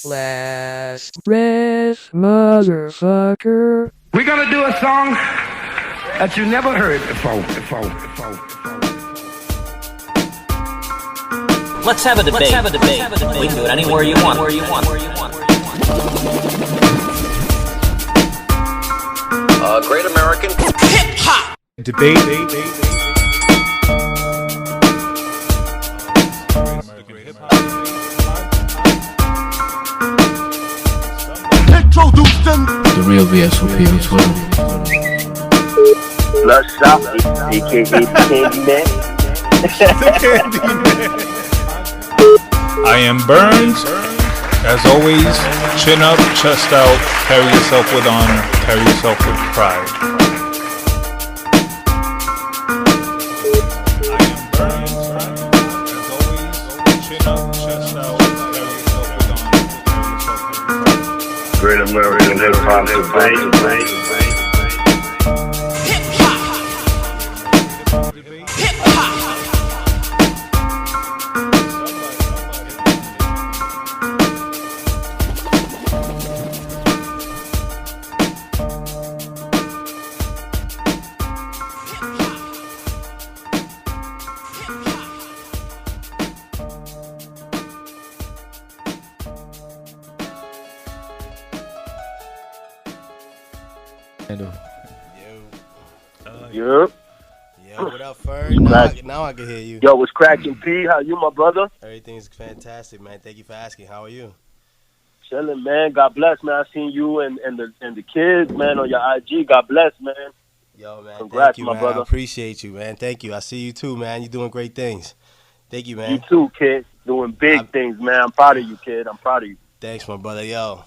Last breath, motherfucker. We're gonna do a song that you never heard before. Let's have a debate. We can do it anywhere you want. Great American hip hop debate. The real VSOP on Twitter. Blood Shop, aka the Candyman. I am Burns. As always, chin up, chest out, carry yourself with honor, carry yourself with pride. I am Burns. As always, chin up, chest out, carry yourself with honor, carry yourself with pride. Great American hip hop debate. Yup. Yo, what up, Fern? Now I can hear you. Yo, what's cracking, P? How you, my brother? Everything's fantastic, man. Thank you for asking. How are you? Chilling, man. God bless, man. I seen you and the kids, man, on your IG. God bless, man. Yo, man. Congrats, thank you, my man. brother. I appreciate you, man. Thank you. I see you too, man. You're doing great things. Thank you, man. You too, kid. Doing big things, man. I'm proud of you, kid. I'm proud of you. Thanks, my brother. Yo,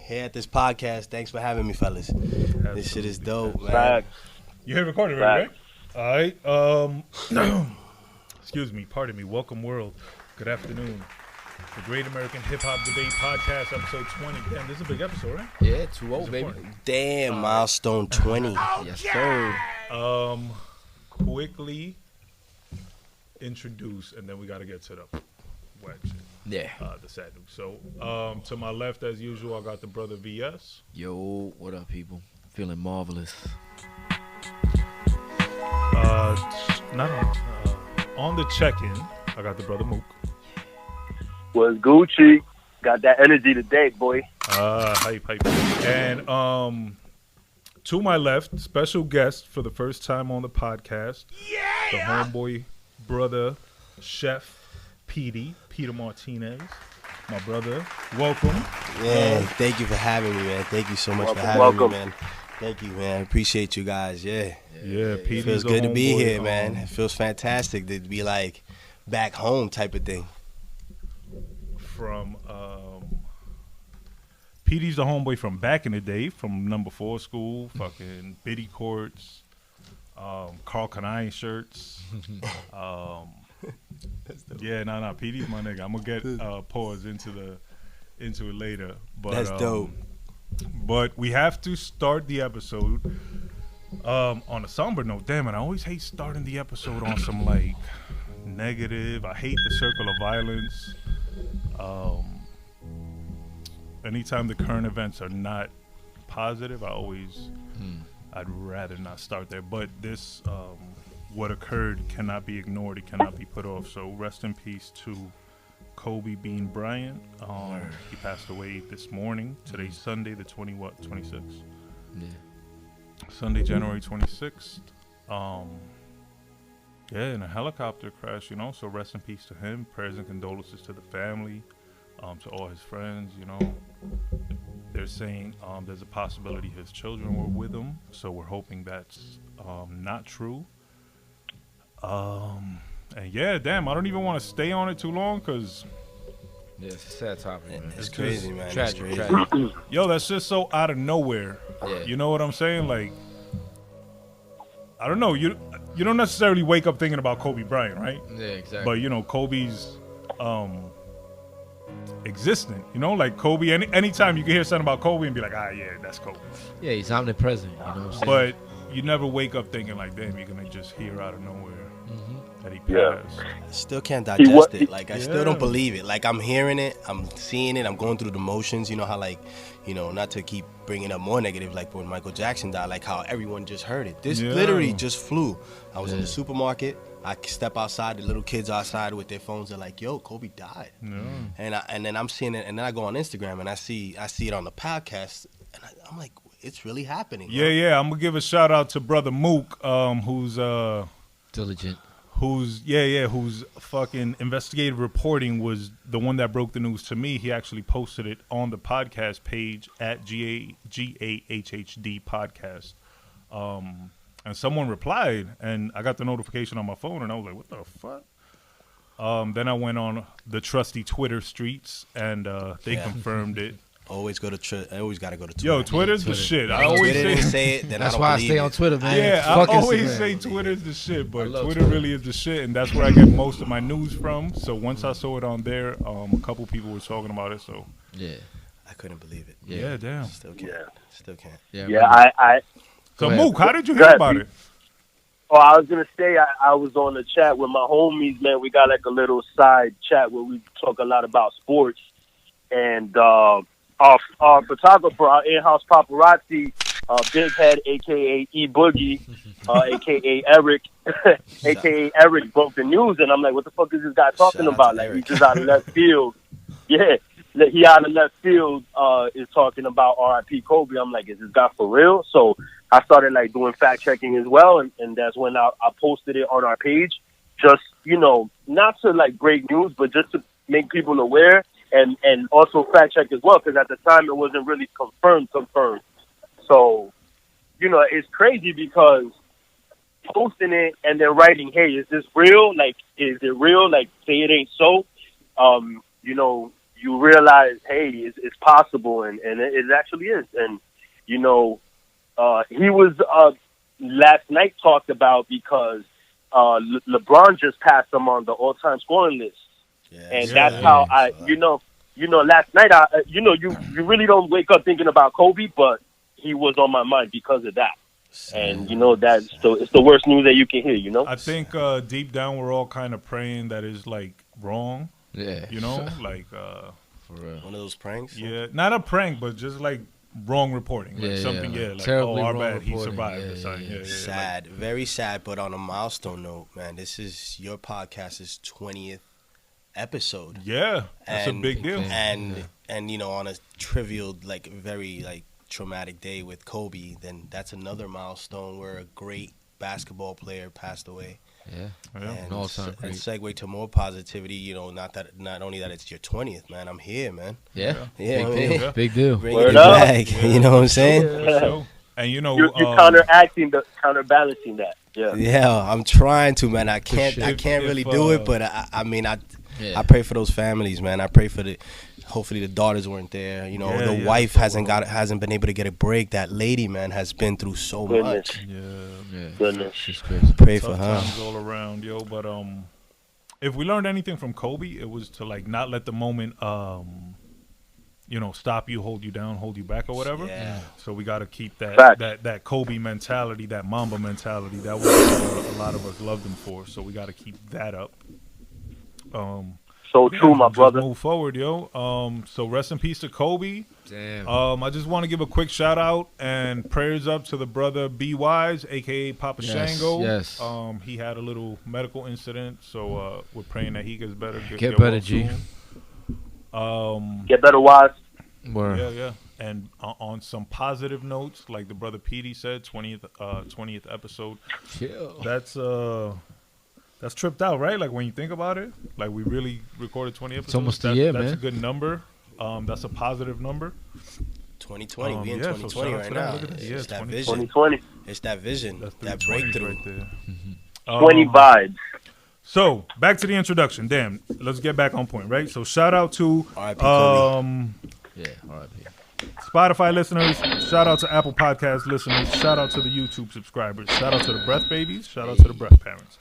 here at this podcast, thanks for having me, fellas. This shit is dope, man. Fact. You hit recording, right? All right. Excuse me. Pardon me. Welcome, world. Good afternoon. The Great American Hip Hop Debate Podcast, episode 20. Damn, this is a big episode, right? Yeah, 2-0, baby. Damn, milestone 20. Yes, sir. Quickly introduce, and then we got to get to the wet shit. Yeah. The sad news. So, to my left, as usual, I got the brother VS. Yo, what up, people? Feeling marvelous. On the check-in, I got the brother Mook. Was Gucci. Got that energy today, boy. Hype. And to my left, special guest for the first time on the podcast, the homeboy brother, Chef Peter Martinez. My brother, welcome. Yeah, thank you for having me, man. Thank you so much for having welcome. me, man. Thank you, man. Appreciate you guys. Yeah. Pete. It feels good to be here, man. It feels fantastic to be like back home type of thing. From Petey's the homeboy from back in the day, from number 4 school, fucking biddy courts, Carl Canine shirts. Yeah, Petey's my nigga. I'm gonna get pause into it later. But That's dope. But we have to start the episode on a somber note. Damn it, I always hate starting the episode on some like negative. I hate the circle of violence. Anytime the current events are not positive, I'd rather not start there. But this, what occurred cannot be ignored. It cannot be put off. So rest in peace to Kobe Bean Bryant. He passed away this morning. Today's Sunday, the 26th? Yeah. Sunday, January 26th. In a helicopter crash, so rest in peace to him. Prayers and condolences to the family, to all his friends, They're saying there's a possibility his children were with him, so we're hoping that's not true. And yeah, damn, I don't even want to stay on it too long, because yeah, it's a sad topic, man. It's crazy, man. Tragic. Yo, that's just so out of nowhere. Yeah. You know what I'm saying? Like, I don't know. You don't necessarily wake up thinking about Kobe Bryant, right? Yeah, exactly. But Kobe's existent. Like Kobe. Anytime you can hear something about Kobe and be like, yeah, that's Kobe. Yeah, he's omnipresent. You know what I'm saying? But you never wake up thinking like, damn, you're gonna just hear out of nowhere that he Yeah. passed. I still can't He wa- digest it. Like, I still Yeah. don't believe it. Like, I'm hearing it, I'm seeing it, I'm going through the motions. You know how, like, you know, not to keep bringing up more negative, like when Michael Jackson died, like how everyone just heard it. This Yeah. literally just flew. I was in the supermarket. I step outside. The little kids outside with their phones. They're like, "Yo, Kobe died." Yeah. And then I'm seeing it, and then I go on Instagram and I see it on the podcast, and I'm like, it's really happening. Yeah, yeah. I'm gonna give a shout out to brother Mook, who's Diligent. whose fucking investigative reporting was the one that broke the news to me. He actually posted it on the podcast page at GAHHD podcast. And someone replied, and I got the notification on my phone, and I was like, what the fuck? Then I went on the trusty Twitter streets, and they confirmed it. Always go to. I always gotta go to Twitter. Yo, Twitter's the shit. I If always Twitter didn't say, say it, then That's I don't why I believe stay it. on Twitter, man. yeah, I Fuck always Instagram. say Twitter's the shit, but love Twitter Twitter. really is the shit, and that's where I get most of my news from. So once I saw it on there, a couple people were talking about it. So Yeah. I couldn't believe it. yeah, damn. Still can't. Yeah. Still can't. Yeah. Yeah, I So Go ahead. Mook, how did you Go hear ahead, about Pete. it? Oh, I was gonna say I was on the chat with my homies, man. We got like a little side chat where we talk a lot about sports, and our photographer, our in-house paparazzi, Big Head, aka E Boogie, aka Eric, aka Eric, broke the news, and I'm like, what the fuck is this guy talking Shout out about? to Like, Eric. he's just out of left field. Yeah, like, he out of left field is talking about R.I.P. Kobe. I'm like, is this guy for real? So I started like doing fact checking as well, and that's when I posted it on our page. Just, you know, not to like break news, but just to make people aware and also fact check as well, because at the time it wasn't really confirmed. So, you know, it's crazy because posting it and then writing, hey, is this real? Like, is it real? Like, say it ain't so. You know, you realize, hey, it's possible, and it actually is. And, you know, he was last night talked about because LeBron just passed him on the all-time scoring list. Yeah, And that's how you know, last night, you really don't wake up thinking about Kobe, but he was on my mind because of that. And, you know, it's the worst news that you can hear, you know? I think deep down we're all kind of praying that is like wrong. Yeah. You know, like For real. one of those pranks. yeah, not a prank, but just like wrong reporting, like something, like Terribly our wrong bad, he reporting. survived Yeah, or something. yeah, Yeah, Sad, very sad. But on a milestone note, man, this is your podcast's 20th episode. yeah, that's And- a big deal. And you know, on a trivial, like very like traumatic day with Kobe, then that's another milestone where a great basketball player passed away. Yeah. Yeah. And, all-time and great. segue to more positivity. You know, not only that it's your 20th, man. I'm here, man. Yeah. Yeah, Big I deal. mean, Yeah. Big deal. bringing Word it up. back. You know what I'm saying? For sure. And you know, You're counterbalancing that. Yeah. Yeah, I'm trying to, man. I can't If- really if, do it, but I mean, Yeah. I pray for those families, man. I pray for hopefully the daughters weren't there. You know, Yeah, the yeah, wife so hasn't been able to get a break. That lady, man, has been through so Goodness. much. Yeah. Goodness. She's crazy. Pray for tough her. times all around, yo. But if we learned anything from Kobe, it was to like not let the moment, you know, stop you, hold you down, hold you back, or whatever. Yeah. So we got to keep Facts. that Kobe mentality, that Mamba mentality. That was what a lot of us loved him for. So we got to keep that up. So true, my Just brother. move forward, yo. So rest in peace to Kobe. Damn. I just want to give a quick shout out and prayers up to the brother B Wise, aka Papa Yes, Shango. yes. He had a little medical incident, so we're praying that he gets better. Get better, well G. soon. Get better, wise. Word. Yeah. And on some positive notes, like the brother Petey said, 20th episode. Chill. That's tripped out, right? Like when you think about it, like we really recorded 20 episodes. almost a That's- year, That's man. a good number. That's a positive number. 2020, we in yeah, so 2020 shout out right to now. that. Look at that. It's Yeah, that 2020. vision. 2020. It's that vision, That's that 320s breakthrough. right there. 20 vibes. So back to the introduction. Damn, let's get back on point, right? So shout out to R.I.P. Kobe. Yeah. R.I.P. Spotify listeners. Shout out to Apple Podcast listeners. Shout out to the YouTube subscribers. Shout out to the breath babies. Shout out to the breath parents.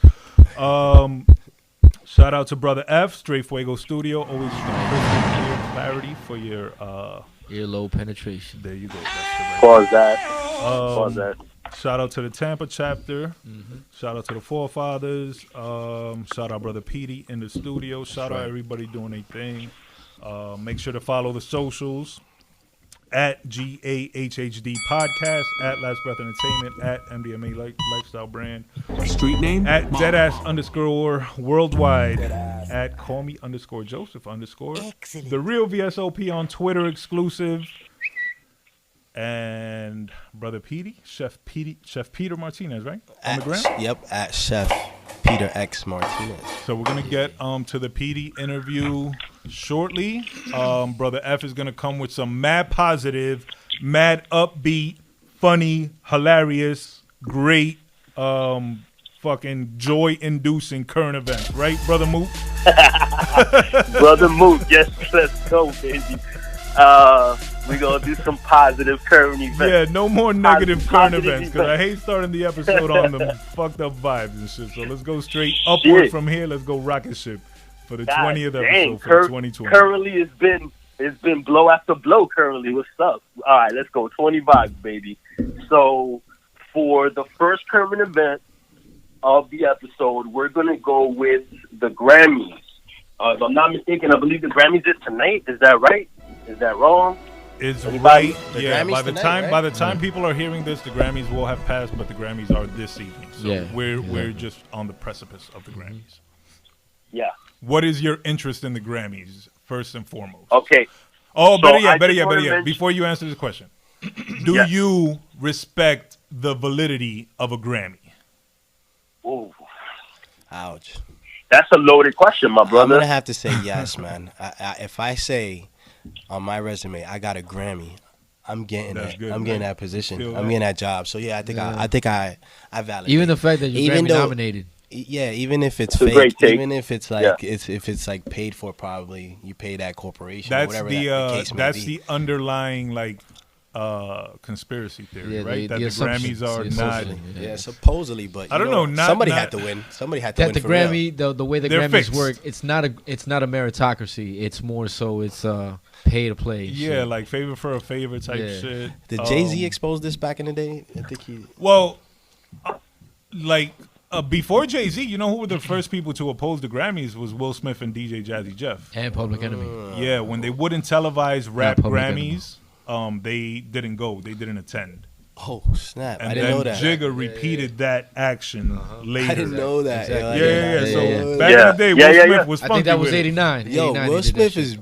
Shout out to Brother F, Straight Fuego Studio. Always crystal clear clarity for your Earlobe penetration. there you go. That's the right. Pause that. Pause that. Shout out to the Tampa chapter. Shout out to the forefathers. Shout out Brother Petey in the studio. Shout out everybody doing their thing. Make sure to follow the socials at GAHHD Podcast, at Last Breath Entertainment, at MDMA Lifestyle Brand, Street name? at Deadass_ worldwide, at Call Me _Joseph _ The Real VSOP on Twitter exclusive. And Brother Petey, Chef Peter Martinez, right? On the gram? Yep, at Chef Peter X Martinez. So we're gonna get to the Petey interview shortly. Brother F is gonna come with some mad positive, mad upbeat, funny, hilarious, great, fucking joy-inducing current events, right, Brother Moot? Brother Moot, yes, let's go, baby. We're going to do some positive current events. Yeah, no more negative current Positive events, because I hate starting the episode on the fucked up vibes and shit. So let's go straight upward from here. Let's go rocket ship for the 20th episode for 2020. Currently, it's been blow after blow currently. What's up? All right, let's go. 20 vibes, baby. So for the first current event of the episode, we're going to go with the Grammys. If I'm not mistaken, I believe the Grammys is tonight. Is that right? Is that wrong? Is right. Yeah. Grammys By the tonight, time right? by the time people are hearing this, the Grammys will have passed, but the Grammys are this evening. So we're just on the precipice of the Grammys. Yeah. What is your interest in the Grammys, first and foremost? Okay. Oh, So better I yet. just wanna mention- Before you answer this question, do you respect the validity of a Grammy? Ooh, Ouch. that's a loaded question, my I'm brother. gonna have to say yes, man. If I say on my resume I got a Grammy, I'm getting That's that. good, I'm man. getting that position. Feel I'm that. getting that job. So yeah, I think I validate. Even the fact that you're Even Grammy though- nominated. Yeah, even if it's It's a fake, great take. even if it's like Yeah. if it's like paid for, probably you pay that corporation. or That's whatever the that case may that's be. the underlying conspiracy theory, Yeah, right? That the assumption. Grammys are The not. assumption. Yeah, supposedly, but I don't know, not- somebody not- had to win. Somebody had to That win the for real. Grammy, the way the They're Grammys fixed. work, it's not a meritocracy. It's more so it's pay to play. Yeah, shit. like favor for a favor type Yeah. shit. Did Jay-Z expose this back in the day? I think he. Well, before Jay-Z, you know who were the first people to oppose the Grammys was Will Smith and DJ Jazzy Jeff. and Public Enemy. Yeah, when they wouldn't televise rap Public Grammys, they didn't go. They didn't attend. Oh snap! And I didn't then know that. Jigga repeated that action later. I didn't know that. Exactly. Yo, I Yeah. didn't So know back Yeah. in the day, Yeah, Will yeah, Smith yeah. was I funky think that was with it. 89. Yo, 89 Will he did that Smith shit. is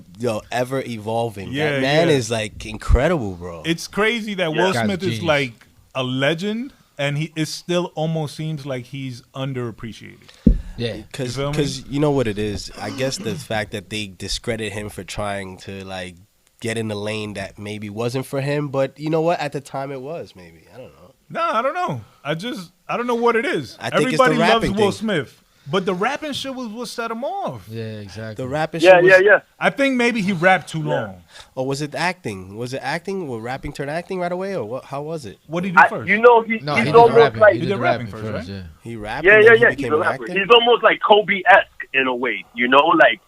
ever evolving. Yeah, that man yeah. is like incredible, bro. It's crazy that Will Guy's Smith is genius. like a legend, and it still almost seems like he's underappreciated. Yeah. Because You feel me? you know what it is. I guess the fact that they discredit him for trying to like get in the lane that maybe wasn't for him, but you know what? At the time, it was maybe. I don't know. No, I don't know. I don't know what it is. I think it's the Everybody loves rapping Will thing. Smith, but the rapping shit was what set him off. Yeah, exactly. The rapping Yeah, shit was, yeah, yeah. I think maybe he rapped too long. Or was it acting? Was it acting? Or rapping turned acting right away? Or what? How was it? What did he do first? You know, No, he he's did the almost rapping. like He did did the rapping rapping first, first, right? yeah. He rapped yeah, and yeah, then yeah. he He's became a an rapper. actor? He's almost like Kobe-esque in a way. You know, like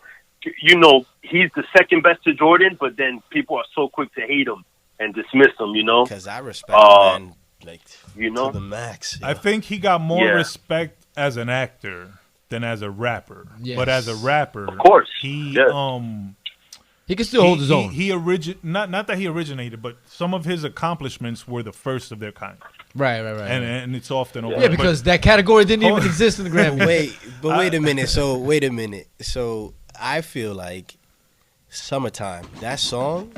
he's the second best to Jordan, but then people are so quick to hate him and dismiss him. You know, Because I respect the man like you know? to the max. I think he got more Yeah. respect as an actor than as a rapper. Yes. But as a rapper, Of course. he Yes. He can still hold his own. He not that he originated, but some of his accomplishments were the first of their kind, right. and it's often Yeah, because that category didn't even Hold- exist in the Grammy. wait a minute. So wait a minute. So I feel like "Summertime." That song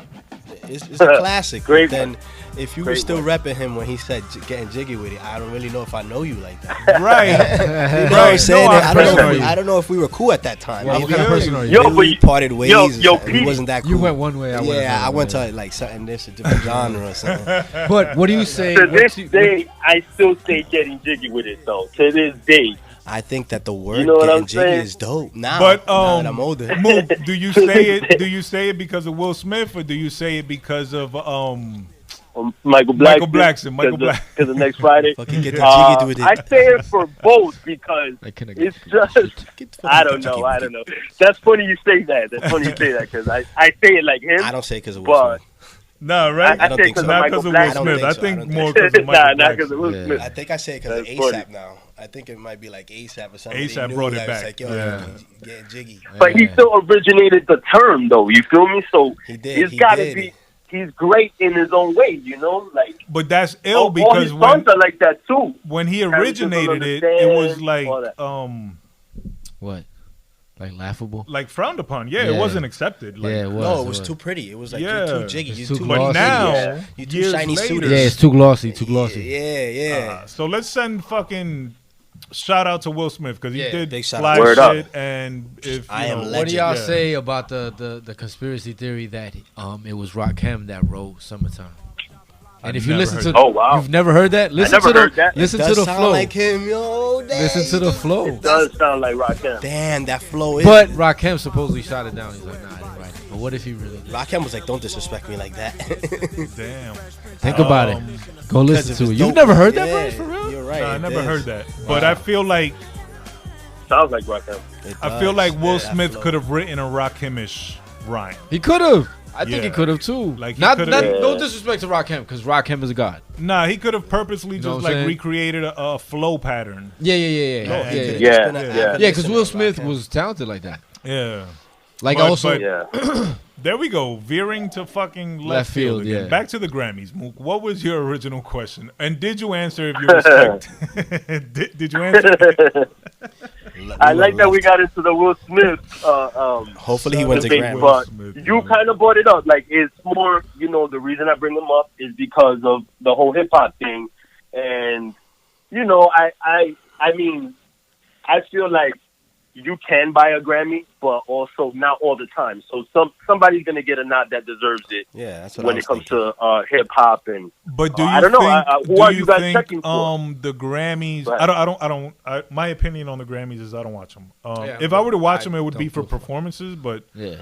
is a classic. Great Then if you were Great still one. repping him when he said getting jiggy with it, I don't really know if I know you like that. right. You know what Right. I'm saying? No, I don't know. personal. I don't know if we were cool at that time. Well, Maybe what kind of person are you? Yo, maybe but we parted ways. yo, and Pete, we wasn't that cool. You went one way. I went Yeah, I another went way. to like something this, a different genre or something. But what do you say? to what this you- day, I still say getting jiggy with it, though. To this day. I think that the word You know what getting I'm jiggy saying? is dope. Now, But now that I'm older. Mook, do you say it? Do you say it because of Will Smith, or do you say it because of Michael Blackson, Michael Blackson. Because of next Friday. Fucking get the jiggy with it. I say it for both because I couldn't it's get- just, Get the I fucking don't know, jiggy I with don't it. know. That's funny you say that. That's funny you say that because I say it like him. I don't say it because of Will But Smith. Nah, right? I think 'cause of not Michael because of Black. Will Smith. I so. think I more don't because of Michael Nah, not Black. because of Will Yeah. Smith. I think I say it because of That's funny. ASAP now. I think it might be like ASAP or something. A$AP brought it back. Like, yo, Yeah. getting jiggy. But he still originated the term, though. You feel me? So He did. it's He got to did. be. He's great in his own way, you know. Like But that's ill all because his songs are like that too. when he Characters don't originated it, it understand, was like all that. What? Like laughable? like frowned upon. Yeah, Yeah. it wasn't accepted. Like, Yeah, it was. No, it was too pretty. It was like Yeah. you're too jiggy. It's You're too too glossy. But now, Yeah. You too years shiny later, suited. Yeah, it's too glossy. Too glossy. Yeah. So let's send fucking shout out to Will Smith because he Yeah. did Big shout fly out. Word up. shit. And if I you am know, What legend. do y'all Yeah. say about the conspiracy theory that it was Rakim that wrote "Summertime"? And if you never listen heard to, that. Oh, wow. you've never heard that? Listen never to the heard that. listen Does to the sound flow. like him, yo. Listen to the flow. It does sound like Rakim. Damn, that flow is. But Rakim supposedly shot it down. He's like, nah, I didn't write it. But what if he really did? Rakim was like, don't disrespect me like that. damn. Think about it. Go listen Because to if it. it's You've dope- never heard that Yeah, verse for real? You're right. Nah, I it never is. heard that. But I feel like Sounds like Rakim. It I feel does. like Will Yeah, that Smith flow. could have written a Rakim-ish rhyme. He could have. I think Yeah. he could have too. Like, he not coulda- no Yeah. disrespect to Rakim because Rakim is a god. Nah, he could have purposely know just what I'm like saying? recreated a flow pattern. Yeah. No, Yeah, he yeah. could've Yeah, just Yeah, been a yeah. avid because listener Will of Smith Rakim. was talented like that. Yeah. Like But- also, but- Yeah. There we go, veering to fucking left Left field, again. yeah. Back to the Grammys. Mook, what was your original question? And did you answer if you respect? did you answer? I like that we got into the Will Smith. Hopefully he wins a debate, Grammy. but Smith, you kind of brought it up. Like it's more, you know, the reason I bring him up is because of the whole hip hop thing, and you know, I mean, I feel like you can buy a Grammy, but also not all the time. So somebody's gonna get a nod that deserves it Yeah, that's what when I it was comes thinking. to hip hop and. But do you I don't know. think? Who do are you you guys think, checking for? the Grammys? Go ahead. I don't. My opinion on the Grammys is I don't watch them. Yeah, if I were to watch I them, it would be don't for do it. performances. But yeah.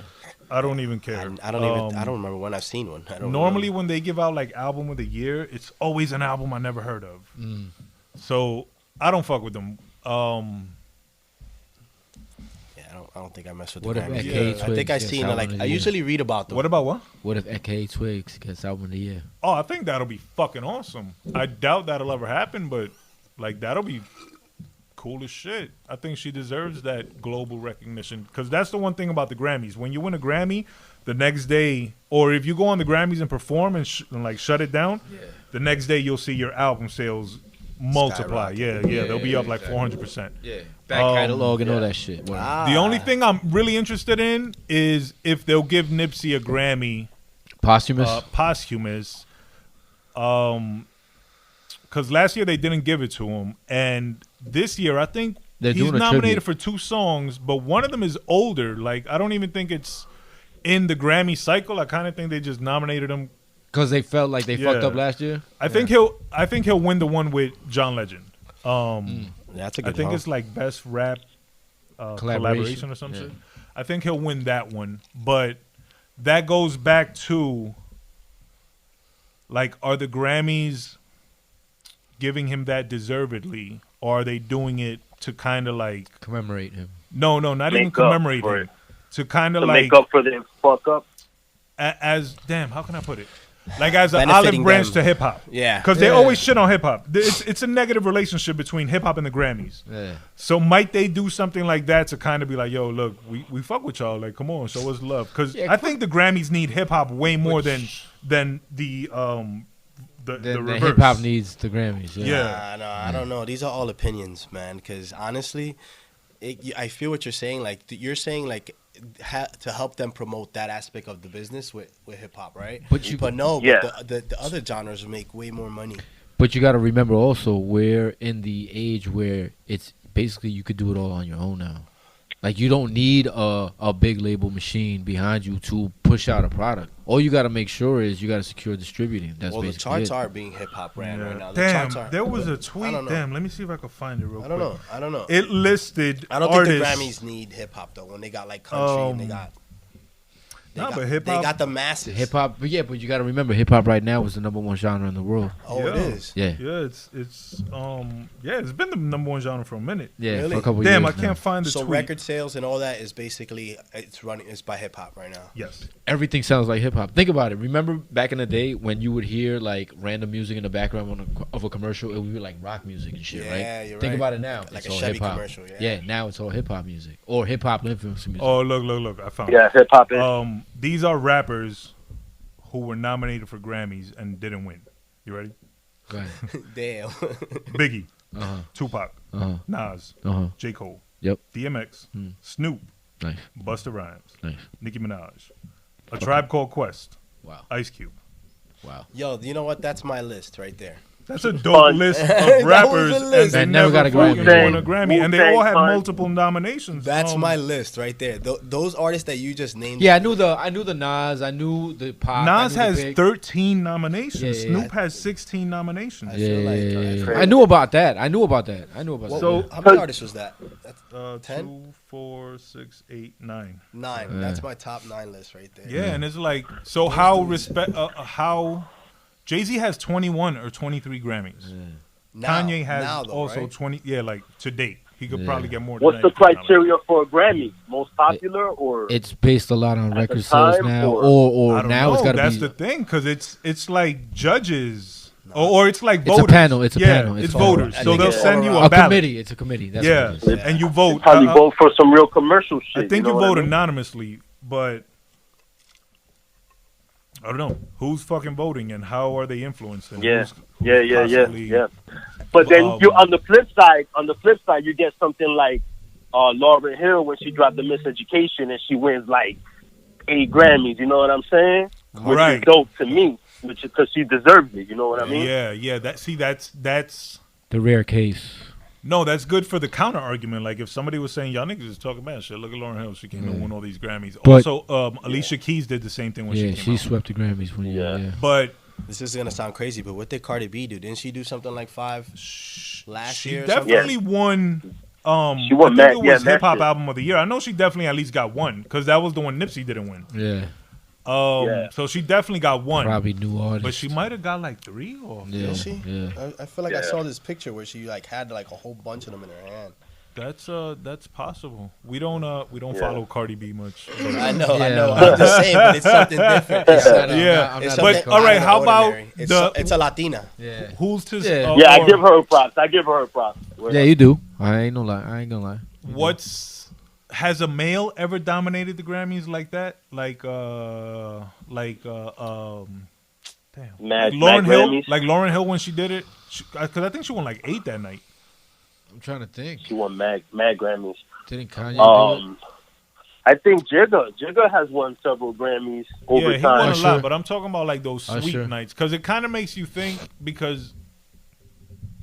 I don't even care. I don't even. I don't remember when I've seen one. I don't Normally, remember. when they give out like album of the year, it's always an album I never heard of. So I don't fuck with them. Yeah, I don't think I mess with What the if Grammys. Eke I think Twigs I gets seen it. album Like of the I year? usually read about them. What about what? What if Eke Twigs gets album of the year? Oh, I think that'll be fucking awesome. I doubt that'll ever happen, but like that'll be cool as shit. I think she deserves that global recognition because that's the one thing about the Grammys. When you win a Grammy, the next day, or if you go on the Grammys and perform and, and like shut it down, the next day you'll see your album sales multiply. Yeah, they'll be up like 400%. Yeah. Back catalog and all that shit. Wow. The only thing I'm really interested in is if they'll give Nipsey a Grammy Posthumous? posthumous. Because last year they didn't give it to him, and this year I think They're he's doing a nominated tribute. for 2 songs, but one of them is older. Like I don't even think it's in the Grammy cycle. I kind of think they just nominated him. Because they felt like they fucked Yeah. up last year? I think he'll win the one with John Legend. That's a I good think one. it's like best rap Collaboration. collaboration or some Yeah. shit. I think he'll win that one, but that goes back to like, are the Grammys giving him that deservedly, or are they doing it to kind of like Commemorate him. no, not even Make up commemorate for him, it. to kind of To like make up for the fuck up. as damn, how can I put it? Like as an Benefiting olive branch them. to hip hop. Yeah. Because they Yeah. always shit on hip hop. It's a negative relationship between hip hop and the Grammys. Yeah. So might they do something like that to kind of be like, yo, look, we fuck with y'all. Like, come on, show us love. Because Yeah, I think the Grammys need hip hop way more Which- than the The reverse. hip hop needs the Grammys. Yeah. Yeah. No, I don't know. These are all opinions, man. Because honestly, I feel what you're saying. Like you're saying, like to help them promote that aspect of the business with hip hop, right? But no, Yeah. but the other genres make way more money. But you got to remember also, we're in the age where it's basically you could do it all on your own now. Like you don't need a big label machine behind you to push out a product. All you got to make sure is you got to secure distributing. That's Well, the basically charts it. are being hip hop ran right now. The Damn, charts are. there was a I tweet. don't know. Damn, let me see if I can find it real I quick. don't know. It listed I don't artists. think the Grammys need hip hop though. When they got like country and they got. but hip They hop. got the masses. Hip hop, but you got to remember, hip hop right now is the #1 genre in the world. Oh, it is. Yeah, it's it's been the #1 genre for a minute. yeah, Really? for a couple Damn, years. I can't find the So tweet. record sales and all that is basically it's by hip hop right now. Yes. Everything sounds like hip hop. Think about it. Remember back in the day when you would hear like random music in the background of a commercial, it would be like rock music and shit, Yeah, right? you're Think right. about it now. Like It's a all Chevy hip-hop. commercial, yeah. Now it's all hip hop music or hip hop influence music. Oh, look! I found Yeah, hip hop is. it. These are rappers who were nominated for Grammys and didn't win. You ready? Go ahead. Damn. Biggie, Uh-huh. Tupac, Uh-huh. Nas, Uh-huh. J. Cole, Yep. DMX, Hmm. Snoop, Nice. Busta Rhymes, Nice. Nicki Minaj, A Tribe Called Quest, Wow. Ice Cube. Wow. Yo, you know what? That's my list right there. That's a dope list of rappers, a and list. they That never got a fucking Grammy. won a Grammy, and they all had Wu-Tang, multiple nominations. That's my list right there. Those artists that you just named. Yeah, I knew the Nas, I knew the Pop. Nas I knew the has Big. 13 nominations. Yeah, yeah, Snoop has 16 nominations. I feel like that's crazy. I knew about that. I knew about that. What- So- how many artists was that? That's 10? 2, 4, 6, 8, 9. 9. Yeah. That's my top 9 list right there. Yeah, and it's like, so how Jay-Z has 21 or 23 Grammys. Kanye has though, also right? 20. Yeah, like to date, he could Yeah. probably get more. What's than the that if he's criteria for a Grammy? Most popular or? It's based a lot on At record the sales time, now, or- I or don't now know. it's got to That's be. the thing, because it's like judges, or it's like It's a voters. panel, it's a yeah, panel, it's It's all- voters. I So think they'll it's send all you around. a a ballot. committee. It's a committee. That's Yeah, what it is. and you vote. Probably vote for some real commercial shit. I think know you what vote I mean? anonymously, but I don't know who's fucking voting and how are they influencing. Yeah, who's yeah. possibly- But then Um, you on the flip side, you get something like Lauryn Hill when she dropped the Miseducation and she wins like 8 Grammys. You know what I'm saying? Which Right. is dope to me, which is because she deserves it. You know what I mean? Yeah. That's The rare case. no, that's good for the counter argument. Like if somebody was saying y'all niggas is talking bad shit, look at Lauryn Hill. She came and won all these Grammys. But- Also, Alicia Keys did the same thing when Yeah, she she came out. swept the Grammys when yeah. But This is gonna sound crazy, but what did Cardi B do? Didn't she do something like 5 last she year? Or something? definitely won. She won I think it was Mad Hip Hop Shit. Album of the Year. I know she definitely at least got one because that was the one Nipsey didn't win. Yeah. Yeah. So she definitely got one. Probably new artist. But she might have got like 3 or Yeah. Did she? Yeah. I feel like I Yeah. saw this picture where she like had like a whole bunch of them in her hand. That's possible. We don't follow Cardi B much. But, I know. Yeah. I'm just saying, but it's something different. It's something- yeah, I'm it's not something but all right, out of how the about ordinary. It's a Latina. Yeah. who's to Yeah. Yeah, I or give her props. I give her props. Yeah, you do. I ain't gonna lie. has a male ever dominated the Grammys like that? Damn. Mad Lauryn Hill, Grammys. like Lauryn Hill when she did it, because I think she won like 8 that night. I'm trying to think. She won mad Grammys. Didn't Kanye do it? I think Jigga has won several Grammys over Yeah, he won time. a Usher. lot, but I'm talking about like those sweet Usher. nights because it kind of makes you think. Because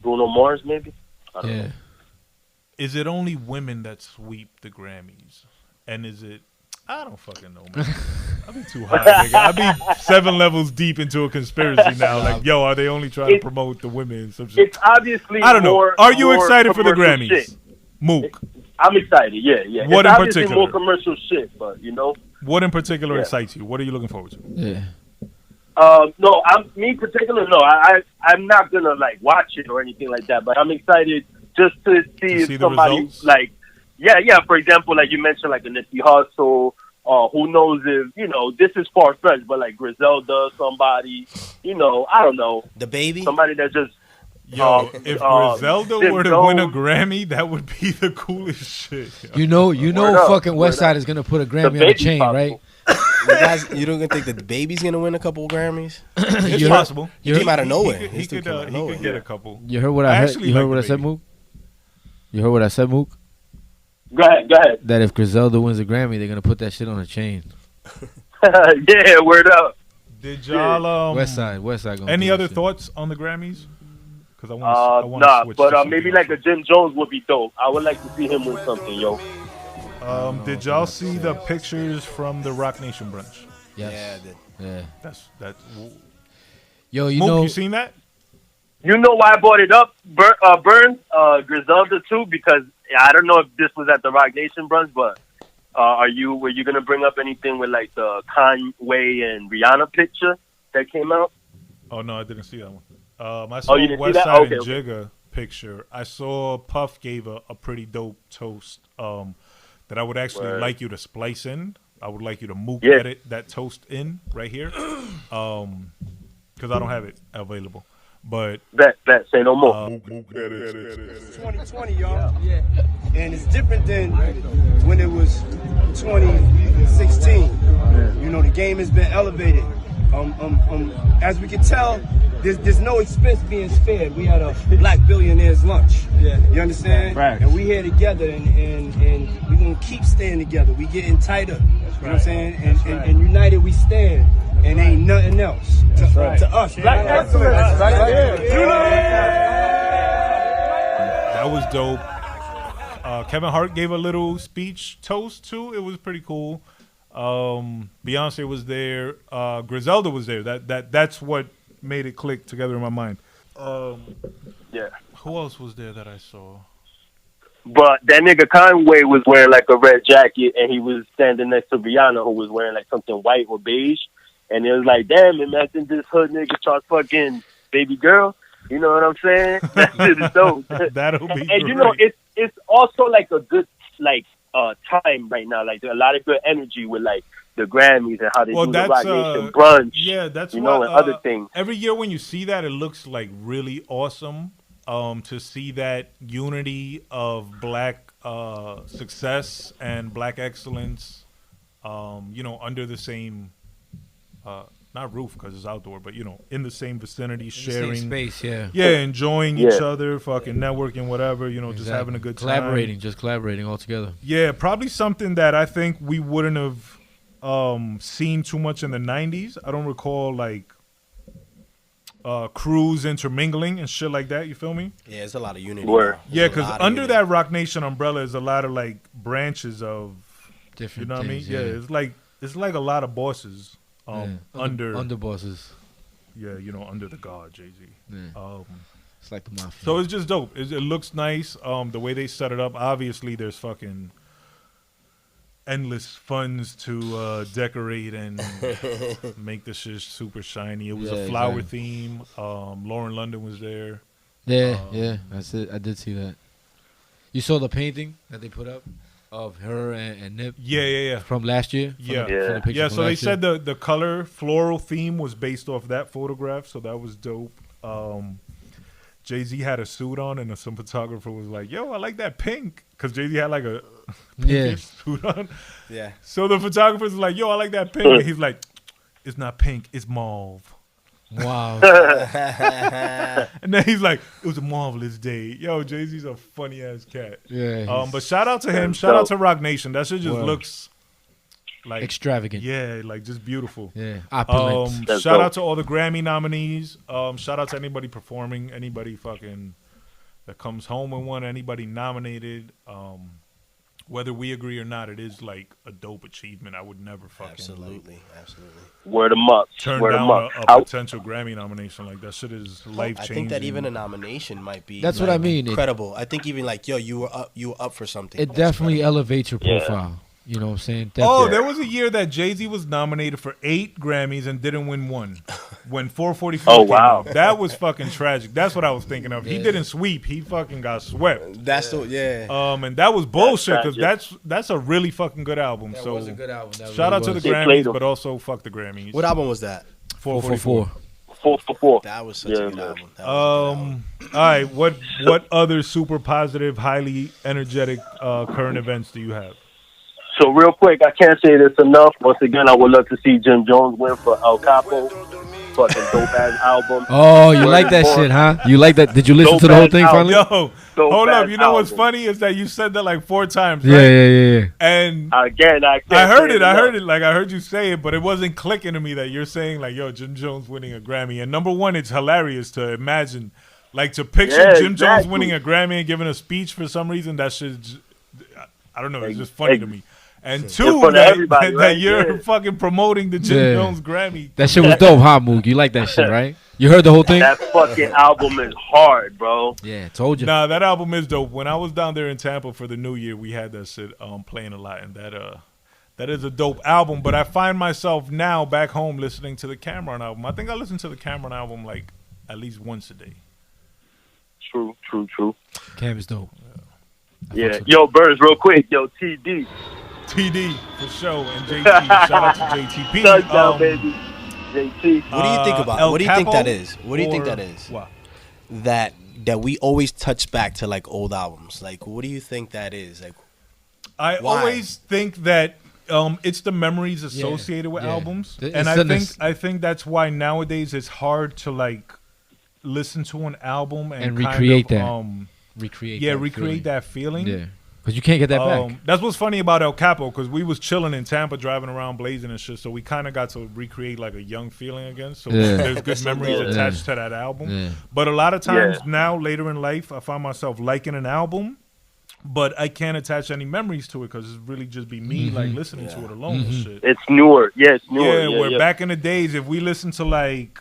Bruno Mars, maybe. I don't Yeah. know. is it only women that sweep the Grammys, and is it? I don't fucking know, man. I'd be too high, nigga. I'd be 7 levels deep into a conspiracy now. Like, yo, are they only trying to promote the women? And some shit? It's obviously I don't know. more. Are you more excited for the commercial Grammys, shit. Mook? I'm excited. Yeah. What it's in obviously particular? more commercial shit, but you know. What in particular Yeah. excites you? What are you looking forward to? Yeah. No, I'm not gonna like watch it or anything like that. But I'm excited just to see if see the somebody results? like, yeah. For example, like you mentioned, like a Nipsey Hussle. Who knows if this is far fetched, but like Griselda, somebody, I don't know, The baby. somebody that just Yo, if Griselda Jim were to win a Jones. Grammy, that would be the coolest shit. yo. You know, Word up, fucking word Westside up. is gonna put a Grammy on a baby chain, possible. right? You don't think the baby's gonna win a couple Grammys? It's You heard- possible. you came out of nowhere. He He could, came out of he nowhere. could get a couple. You heard what I I heard? actually You heard like what I the said, baby. Mook? You heard what I said, Mook? Go ahead. That if Griselda wins a Grammy, they're gonna put that shit on a chain. Yeah, word up. Did y'all Westside gonna any do other that shit. thoughts on the Grammys? Because I want to Nah, switch. but to maybe something like a else. Jim Jones would be dope. I would like to see him win something, yo. Did y'all see the pictures from the Rock Nation brunch? Yes. Yeah, I did. Yeah. That's. Yo, you Mook, know, you seen that? You know why I brought it up, Burns, Griselda too, because I don't know if this was at the Rock Nation brunch, but were you gonna bring up anything with like the Kanye and Rihanna picture that came out? Oh no, I didn't see that one. I saw you didn't see West that? Side Okay, and okay. Jigga picture. I saw Puff gave a pretty dope toast that I would actually like you to splice in. I would like you to mook edit that toast in right here, because I don't have it available. But Bet, say no more. 2020, y'all. Yeah. And it's different than when it was 2016. You know, the game has been elevated. As we can tell, there's no expense being spared. We had a black billionaire's lunch. Yeah. You understand? Right. And we here together, and we're going to keep staying together. We getting tighter. That's right. You know what I'm saying? And united we stand. And ain't nothing else to us. Black excellence. that was dope. Kevin Hart gave a little speech toast too. It was pretty cool. Beyonce was there. Griselda was there. That's what made it click together in my mind. Yeah. Who else was there that I saw? But that nigga Conway was wearing like a red jacket, and he was standing next to Rihanna, who was wearing like something white or beige. And it was like, damn, imagine this hood nigga start fucking baby girl. You know what I'm saying? That shit is dope. That'll be and great. you know, it's also like a good time right now. Like there's a lot of good energy with like the Grammys and how they do the Rock Nation brunch. Yeah, that's and what, other things. Every year when you see that, it looks like really awesome. To see that unity of black success and black excellence, under the same, not roof because it's outdoor, but in the same vicinity, sharing the same space, enjoying each other, fucking networking, whatever, just having a good time, collaborating all together. Yeah, probably something that I think we wouldn't have seen too much in the 90s. I don't recall like crews intermingling and shit like that. You feel me? Yeah, there's a lot of unity. Yeah, because under that Rock Nation umbrella is a lot of like branches of different. You know things, what I mean? Yeah, it's like a lot of bosses under bosses. Yeah, under the God, Jay-Z. Yeah. It's like the mafia. So it's just dope. It looks nice. The way they set it up. Obviously, there's fucking endless funds to decorate and make the shit super shiny. It was a flower theme. Lauren London was there. Yeah, that's it. I did see that. You saw the painting that they put up of her and Nip? Yeah. From last year? Yeah, so they said the color floral theme was based off that photograph, so that was dope. Jay-Z had a suit on, and some photographer was like, yo, I like that pink. Because Jay-Z had like a pinkish suit on. Yeah. So the photographer's like, yo, I like that pink. And he's like, it's not pink, it's mauve. Wow. And then he's like, it was a marvelous day. Yo, Jay-Z's a funny-ass cat. Yeah. But shout out to him. Shout out to Rock Nation. That shit just looks like extravagant. Yeah, like just beautiful. Yeah, opulent. Shout out to all the Grammy nominees. Shout out to anybody performing, anybody fucking that comes home with one, anybody nominated. Whether we agree or not, it is like a dope achievement. I would never fucking absolutely. Word them up. Turn down a potential Grammy nomination. Like that shit is life changing. I think that even a nomination might be. That's what I mean. Incredible. I think even like you were up for something. It definitely elevates your profile. You know what I'm saying? There was a year that Jay-Z was nominated for 8 Grammys and didn't win one. When 444 came out. That was fucking tragic. That's what I was thinking of. He didn't sweep. He fucking got swept. That's the and that was bullshit because that's a really fucking good album. That so was a good album. That shout out to the Grammys, but also fuck the Grammys. What album was that? 444. 444. That was such a good album. All right. What other super positive, highly energetic current events do you have? So real quick, I can't say this enough. Once again, I would love to see Jim Jones win for El Capo. Fucking dope ass album. Oh, you like that shit, huh? You like that? Did you listen to the whole thing finally? Yo, hold up. You know what's funny is that you said that like 4 times, right? Yeah. And again, I heard it. Like I heard you say it, but it wasn't clicking to me that you're saying like, yo, Jim Jones winning a Grammy. And number one, it's hilarious to imagine, like to picture Jim Jones winning a Grammy and giving a speech for some reason. That shit, I don't know. It's just funny to me. And In two, front of that, everybody, that right? you're Yeah. fucking promoting the Jim Yeah. Jones Grammy. That shit was dope, huh, Moog? You like that shit, right? You heard the whole thing? That fucking album is hard, bro. Yeah, told you. Nah, that album is dope. When I was down there in Tampa for the New Year, we had that shit playing a lot, and that is a dope album. But I find myself now back home listening to the Cameron album. I think I listen to the Cameron album like at least once a day. True. Cam is dope. Yeah. Yo, Burns, real quick. Yo, TD. TD for sure, and JT. Shout out to JTP. Touchdown, baby. JT. What do you think about? El What do you think Capo that is? What do you think or that is? what? That we always touch back to like old albums. Like, what do you think that is? Like, I why? always think that it's the memories associated with albums, It's and the I think that's why nowadays it's hard to like listen to an album and kind recreate of, that. Recreate that feeling. Yeah, because you can't get that back. That's what's funny about El Capo, because we was chilling in Tampa, driving around, blazing and shit. So we kind of got to recreate like a young feeling again. So there's good memories attached to that album. Yeah. But a lot of times now, later in life, I find myself liking an album, but I can't attach any memories to it because it's really just be me like listening to it alone and shit. It's newer. Yeah, it's newer. Yeah, where back in the days, if we listened to like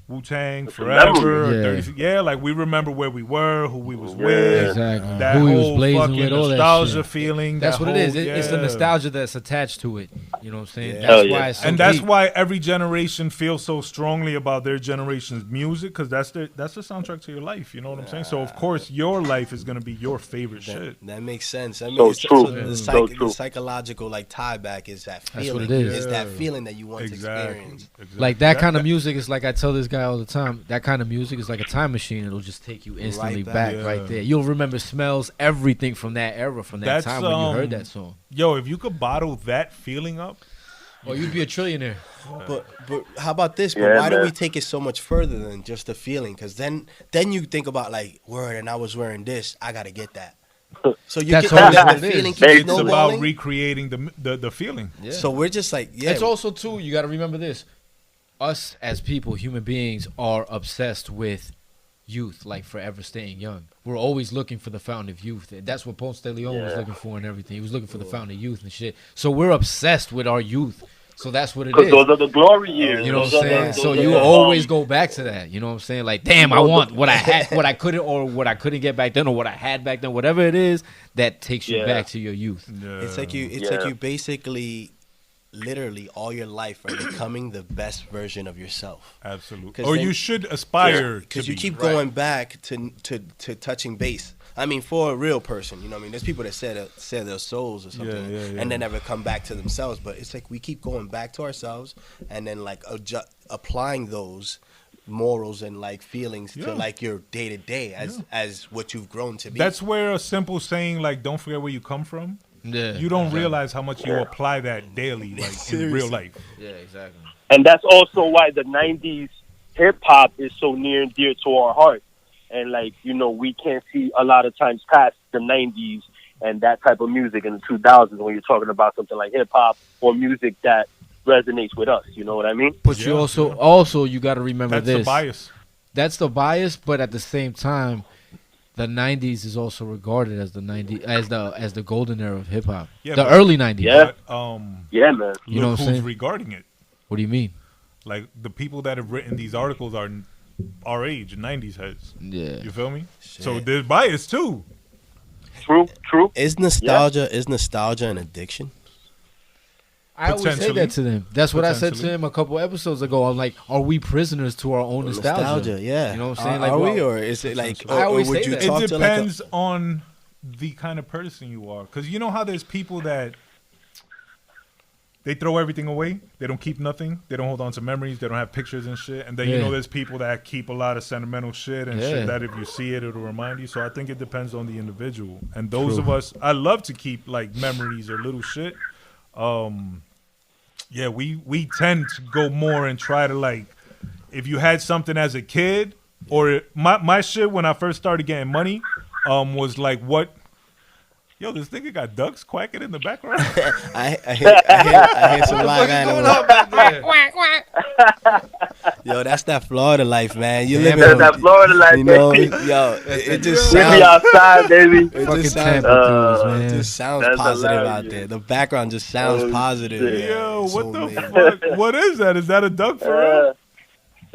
Wu-Tang, a Forever, memory. 30, like we remember where we were, who we was with, Exactly. that Who he was whole blazing fucking with, all that nostalgia shit. feeling. That's that what it is. whole- It's the nostalgia that's attached to it. You know what I'm saying? Yeah. That's why it's so And that's deep. why every generation feels so strongly about their generation's music, because that's the soundtrack to your life. You know what I'm saying? So of course your life is gonna be your favorite shit. that makes sense. I mean, So it's true. the psychological like tie back is that That's feeling. what it is. It's that feeling that you want to Exactly. experience. Like that kind of music is like I tell this guy all the time. That kind of music is like a time machine. It'll just take you instantly Right back, back. right there. You'll remember smells, everything from that era, from that That's, time when you heard that song. Yo, if you could bottle that feeling up, Oh, you'd be a trillionaire. But how about this? But Yeah, why do man. we take it so much further than just the feeling? Because then you think about like, word, and I was wearing this. I gotta get that. So you That's get all that it the is. feeling It's keeps it's about snowballing. recreating the feeling. Yeah. So we're just like, yeah. It's also too. You got to remember this: us as people, human beings, are obsessed with youth, like forever staying young. We're always looking for the fountain of youth. And that's what Ponce de Leon was looking for and everything. He was looking for the fountain of youth and shit. So we're obsessed with our youth. So that's what it Because is. those are the glory years. You know what Those I'm are saying? the- So those are you the, always go back to that. You know what I'm saying? Like, damn, I know, want what I had, what I couldn't, or what I couldn't get back then, or what I had back then. Whatever it is, that takes you Yeah. back to your youth. It's like you. It's Yeah. like you basically, literally, all your life are becoming the best version of yourself. Absolutely. 'Cause Or then- you should aspire to Because you be. keep going back to touching base. I mean, for a real person, you know what I mean? There's people that sell their souls or something yeah. and then never come back to themselves. But it's like we keep going back to ourselves and then like applying those morals and like feelings Yeah. to like your day to day as what you've grown to be. That's where a simple saying like "Don't forget where you come from." Yeah. You don't realize how much you apply that daily, like in real life. Yeah, exactly. And that's also why the 90s hip hop is so near and dear to our heart. And like, you know, we can't see a lot of times past the 90s and that type of music in the 2000s when you're talking about something like hip hop or music that resonates with us. You know what I mean? But you also you got to remember That's this. the bias. That's the bias, but at the same time, the 90s is also regarded as the 90s as the golden era of hip hop. Yeah, the but- early 90s. Yeah. But, Yeah, man. You know look what I'm who's saying? regarding it. What do you mean? Like the people that have written these articles are our age, 90s heads. Yeah. You feel me? So there's bias too. True. Is nostalgia an addiction? I always say Potentially. that to them. That's what I said to Potentially. him a couple episodes ago. I'm like, are we prisoners to our own nostalgia? yeah. You know what I'm saying? Are Like, we, well, or is it like? I Or always would say you that. talk It to like a, depends on the kind of person you are. Because you know how there's people that they throw everything away. They don't keep nothing. They don't hold on to memories. They don't have pictures and shit. And then you Yeah. know there's people that keep a lot of sentimental shit and Yeah. shit that if you see it, it'll remind you. So I think it depends on the individual. And those of us, I love to keep like memories or little shit. Yeah, we tend to go more and try to like, if you had something as a kid, or my shit when I first started getting money, was like what. Yo, this nigga got ducks quacking in the background. I hear some live animals. Yo, that's that Florida life, man. You Damn, live in That's that Florida life, you know, baby. yo, it just We be sounds. outside, baby. It Fucking just sounds, Tampa dudes, it man. just sounds That's positive out hilarious. there. The background just sounds Oh, positive. shit. Yo, So, what the man. fuck? What is that? Is that a duck for real?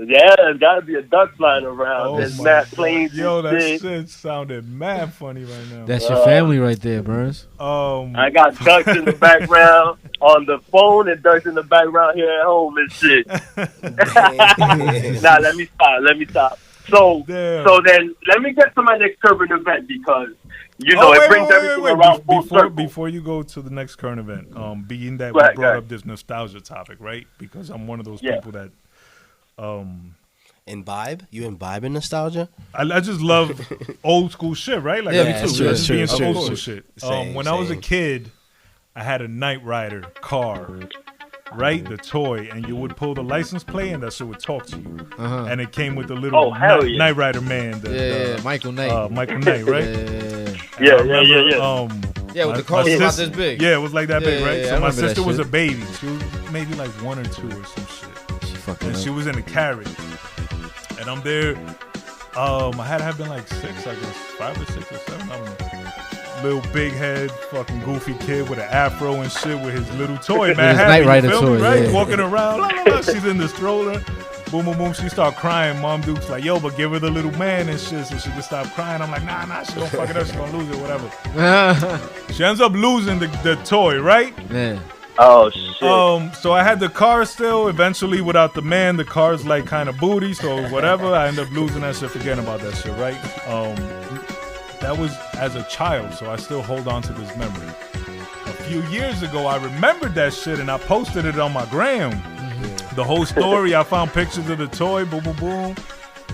Yeah, there's gotta be a duck flying around. Oh There's my mad God. planes Yo, and that shit. shit sounded mad funny right now. That's your family right there, Burns. I got ducks in the background on the phone and ducks in the background here at home and shit. Nah, let me stop. So Damn. so then let me get to my next current event because you know it brings everything around full circle. Before you go to the next current event, being that Go we ahead, brought go up this nostalgia topic, right? Because I'm one of those Yeah. people that Imbibe? You imbibe in nostalgia? I just love old school shit, right? Like Yeah, I me mean, too. just Yeah, just sure, being some sure, old sure. school shit. Same, When I was a same. kid, I had a Knight Rider car, right? The toy, and you would pull the license plate, and that shit would talk to you. Uh-huh. And it came with the little Oh, hell yeah. Knight Rider man. Yeah, Michael Knight. Michael Knight, right? And Yeah, I remember, Yeah, with my- the car my was about sis- this big. Yeah, it was like that big, Yeah, right? yeah, I So my remember that sister was shit. a baby. She was maybe like 1 or 2 or some shit. She fucking And up. she was in a carriage. And I'm there. I had to have been like 6, I guess, 5 or 6 or 7. I don't know. Little big head, fucking goofy kid with an afro and shit with his little toy, man. his Happy, Knight you Rider feel me, toy, right? yeah. Walking around, la, la, la. She's in the stroller. Boom, boom, boom. She start crying. Mom Duke's like, yo, but give her the little man and shit so she can stop crying. I'm like, nah, she gonna fuck it up. She gonna lose it, whatever. She ends up losing the toy, right? Yeah. Oh shit. So I had the car still. Eventually, without the man, the car's like kind of booty. So whatever, I end up losing that shit. Forgetting about that shit, right? That was as a child, so I still hold on to this memory. A few years ago, I remembered that shit and I posted it on my gram. The whole story. I found pictures of the toy. Boom, boom, boom.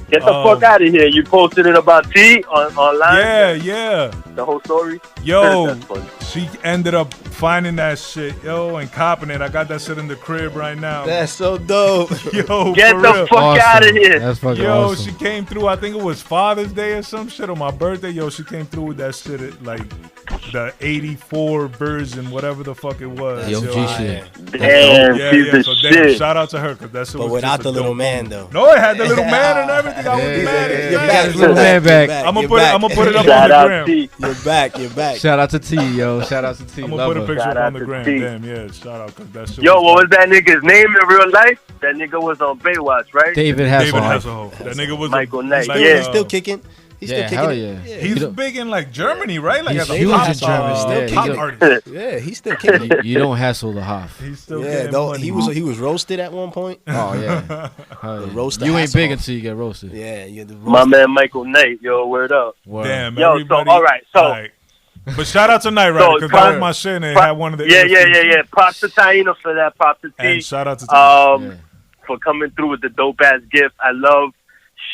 Get the fuck out of here. You posted it about T online? Yeah. The whole story? Yo, That's funny. she ended up finding that shit, yo, and copping it. I got that shit in the crib right now. That's so dope. Yo, Get for the real. fuck out of here. That's fucking Yo, awesome. she came through. I think it was Father's Day or some shit on my birthday. Yo, she came through with that shit at like the 84 version, whatever the fuck it was. The OG yo. shit. Damn, Yeah, she's yeah. the So damn, shit. shout out to her because that shit But was without just the a little dope man, moment. though. No, it had the little man and everything. I was mad as You're hell. back, his little you're man back. back, I'm you're gonna back. put it up Shout on the out gram. T. You're back. Shout out to T, yo. Shout out to T. I'm gonna Love put a her. picture Shout up out on the to gram. T. Damn, yeah, shout out because that shit. Yo, what was that nigga's name in real life? That nigga was on Baywatch, right? David David Hasselhoff. Hasselhoff. That nigga was Michael Knight, like, yeah. He's still kicking. He's Yeah, still hell kicking. yeah. He's You don't- big in like Germany, right? Like He's as a huge pop, in Germany, still pop kicking. artist. Yeah, he's still kicking. You don't hassle the Hoff. He's still Yeah, getting though money. he was roasted at one point. Oh, yeah. Hell yeah. roaster You ain't big Hasselhoff. until you get roasted. Yeah, you're the My roaster. man Michael Knight, yo, word up. Word. Damn, Yo, so, everybody. all right, so- Alright. But shout out to Knight Rider because that was my shit and it had one of the Yeah. Props to Taina for that. Props to T. And shout out to Yeah. For coming through with the dope ass gift. I love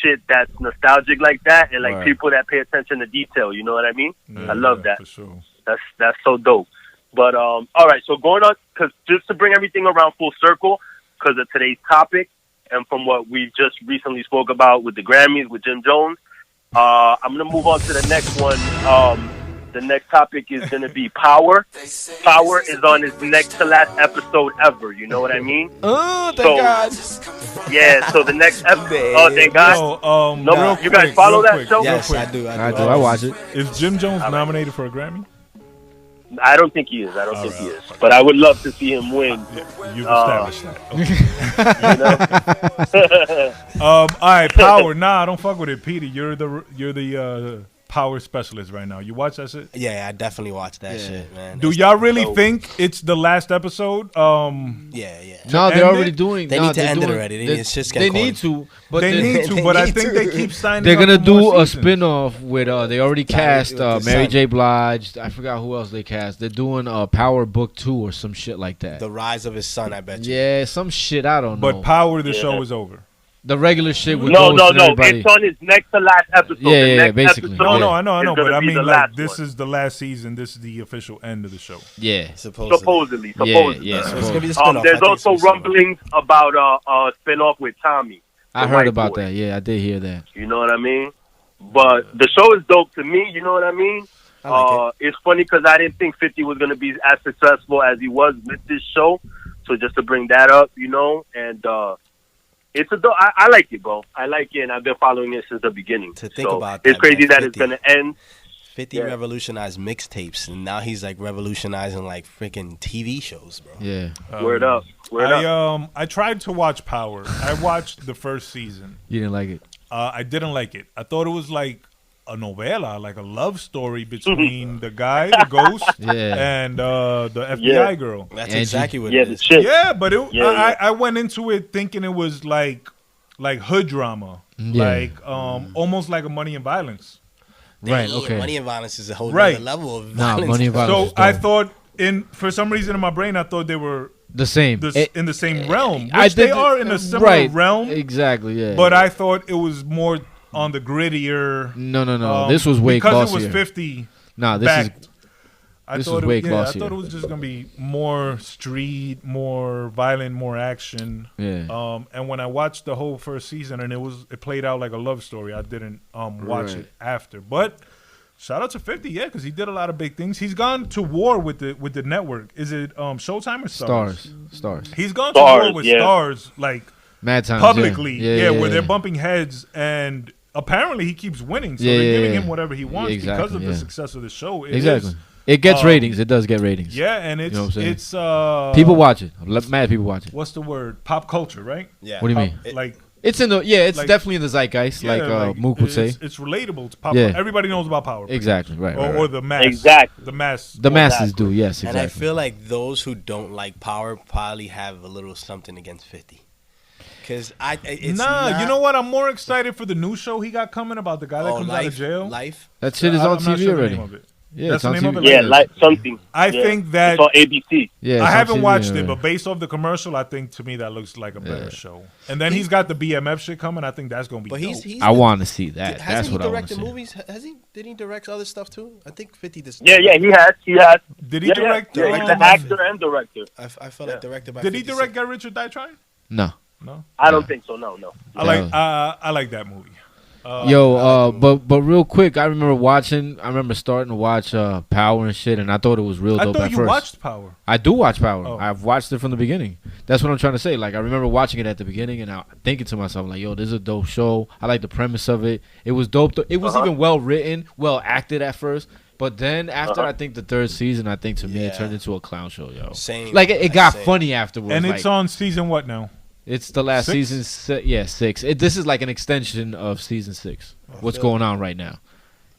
shit that's nostalgic like that and like Right. people that pay attention to detail. You know what I mean? I love that. for sure. That's so dope. But all right, so going on, because just to bring everything around full circle, because of today's topic and from what we just recently spoke about with the Grammys with Jim Jones, I'm gonna move on to the next one. The next topic is gonna be Power. Power is on his next to last episode ever. You know what I mean? Oh, thank So- God. Yeah. So the next episode. Oh, thank God. Yo, No, real you guys quick, follow real that quick, show? real Yes, quick. I do. I do. I watch it. Is Jim Jones nominated for a Grammy? I don't think he is. I don't think he is. But I would love to see him win. Yeah, you've established that. Okay. You know? All right, Power. Nah, I don't fuck with it, Peter. You're the Power specialist right now. You watch that shit? Yeah, I definitely watched that shit, man. Do It's y'all really dope. think it's the last episode? Yeah. No, end they're already it? doing. They no, need to they're end it doing- already. They, It's just they getting need to, but they need to, they but I need think to. they keep signing. They're up gonna for do more a seasons. spin-off with. They already cast with the Mary son. J. Blige. I forgot who else they cast. They're doing Power Book 2 or some shit like that. The rise of his son, I bet you. Yeah, some shit. I don't know. But Power, the show is over. The regular shit with No. Ghost and everybody. It's on his next to last episode. Yeah, The yeah, next basically. episode No, Yeah. no, I know, is but gonna I be mean, the like, last this one. is the last season. This is the official end of the show. Yeah. Supposedly. Yeah. It's supposedly. gonna be the spin-off. There's I think also it's gonna be rumblings about a spin-off with Tommy. I the heard white about boy. that. Yeah, I did hear that. You know what I mean? But the show is dope to me. You know what I mean? I like It's funny because I didn't think 50 was going to be as successful as he was with this show. So just to bring that up, you know, and It's I like it, bro. I like it, and I've been following it since the beginning. To think so about that, it's crazy man, that 50. it's gonna end. 50 revolutionized mixtapes, and now he's like revolutionizing like freaking TV shows, bro. Yeah. Word up. I tried to watch Power. I watched the first season. You didn't like it? I didn't like it. I thought it was like a novela, like a love story between the guy, the ghost, and the FBI girl. That's Angie. exactly what it is. Shit. Yeah, but I went into it thinking it was like hood drama, like almost like a Money and Violence. Right. Damn, Okay. Money and Violence is a whole Right. other level of Nah, violence. Money and Violence. So I thought, for some reason in my brain, I thought they were the same. in the same realm, I which they did- are in a similar realm. Exactly. Yeah. But I thought it was more on the grittier. No. This was way because glossier. it was 50. Nah, this backed. this thought was way I glossier. thought it was just gonna be more street, more violent, more action. Yeah. And when I watched the whole first season, and it played out like a love story, I didn't watch it after. But shout out to 50, yeah, because he did a lot of big things. He's gone to war with the network. Is it Showtime or Stars? Stars. He's gone to war with Stars, like Mad Times. publicly, Yeah, where they're bumping heads, and apparently he keeps winning, so Yeah, they're yeah, giving yeah. him whatever he wants Exactly, because of the yeah. success of the show. Exactly. It gets ratings. It does get ratings. Yeah, and it's You know what I'm saying? it's People watch it. Mad people watch it. what's the word? Pop culture, right? Yeah. What do you mean? Like It's in the it's like- definitely in the zeitgeist, yeah, like Mook would say. it's relatable to pop. Yeah. Everybody knows about Power. Exactly. Right. Or the mass. Exactly. The mass. The masses do. Yes. And I Exactly. feel like those who don't like Power probably have a little something against 50. Because it's not, you know what? I'm more excited for the new show he got coming about the guy that comes out of jail. Life. That shit is I'm on not TV sure the already. name of it. Yeah, That's it's the on name of TV. it? Yeah, like something. I Yeah. think that It's on ABC. Yeah, it's I on haven't TV watched it, already. but based off the commercial, I think to me that looks like a better show. And then he's got the BMF shit coming. I think that's gonna be. But dope. he's I want to see that. That's Hasn't he what I want to directed see. movies? Has he? Did he direct other stuff too? I think 50 does. Yeah, he has. Did he Yeah, direct? Yeah, he's the actor and director. I felt like directed by. Did he 50 direct Get Rich or Die Trying? No. No. I don't think so. No. I like that movie. But real quick, I remember starting to watch Power and shit, and I thought it was real I dope thought at you first. watched Power. I do watch Power. Oh. I've watched it from the beginning. That's what I'm trying to say. Like, I remember watching it at the beginning, and I thinking to myself, like, yo, this is a dope show. I like the premise of it. It was dope. It was even well written, well acted at first. But then after I think the third season, I think to me it turned into a clown show, yo. Same. Like it got Same. funny afterwards. And like, it's on season what now? It's the last 6? season. 6. This is like an extension of season 6. What's going on right now?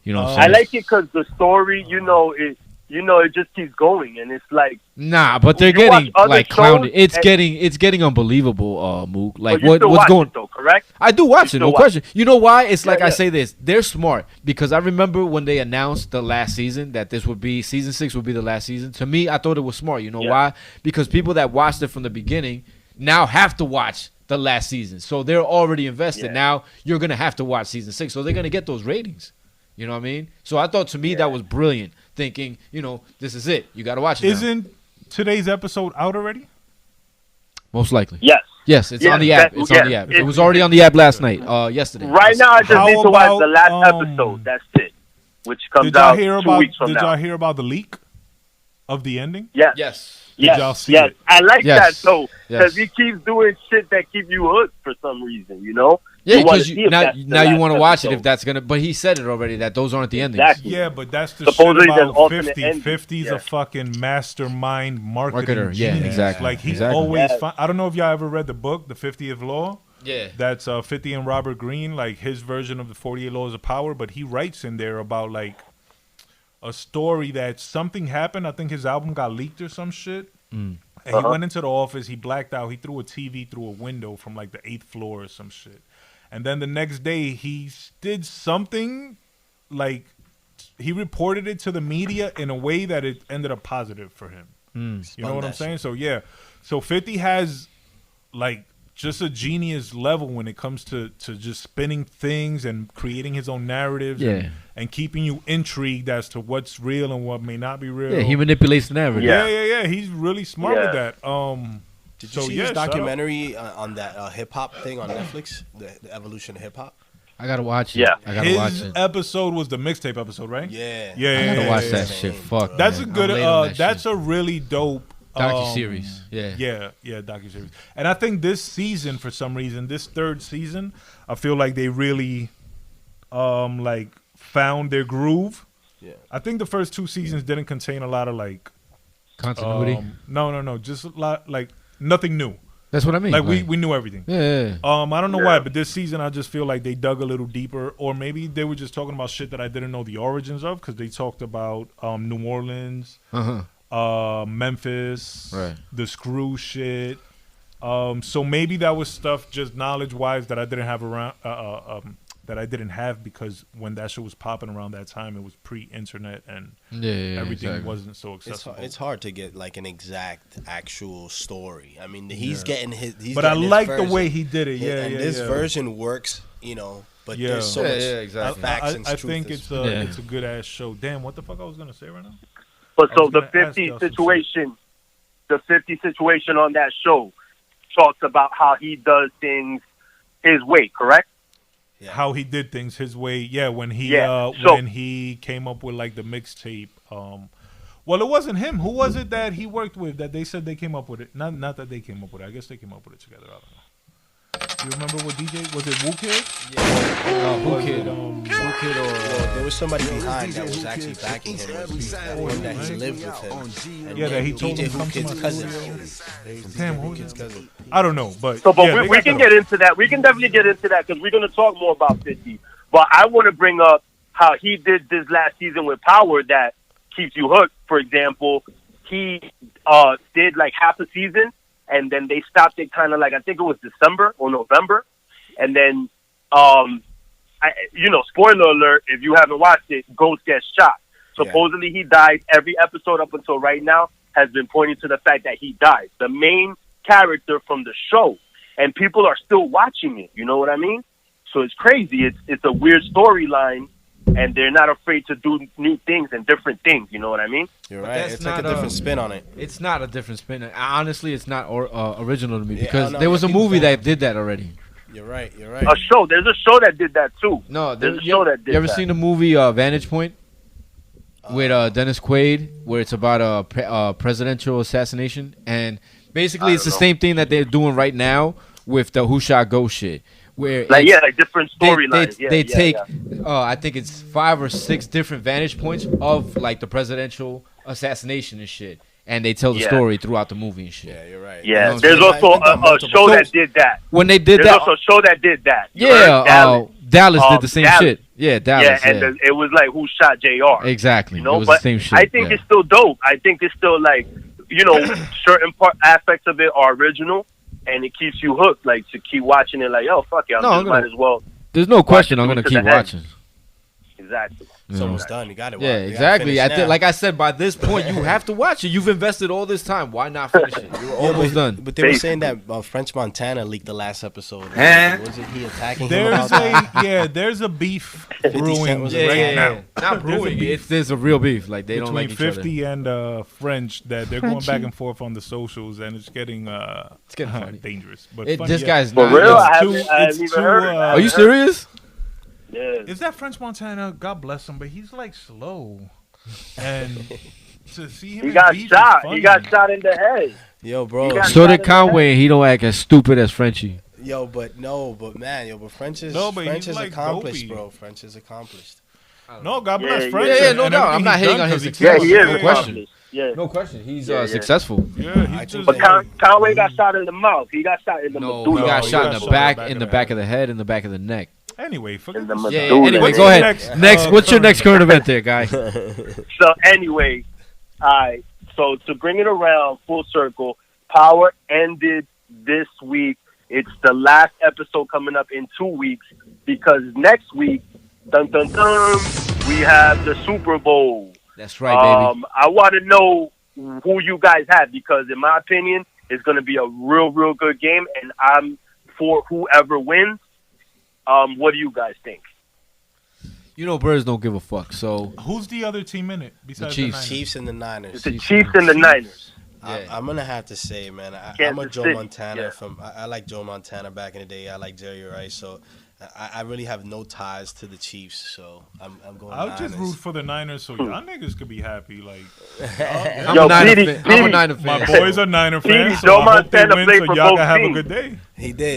You know what I'm I saying? like it because the story, it just keeps going, and it's like. Nah, but they're You watch getting other like clowned. shows It's getting unbelievable, Mook. Like but you still what's watch going? it though, correct? I do watch it, no still watch question. You know why? It's like I yeah. say this. They're smart because I remember when they announced the last season that this would be season 6 would be the last season. To me, I thought it was smart. You know why? Because people that watched it from the beginning now have to watch the last season, so they're already invested. Now you're gonna have to watch season 6, so they're gonna get those ratings. You know what I mean? So I thought to me that was brilliant. Thinking, this is it. You got to watch it. Isn't today's episode out already? Most likely. Yes. It's on the app. It's on the app. It was already on the app last night. Yesterday. Right now, I just How need to watch about, the last episode. That's it. Which comes Did y'all out hear 2 about? weeks from Did now. y'all hear about the leak of the ending? Yes. Yes. y'all see yes. it? I like Yes. that though, because Yes. he keeps doing shit that keep you hooked for some reason. Yeah, You wanna because see if now that's the you last want to watch it episode. if that's gonna. But he said it already that those aren't the endings. Exactly. Yeah, but that's the Supposedly shit there's about alternate 50. endings. 50's Yeah. a fucking mastermind Marketer, marketing yeah, genius. exactly, Like he exactly. always. Yeah. I don't know if y'all ever read the book, The 50th Law. Yeah. That's 50 and Robert Greene, like his version of the 48 Laws of Power. But he writes in there about like a story that something happened. I think his album got leaked or some shit. And he went into the office. He blacked out. He threw a TV through a window from like the 8th floor or some shit. And then the next day, he did something like he reported it to the media in a way that it ended up positive for him. You know what I'm saying? So, yeah. So 50 has like just a genius level when it comes to just spinning things and creating his own narratives and keeping you intrigued as to what's real and what may not be real. Yeah, he manipulates the narrative. Yeah. He's really smart with that. Did you see his documentary on that hip hop thing on Netflix, the evolution of hip hop? I gotta watch it. Yeah. I gotta watch His it. episode was the mixtape episode, right? Yeah. Yeah. I gotta watch that yeah. shit. Fuck. That's man. a good. I'm late on that That's shit. a really dope Docu-series. Yeah. Yeah, docu-series. And I think this season, for some reason, this third season, I feel like they really like found their groove. Yeah. I think the first 2 seasons didn't contain a lot of like Continuity. No, just a lot like nothing new. That's what I mean. Like we knew everything. Yeah. I don't know why, but this season I just feel like they dug a little deeper, or maybe they were just talking about shit that I didn't know the origins of, because they talked about New Orleans, Memphis, Right. the screw shit. So maybe that was stuff just knowledge wise that I didn't have around. That I didn't have because when that shit was popping around that time, it was pre-internet and everything wasn't so accessible. It's hard to get like an exact actual story. I mean, he's getting his. But I like the way he did it. Yeah, and this version works, you know. But there's so much exactly. facts and I truth. think it's a good ass show. Damn, what the fuck I was gonna say right now? But so the 50 situation, on that show talks about how he does things his way, correct? Yeah. How he did things his way. Yeah, when he when he came up with like the mixtape. Well, it wasn't him. Who was it that he worked with that they said they came up with it? Not that they came up with it. I guess they came up with it together. I don't know. You remember what DJ was it? Wu Kid? Yeah. Wu Kid. Wu Kid or there was somebody behind that was actually backing him. One that he lived with him. And that he told DJ him Wu Kid's cousin. Damn, who Kid's cousin? I don't know, but we can get into that. We can definitely get into that because we're going to talk more about 50. But I want to bring up how he did this last season with Power that keeps you hooked. For example, he did like half a season. And then they stopped it kind of like, I think it was December or November. And then, spoiler alert, if you haven't watched it, Ghost gets shot. Supposedly he died. Every episode up until right now has been pointing to the fact that he died. The main character from the show. And people are still watching it. You know what I mean? So it's crazy. It's a weird storyline. And they're not afraid to do new things and different things. You know what I mean? You're right. It's like a different spin on it. It's not a different spin. Honestly, it's not original to me because there was a movie that did that already. You're right. A show. There's a show that did that too. No, there's a show that did that. You ever seen the movie Vantage Point with Dennis Quaid, where it's about a presidential assassination, and basically it's the same thing that they're doing right now with the Who Shot Ghost shit. Where like different storylines. They take I think it's 5 or 6 different vantage points of like the presidential assassination and shit, and they tell the story throughout the movie and shit. Yeah, you're right. Yeah, there's also a show that did that. When they did there's also a show that did that. Dallas did the same shit. Yeah, Dallas. Yeah, and it was like Who Shot JR. Exactly. You know, it was but the same shit. I think it's still dope. I think it's still like certain aspects of it are original. And it keeps you hooked, like to keep watching it. Like, fuck it, might as well. There's no question. I'm gonna keep watching. Exactly. It's almost done. You got it. Yeah, exactly. Like I said, by this point, you have to watch it. You've invested all this time. Why not finish it? You're almost done. But they were saying that French Montana leaked the last episode. Wasn't he attacking him about that? There's a beef brewing now. Not brewing. There's a real beef. Like they don't like each other. Between 50 and French, that they're going back and forth on the socials, and it's getting dangerous. But this guy's for not. real. I haven't even heard. Are you serious? Yeah. Is that French Montana? God bless him, but he's like slow, and to see him, he got shot. He got shot in the head. Yo, bro. So did Conway. He don't act as stupid as Frenchie. But French is accomplished, bro. French is accomplished. No, God bless French. Yeah, no doubt. I'm not hating on his success. Yeah, he is. No question. Yeah. No question. He's successful. Yeah, but Conway got shot in the mouth. He got shot in the medulla. He got shot in the back, in the back of the head, in the back of the neck. Anyway, forget anyway, go ahead. Next, what's your next current event there, guy? So anyway, so to bring it around full circle, Power ended this week. It's the last episode coming up in 2 weeks because next week, dun dun dun, we have the Super Bowl. That's right, baby. I want to know who you guys have because, in my opinion, it's going to be a real, real good game, and I'm for whoever wins. What do you guys think? Birds don't give a fuck. So who's the other team in it besides the Chiefs? Niners? Chiefs and the Niners. It's the Chiefs and the Niners. I'm gonna have to say, man, I'm a Kansas Joe City, Montana yeah. I like Joe Montana back in the day. I like Jerry Rice, so I really have no ties to the Chiefs. So I'm going. I'll Niners. just root for the Niners so y'all niggas could be happy. Like, I'm Yo, a Niner Petey, fan. I'm a Niner fan. my boys are Niner fans, so Joe I hope they Montana win played so for y'all both can have a teams. good day.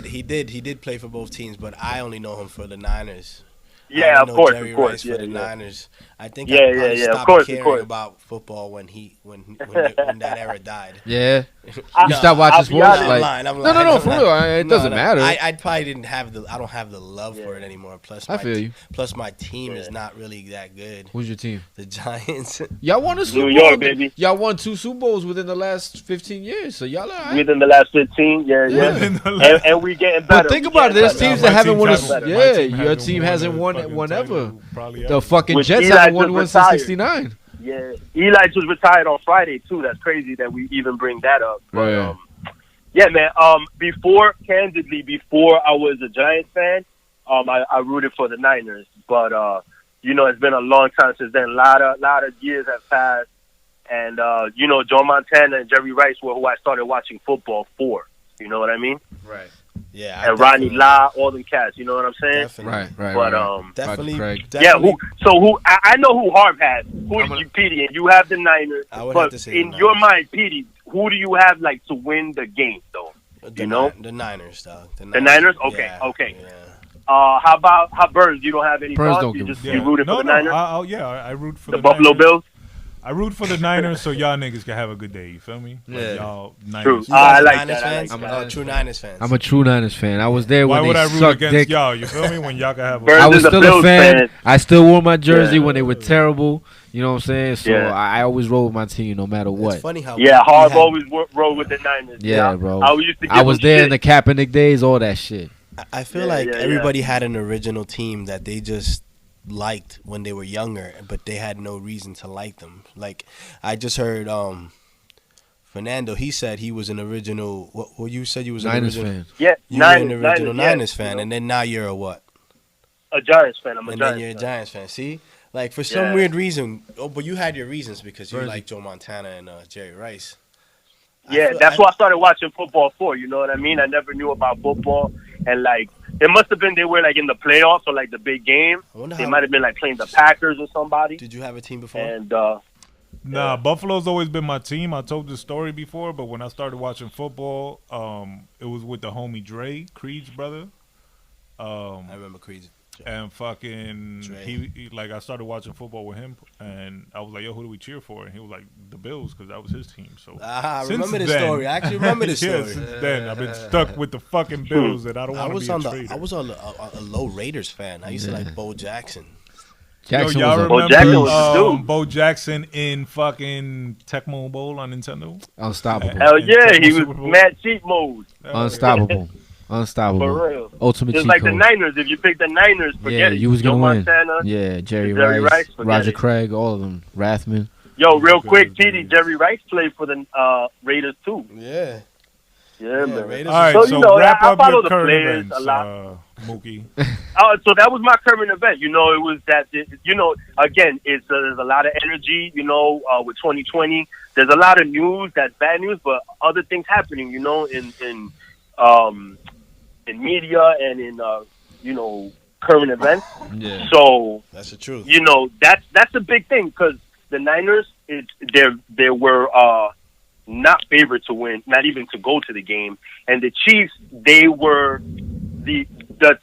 He did play for both teams, but I only know him for the Niners. Yeah, I of know course, Jerry of course. Rice Yeah, for the yeah. Niners. I think Yeah, I probably yeah, of stopped course, of caring course. about football when that era died. Yeah. I- You stop watching I'll be sports? honest. I'm Like, lying. I'm no, lying. no, for real. It doesn't matter. I probably didn't have I don't have the love for it anymore. Plus, I feel you. Plus, my team is not really that good. Who's your team? The Giants. Y'all won a Super New Bowl. York, baby. Y'all won 2 Super Bowls within the last 15 years. So y'all all right. Within the last 15, yeah. Within the last- And we getting better. But think We about it. getting There's better. teams My that haven't team won a. hasn't- my Yeah, team your team hasn't a won fucking one ever. title probably The ever. fucking Which Jets Eli haven't won just one since retired. '69. Yeah, Eli just retired on Friday too. That's crazy that we even bring that up. But, Yeah. yeah, man. Before I was a Giants fan, I rooted for the Niners. But it's been a long time since then. A lot of years have passed, and Joe Montana and Jerry Rice were who I started watching football for. You know what I mean? Right. Yeah, And Ronnie La, all them cats. You know what I'm saying? Definitely. Right. But Definitely. Craig. definitely. I know who Harv has. Who I'm do you, Petey? And you have the Niners. I would but have to say the in your Niners. mind, Petey, who do you have like to win the game though? The Niners, dog. The Niners? Okay, Yeah, okay. Yeah. How about Burns? You don't have any Burns thoughts? don't You give a just fuck. you rooted for the Niners? I root for The the Buffalo Niners. Bills? I root for the Niners so y'all niggas can have a good day. You feel me? Like, Yeah. y'all True. Niners. You I guys are like Niners that. I fans? like that. I'm a true Niners fan. I'm a true Niners fan. I was there Why when would they I root sucked against dick. y'all? You feel me? When y'all can have a Burns I was is a still a Bills fan. fan. I still wore my jersey Yeah. when they were terrible. You know what I'm saying? So Yeah. I always roll with my team no matter what. It's funny how Yeah, we Harv had- always rode with the Niners. Yeah, bro. I used to give I was him there shit. in the Kaepernick days, all that shit. I feel Yeah, like yeah, everybody had an original team that they just liked when they were younger, but they had no reason to like them. Like I just heard Fernando. He said he was an original. What you said you was Niners an original. fan. Yeah, You were an original Niners yeah, fan, and then now you're a what? a Giants fan. I'm a And then Giants you're a fan. Giants fan. See, like for some Yeah. weird reason. Oh, but you had your reasons because you Burns. like Joe Montana and Jerry Rice. Yeah, that's what I started watching football for. You know what I mean? I never knew about football, and like it must have been they were like in the playoffs or like the big game. I wonder They how. might have been like playing the Packers or somebody. Did you have a team before? And Nah, Buffalo's always been my team. I told this story before, but when I started watching football, it was with the homie Dre, Creed's brother. I remember Creed. And fucking, Dre. he like I started watching football with him, and I was like, "Yo, who do we cheer for?" And he was like, "The Bills," because that was his team. So I since remember this then- story. I actually remember this yeah, story. since then I've been stuck with the fucking Bills, and I don't I want to was be a on traitor. I was on a low Raiders fan. I used to like Bo Jackson. Jackson Yo, y'all was a remember Jackson was the dude. Bo Jackson in fucking Tecmo Bowl on Nintendo? unstoppable. hell yeah, he Super was Bowl. mad cheat mode Unstoppable. Unstoppable. for real. Ultimate Just cheat like the code. Niners. If you pick the Niners, forget Yeah, it. you was Joe gonna win. Montana. Yeah, Jerry Jerry Rice, Rice, forget Roger it. Craig, all of them. Rathman. Yo, real quick, Good, TD, dude. Jerry Rice played for the Raiders too. Yeah. Yeah, man. Raiders. All right, So, so, you know, wrap I up follow your the current players events, a lot. Mookie. So that was my current event. You know, it was that. Again, there's a lot of energy. You know, with 2020, there's a lot of news that's bad news, but other things happening. You know, in media and in current events. Yeah. So That's the truth. you know that's a big thing because the Niners, they were not favored to win, not even to go to the game, and the Chiefs, they were the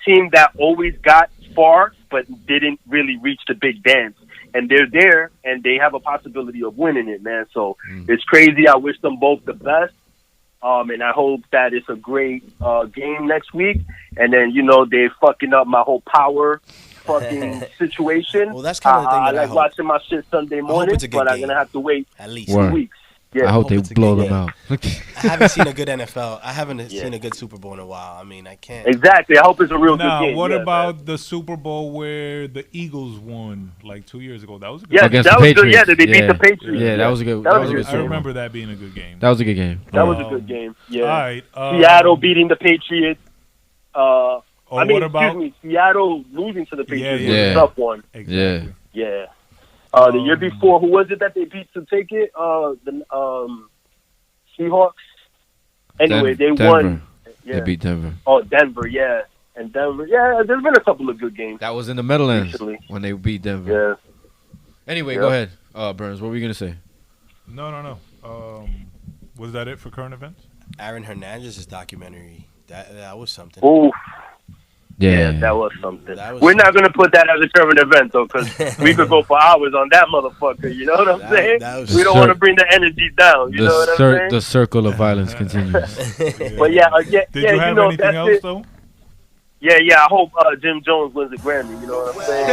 team that always got far but didn't really reach the big dance, and they're there and they have a possibility of winning it, man. So it's crazy. I wish them both the best. And I hope that it's a great game next week. And then, they're fucking up my whole power fucking situation. Well, that's kind of the thing I that I like hope. watching my shit Sunday morning, it's a good but I'm game. going to have to wait At least. 2 Word. weeks. I Yeah. hope they it's a blow good them game. out. I haven't seen a good NFL. I haven't Yeah. seen a good Super Bowl in a while. I mean, I can't. Exactly. I hope it's a real Now, good game. what Yeah, about man. the Super Bowl where the Eagles won like 2 years ago? That was a good Yeah, Against that the was good. Yeah, Patriots. they beat Yeah. the Patriots. Yeah, that was a good. That That was was a good. good. I Super Bowl. remember that being a good game. That was a good game. That was a good game. Yeah. All right. Seattle beating the Patriots. What about excuse me, Seattle losing to the Patriots was yeah. a tough one. exactly. Yeah. The year before, who was it that they beat to take it? Seahawks. Anyway, they Denver. won. Yeah. They beat Denver. Oh, Denver, yeah. And Denver, yeah, there's been a couple of good games. That was in the Meadowlands Recently. when they beat Denver. Yeah. Anyway, Yeah. go ahead, Burns. What were you gonna say? No. Was that it for current events? Aaron Hernandez's documentary. That was something. Ooh, Yeah, that was something. That was We're not going to put that as a current event, though, because we could go for hours on that motherfucker. You know what I'm saying? that was- We don't want to bring the energy down. You know what I'm saying? The circle of violence continues. But yeah, Did you have anything that's else it. though? Yeah. I hope Jim Jones wins the Grammy. You know what I'm saying?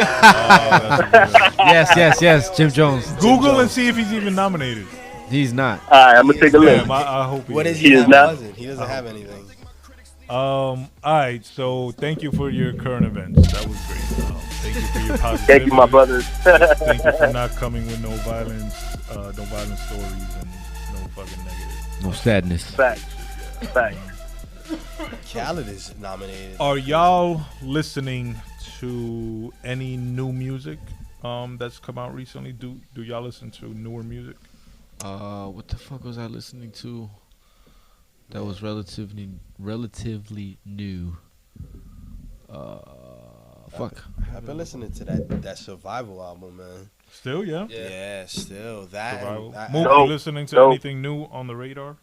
Yes. Jim Jones. Google and see if he's even nominated. He's not. All right, I'm gonna take a look. Damn, I hope he What is. is He is have? not. He doesn't have anything. All right, so thank you for your current events. That was great. Thank you for your positivity. Thank you, my brothers. Thank you for not coming with no violent stories and no fucking negative. No sadness. Facts. Khaled is nominated. Are y'all listening to any new music that's come out recently? Do y'all listen to newer music? What the fuck was I listening to? That was relatively new. Fuck. I've been listening to that Survival album, man. Still, yeah. Yeah, still that. Survival. and Mook, No, you listening to no. anything new on the radar?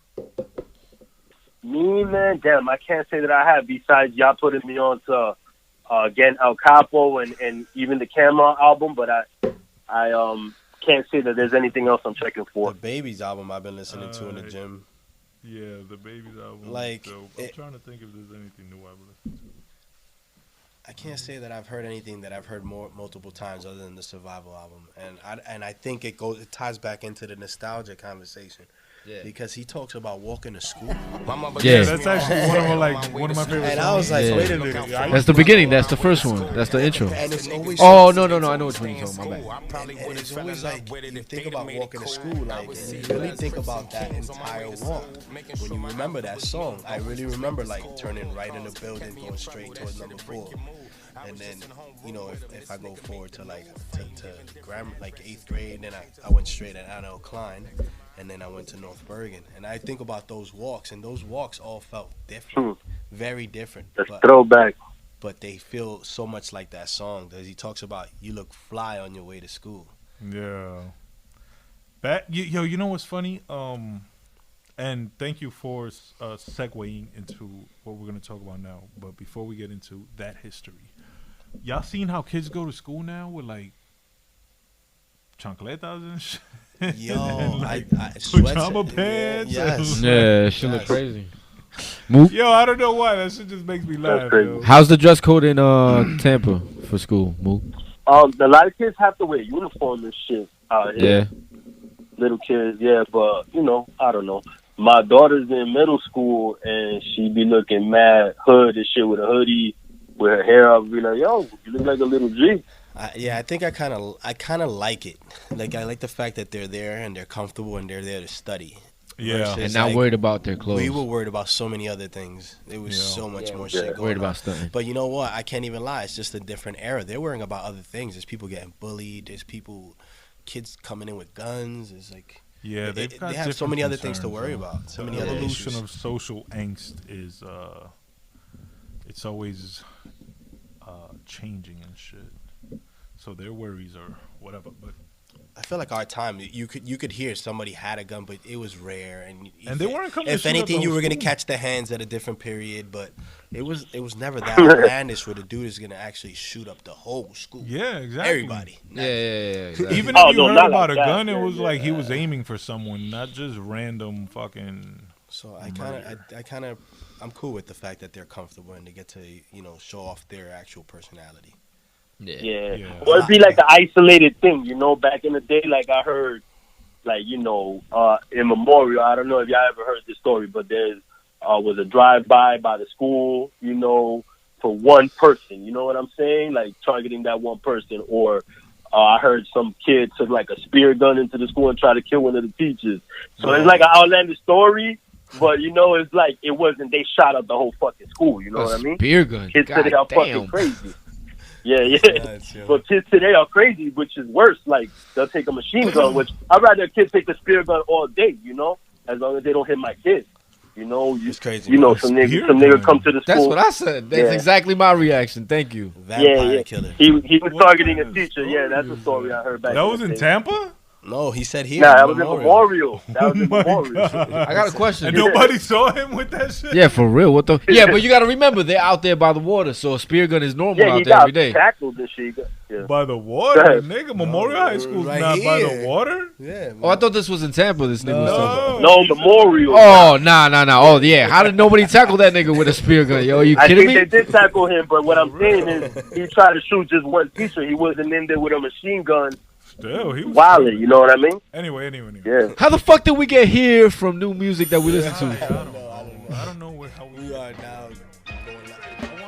Me, man, damn, I can't say that I have. Besides y'all putting me on to again El Capo and even the Camera album, but I can't say that there's anything else I'm checking for. The Babies album I've been listening to in the gym. Yeah, the Baby's album. Like, So I'm trying to think if there's anything new I've listened to. I can't say that I've heard anything that I've heard multiple times other than the Survival album, and I think it ties back into the nostalgia conversation. Yeah. Because he talks about walking to school. Yeah, that's actually one of my favorite. And I was like, Yeah. wait a minute. That's the beginning. That's the first one. That's the intro. And it's always Oh no! I know which one you're talking about. My bad. and it's always like you think about walking to school, like and you really think about that entire walk. When you remember that song, I really remember like turning right in the building, going straight towards number 4. And then, you know, if I go forward to like to grammar, like 8th grade, then I went straight at Anna Klein, and then I went to North Bergen. And I think about those walks, and those walks all felt different, very different. That's throwback. But they feel so much like that song, because he talks about you look fly on your way to school. Yeah. You know what's funny? And thank you for segueing into what we're going to talk about now. But before we get into that history, y'all seen how kids go to school now with like chancletas and shit? Yo, and, like, sweats- pajama pants. Yes. Yeah, shit look Yes. crazy. Yo, I don't know why. That shit just makes me laugh, crazy. yo. How's the dress code in Tampa for school, Mook? A lot of kids have to wear uniform and shit out here. Yeah. Little kids, yeah, but you know, I don't know. My daughter's in middle school and she be looking mad hood and shit with a hoodie, with her hair up. Be like, yo, you look like a little G. I think I kind of like it. Like I like the fact that they're there and they're comfortable and they're there to study. Yeah. Versus, And not like, worried about their clothes. We were worried about so many other things. There was so much more shit going worried on. about stunting. But you know what? I can't even lie. It's just a different era. They're worrying about other things. There's people getting bullied. There's kids coming in with guns. It's like Yeah, they they've got have so many other things to concerns, worry yo. about. So The many other evolution issues. of social angst is it's always changing and shit. So their worries are whatever, but I feel like our time, you could hear somebody had a gun, but it was rare, and they weren't coming to If shoot up anything, the you whole were gonna school. catch the hands at a different period, but it was never that outlandish where the dude is gonna actually shoot up the whole school. yeah, exactly. Everybody. Yeah, exactly. Even Oh, if you no, heard not about like a that. gun, it Yeah, was yeah, like he was aiming for someone, not just random fucking. So I'm cool with the fact that they're comfortable and they get to show off their actual personality. Yeah. Yeah. Or it'd be like an isolated thing, you know, back in the day, like I heard, like, you know, in Memorial, I don't know if y'all ever heard this story, but there's was a drive-by by the school, you know, for one person, you know what I'm saying? Like targeting that one person. Or I heard some kid took like a spear gun into the school and tried to kill one of the teachers. So it's like an outlandish story, but you know, it's like it wasn't, they shot up the whole fucking school, you know what I mean? Spear gun. Kids today are fucking Goddamn. crazy. Yeah. Nuts, yo. But kids today are crazy, which is worse. Like, they'll take a machine gun, which I'd rather a kid take a spear gun all day, you know? as long as they don't hit my kids. You know, It's crazy. You know, some nigga come to the school. That's what I said. That's exactly my reaction. Thank you. Vampire killer. He was targeting a teacher. Yeah, that's the story I heard back. That was in Tampa? No, he said here. Nah, that was in Memorial. That was in Memorial. I got a question. And nobody saw him with that shit? Yeah, for real. What the? Yeah, but you got to remember they're out there by the water, so a spear gun is normal out there every day. Yeah, he got tackled and shit. Yeah. By the water, nigga. Memorial High School's right not by here. the water. Yeah. Oh, I thought this was in Tampa. This nigga was talking about. No, Memorial. Oh, nah. Oh, yeah. How did nobody tackle that nigga with a spear gun? Yo, are you I kidding think me? they did tackle him, but what I'm saying is he tried to shoot just one teacher. He wasn't in there with a machine gun. Still, he was wilding, you know what I mean? Anyway. Yeah. How the fuck did we get here from new music that we listen to? I don't know how We are now going live.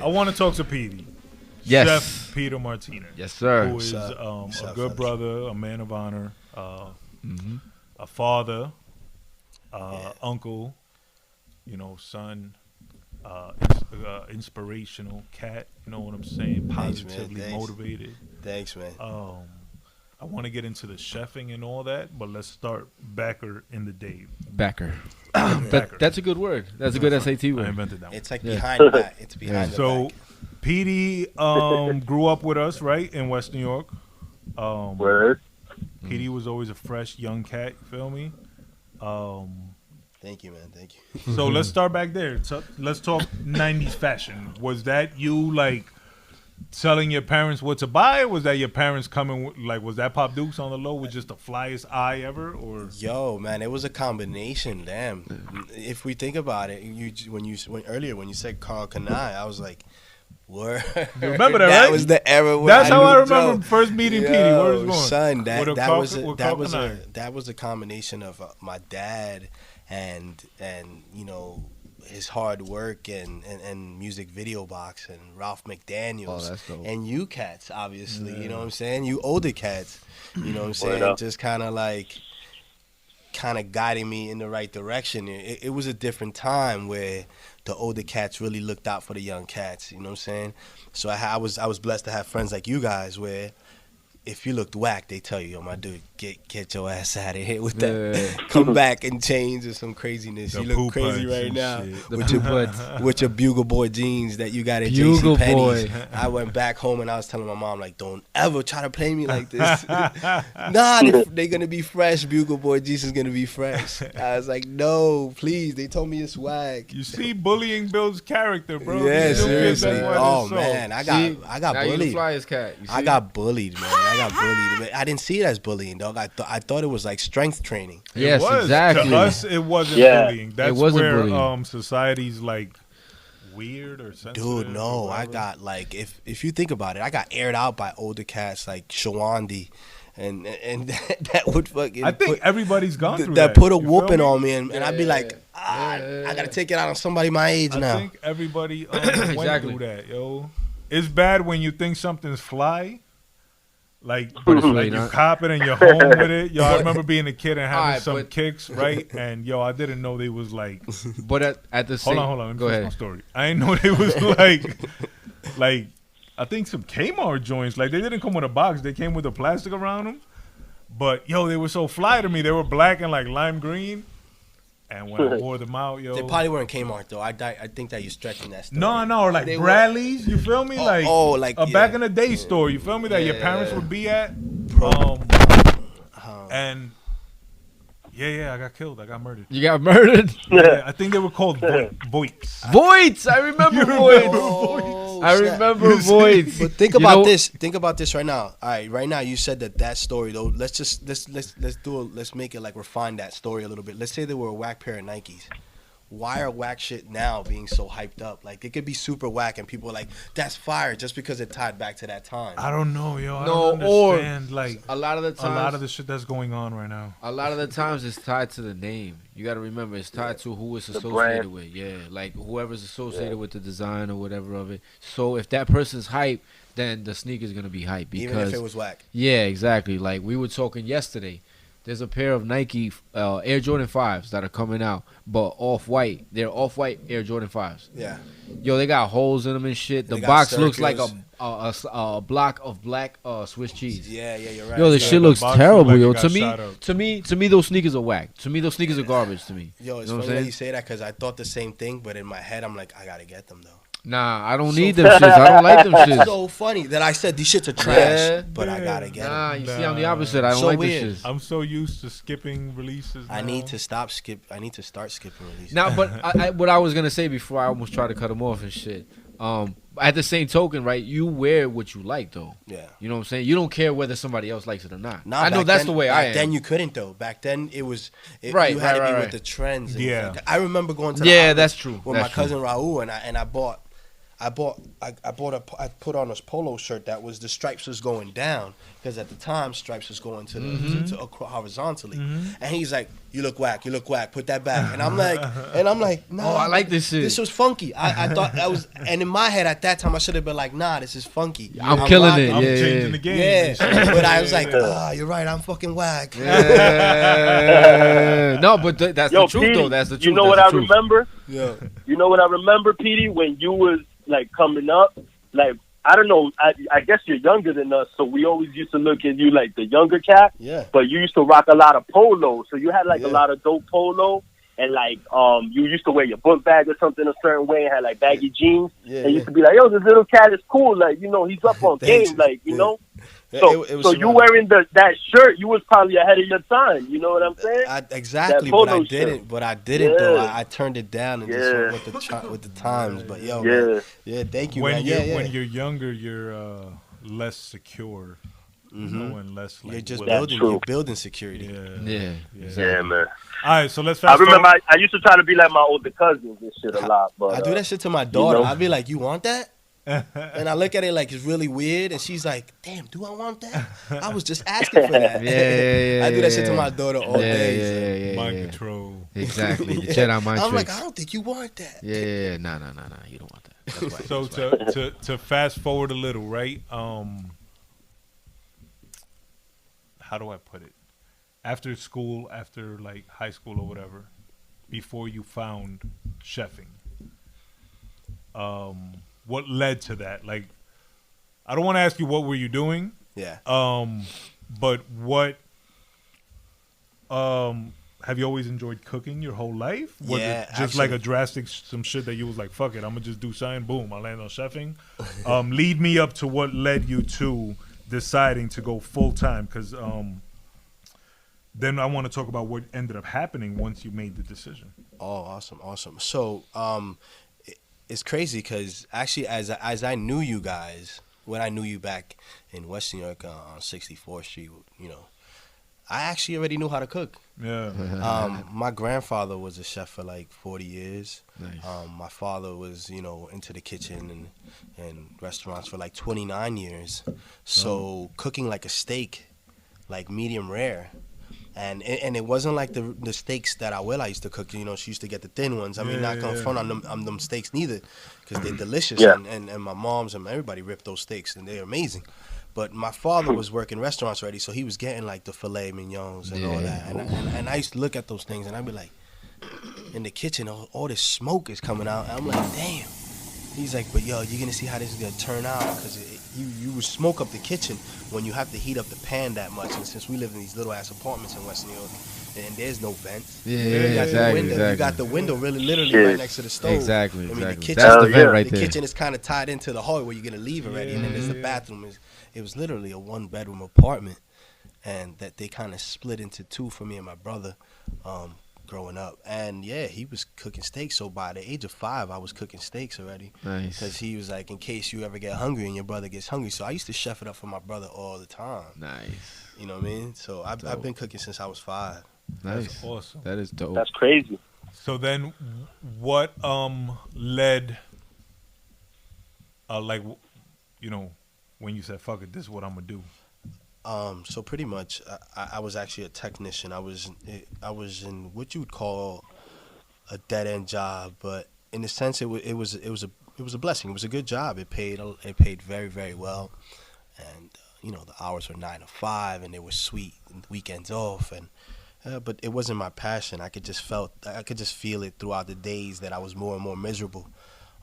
I want to talk to Petey. Yes. Chef Peter Martinez. Yes, sir. Who is a good brother, a man of honor, a father, uncle, you know, son, inspirational cat. You know what I'm saying? Positively motivated. Thanks, man. I want to get into the chefing and all that, but let's start backer in the day. Backer. Backer. That's a good word. That's a good SAT I word. invented that one. It's like behind the back. It's behind the So, back. Petey grew up with us, right, in West New York. Word. Petey was always a fresh young cat. You feel me? Thank you, man. Thank you. So let's start back there. So let's talk 90s fashion. Was that you, like, telling your parents what to buy? Or was that your parents coming, like, was that Pop Dukes on the low with just the flyest eye ever? Or Yo, man, it was a combination. Damn. If we think about it, when you said Carl Kanai, I was like, word. You remember that, That right? was the era. When That's how I knew remember Joe. first meeting Petey. Where was going? Son, With that Carl was a combination of my dad and you know, his hard work and music video box and Ralph McDaniels that's dope. and you cats, obviously. You know what I'm saying? You older cats. You know what I'm saying? up. Just kind of guiding me in the right direction. It was a different time where the older cats really looked out for the young cats. You know what I'm saying? So I was blessed to have friends like you guys where if you looked whack, they tell you, yo, my dude, get your ass out of here with that. Come back and change or some craziness. The You poo look crazy putts right and now shit. with your Bugle Boy jeans that you got at Bugle JCPenney's. Boy. I went back home and I was telling my mom, like, don't ever try to play me like this. Nah, they're going to be fresh. Bugle Boy jeans is going to be fresh. I was like, no, please. They told me it's swag. You see, bullying builds character, bro. Yeah, These new kids, seriously. that's why they're Oh, so. man. I got now you the bullied. flyest cat. You I see? got bullied, man. I got bullied. But I didn't see it as bullying, dog. I thought it was like strength training. Yes, It was. exactly. To us, it wasn't Yeah. bullying. That's wasn't where bullying. Society's like weird or sensitive. Dude, no. or I whatever. got like if you think about it, I got aired out by older cats like Shawandi and that would fucking I think everybody's gone through that that. put a You feel whooping me? on me and I'd be like, I gotta take it out on somebody my age I now. think everybody went Exactly. through that, yo. It's bad when you think something's fly. Like, but it's like you cop it and you're home with it. Yo, I remember being a kid and having Alright, some but- kicks, right? And yo, I didn't know they was like. But at the same, Hold on. Let me go finish ahead. my story. I didn't know they was like I think some Kmart joints. Like they didn't come with a box. They came with a plastic around them. But yo, they were so fly to me. They were black and like lime green. And when I wore them out, yo. They probably weren't Kmart though. I think that you're stretching that story. No, or like They were- Bradley's, you feel me? Like like, a yeah. back in the day store, you feel me? That your parents would be at. And yeah, I got killed. I got murdered. You got murdered. Yeah, I think they were called Voights. Voights. I remember Voights. Oh, I snap. remember Voights. But think about this. Think about this right now. All right, right now you said that story though. Let's make it like refine that story a little bit. Let's say they were a whack pair of Nikes. why are whack shit now being so hyped up? Like, it could be super whack and people are like, that's fire just because it tied back to that time. I don't know, yo. I No, don't or understand, like, a lot of the a times, lot of the shit that's going on right now. a lot of the times it's tied to the name. You got to remember, it's tied to who it's associated brand. with. Yeah, like whoever's associated with the design or whatever of it. So if that person's hype, then the sneaker's gonna be hype because Even if it was whack. yeah, exactly. Like we were talking yesterday. There's a pair of Nike Air Jordan 5s that are coming out, but off-white. They're off-white Air Jordan 5s. Yeah. Yo, they got holes in them and shit. The They got box looks like circles. a block of black Swiss cheese. Yeah, you're right. Yo, this Yeah. shit the looks box terrible, look like yo. it got shot up. To me, those sneakers are whack. To me, those sneakers are garbage. To me, Yo, it's you know what funny I'm that you saying? say that because I thought the same thing, but in my head, I'm like, I gotta get them, though. Nah, I don't need them shits. I don't like them It's shits. so funny that I said these shits are trash, Yeah. but I gotta get them. Nah, you see, I'm the opposite. I don't So like weird. them shits. I'm so used to skipping releases. I now. need to start skipping releases. Now, but what I was gonna say before I almost tried to cut him off and shit. At the same token, right? You wear what you like, though. Yeah. You know what I'm saying? You don't care whether somebody else likes it or not. Nah, I know back that's then- the way I am. Back then you couldn't though. Back then it was Right, you had to right, be right, with right. the trends. And Yeah. like, I remember going to the Yeah, outlets that's true. with That's my cousin Raul and I put on a polo shirt that was the stripes was going down because at the time stripes was going to the Mm-hmm. horizontally, and he's like, "You look whack, put that back," and I'm like, "No, Oh, I like this shit. This was funky." I thought that was, and in my head at that time I should have been like, "Nah, this is funky. I'm killing rocking it. I'm Yeah, changing yeah. the game. Yeah, but I was like, you're right. I'm fucking whack." Yeah. No, but that's Yo, the truth, Petey, though. That's the truth. you know what That's I the truth. remember? Yeah. You know what I remember, Petey, when you was like coming up, like I don't know, I guess you're younger than us, so we always used to look at you like the younger cat. Yeah. But you used to rock a lot of polo, so you had like Yeah. a lot of dope polo, and like you used to wear your book bag or something a certain way, and had like baggy jeans, Yeah, and you yeah. used to be like, yo, this little cat is cool, like you know, he's up on Thanks. game, like you Yeah. know. Yeah, So, it was so you surrounded- wearing that shirt, you was probably ahead of your time. You know what I'm saying? Exactly, That but polo I didn't. shirt. But I didn't though. Yeah. I turned it down and Yeah. just went with the times. But yo, Yeah. man. Yeah, thank you, When man. you're Yeah, yeah. when you're younger, you're less secure, you know, and less like You're just willing. building. true. You're building security. Yeah. Yeah, man. All right, so let's I fast remember forward. I used to try to be like my older cousins and shit a lot, but I do that shit to my daughter. know? I'd be like, "You want that?" And I look at it like it's really weird, and she's like, "Damn, do I want that? I was just asking for that." Yeah, I do that shit to yeah. my daughter all day. Mind control. Exactly. You Jedi mind I'm tricks. like, I don't think you want that. Yeah. Nah. You don't want that. That's why. So to fast forward a little, right? How do I put it? After school, after like high school or whatever, before you found chefing, what led to that? Like, I don't want to ask you what were you doing, Yeah. but what have you always enjoyed cooking your whole life? Was Yeah, it just like actually. a drastic some shit that you was like, fuck it, I'm gonna just do something, boom, I land on chefing? Lead me up to what led you to deciding to go full time, because then I want to talk about what ended up happening once you made the decision. Oh, awesome. So, it's crazy because actually, as I knew you guys, when I knew you back in West New York on 64th Street, you know, I actually already knew how to cook. Yeah. My grandfather was a chef for like 40 years. Nice. My father was, you know, into the kitchen and restaurants for like 29 years. So cooking like a steak, like medium rare. And it wasn't like the steaks that I used to cook. You know, she used to get the thin ones. I mean, not going front on them steaks neither, because they're delicious. Yeah. And my moms and everybody ripped those steaks, and they're amazing. But my father was working restaurants already, so he was getting like the filet mignons and all that. And I used to look at those things, and I'd be like, in the kitchen, all this smoke is coming out. And I'm like, damn. He's like, but yo, you're gonna see how this is gonna turn out, because you would smoke up the kitchen when you have to heat up the pan that much. And since we live in these little ass apartments in West New York, and there's no vents, Yeah, you got the exactly, window. exactly. You got the window literally Shit. right next to the stove. Exactly, I mean, exactly. the kitchen, That's the vent yeah. right the there. kitchen is kind of tied into the hallway where you're gonna leave already, and then there's the bathroom. It was literally a 1-bedroom apartment, and that they kind of split into two for me and my brother. Growing up, and yeah, he was cooking steaks. So by the age of 5, I was cooking steaks already. Nice. Because he was like, in case you ever get hungry and your brother gets hungry. So I used to chef it up for my brother all the time. Nice. You know what I mean? So I've been cooking since I was 5. Nice. Awesome. That is dope. that's crazy. So then, what led, like, you know, when you said "fuck it," this is what I'm gonna do. So pretty much, I was actually a technician. I was in what you would call a dead end job, but in a sense, it was a blessing. It was a good job. It paid very, very well, and you know, the hours were 9 to 5, and they were sweet, and weekends off, and but it wasn't my passion. I could just feel it throughout the days that I was more and more miserable.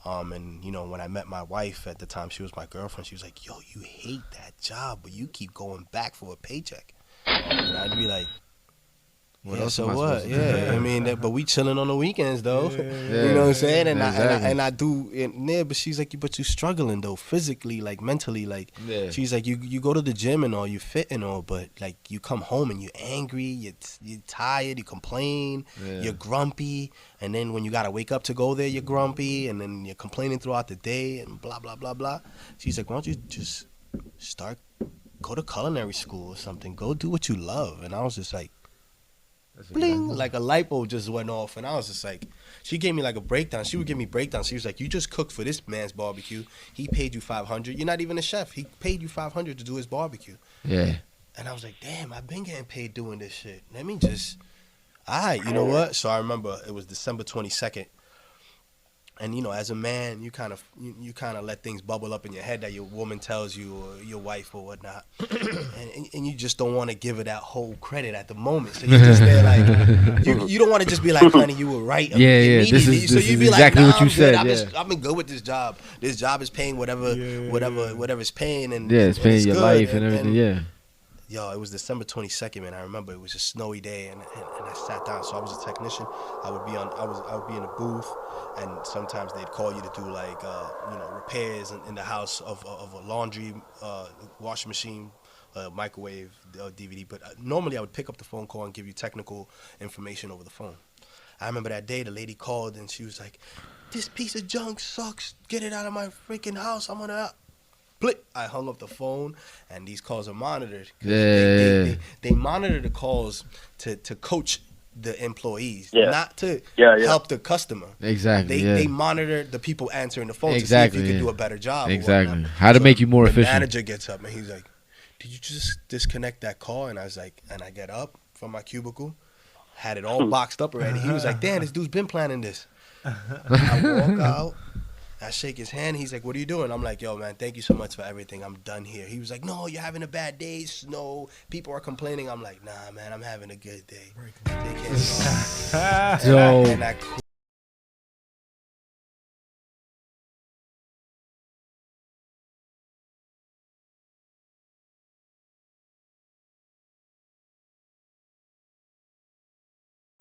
And you know, when I met my wife at the time, she was my girlfriend. She was like, "Yo, you hate that job, but you keep going back for a paycheck." And I'd be like, What "Yeah, else so am I what? supposed to do?" Yeah, I mean, but we chilling on the weekends though. Yeah. You know what I'm saying? And Exactly. I do. Yeah, but she's like, "But you struggling though, physically, like mentally, like." Yeah. She's like, "You go to the gym and all, you fit and all, but like you come home and you're angry, you're tired, you complain, Yeah. you're grumpy, and then when you gotta wake up to go there, you're grumpy, and then you're complaining throughout the day and blah blah blah blah." She's like, "Why don't you just go to culinary school or something? Go do what you love." And I was just like, bling, like a light bulb just went off, and I was just like, she gave me like a breakdown. She would give me breakdowns. She was like, "You just cooked for this man's barbecue. He paid you $500. You're not even a chef. He paid you $500 to do his barbecue." Yeah. And I was like, "Damn, I've been getting paid doing this shit. Let me just, all right, you know what?" So I remember it was December 22nd. And you know, as a man, you kind of let things bubble up in your head that your woman tells you or your wife or whatnot, and you just don't want to give her that whole credit at the moment. So you're just there like you don't want to just be like, "Honey, you were right." Yeah. This immediately. is you'd be exactly like, what you I'm good. said. I've been good with this job. This job is paying whatever it's paying, and Yeah, it's paying your good. life and everything. Yeah. Yo, it was December 22nd, man. I remember it was a snowy day, and I sat down. So I was a technician. I would be in a booth, and sometimes they'd call you to do like repairs in the house of a laundry, washing machine, microwave, DVD. But normally I would pick up the phone call and give you technical information over the phone. I remember that day the lady called and she was like, "This piece of junk sucks. Get it out of my freaking house. I'm gonna." Blip. I hung up the phone, and these calls are monitored. Yeah. They monitor the calls to coach the employees, Yeah. not to Yeah. help the customer. Exactly. They monitor the people answering the phone Exactly, to see if you yeah. can do a better job. or Exactly. whatnot. How to make you more the efficient. manager gets up, and he's like, "Did you just disconnect that call?" And I was like, and I get up from my cubicle, had it all boxed up already. He was like, "Damn, this dude's been planning this." I walk out. I shake his hand. He's like, "What are you doing?" I'm like, "Yo, man, thank you so much for everything. I'm done here." He was like, "No, you're having a bad day. Snow. People are complaining." I'm like, "Nah, man, I'm having a good day." Take care. So And I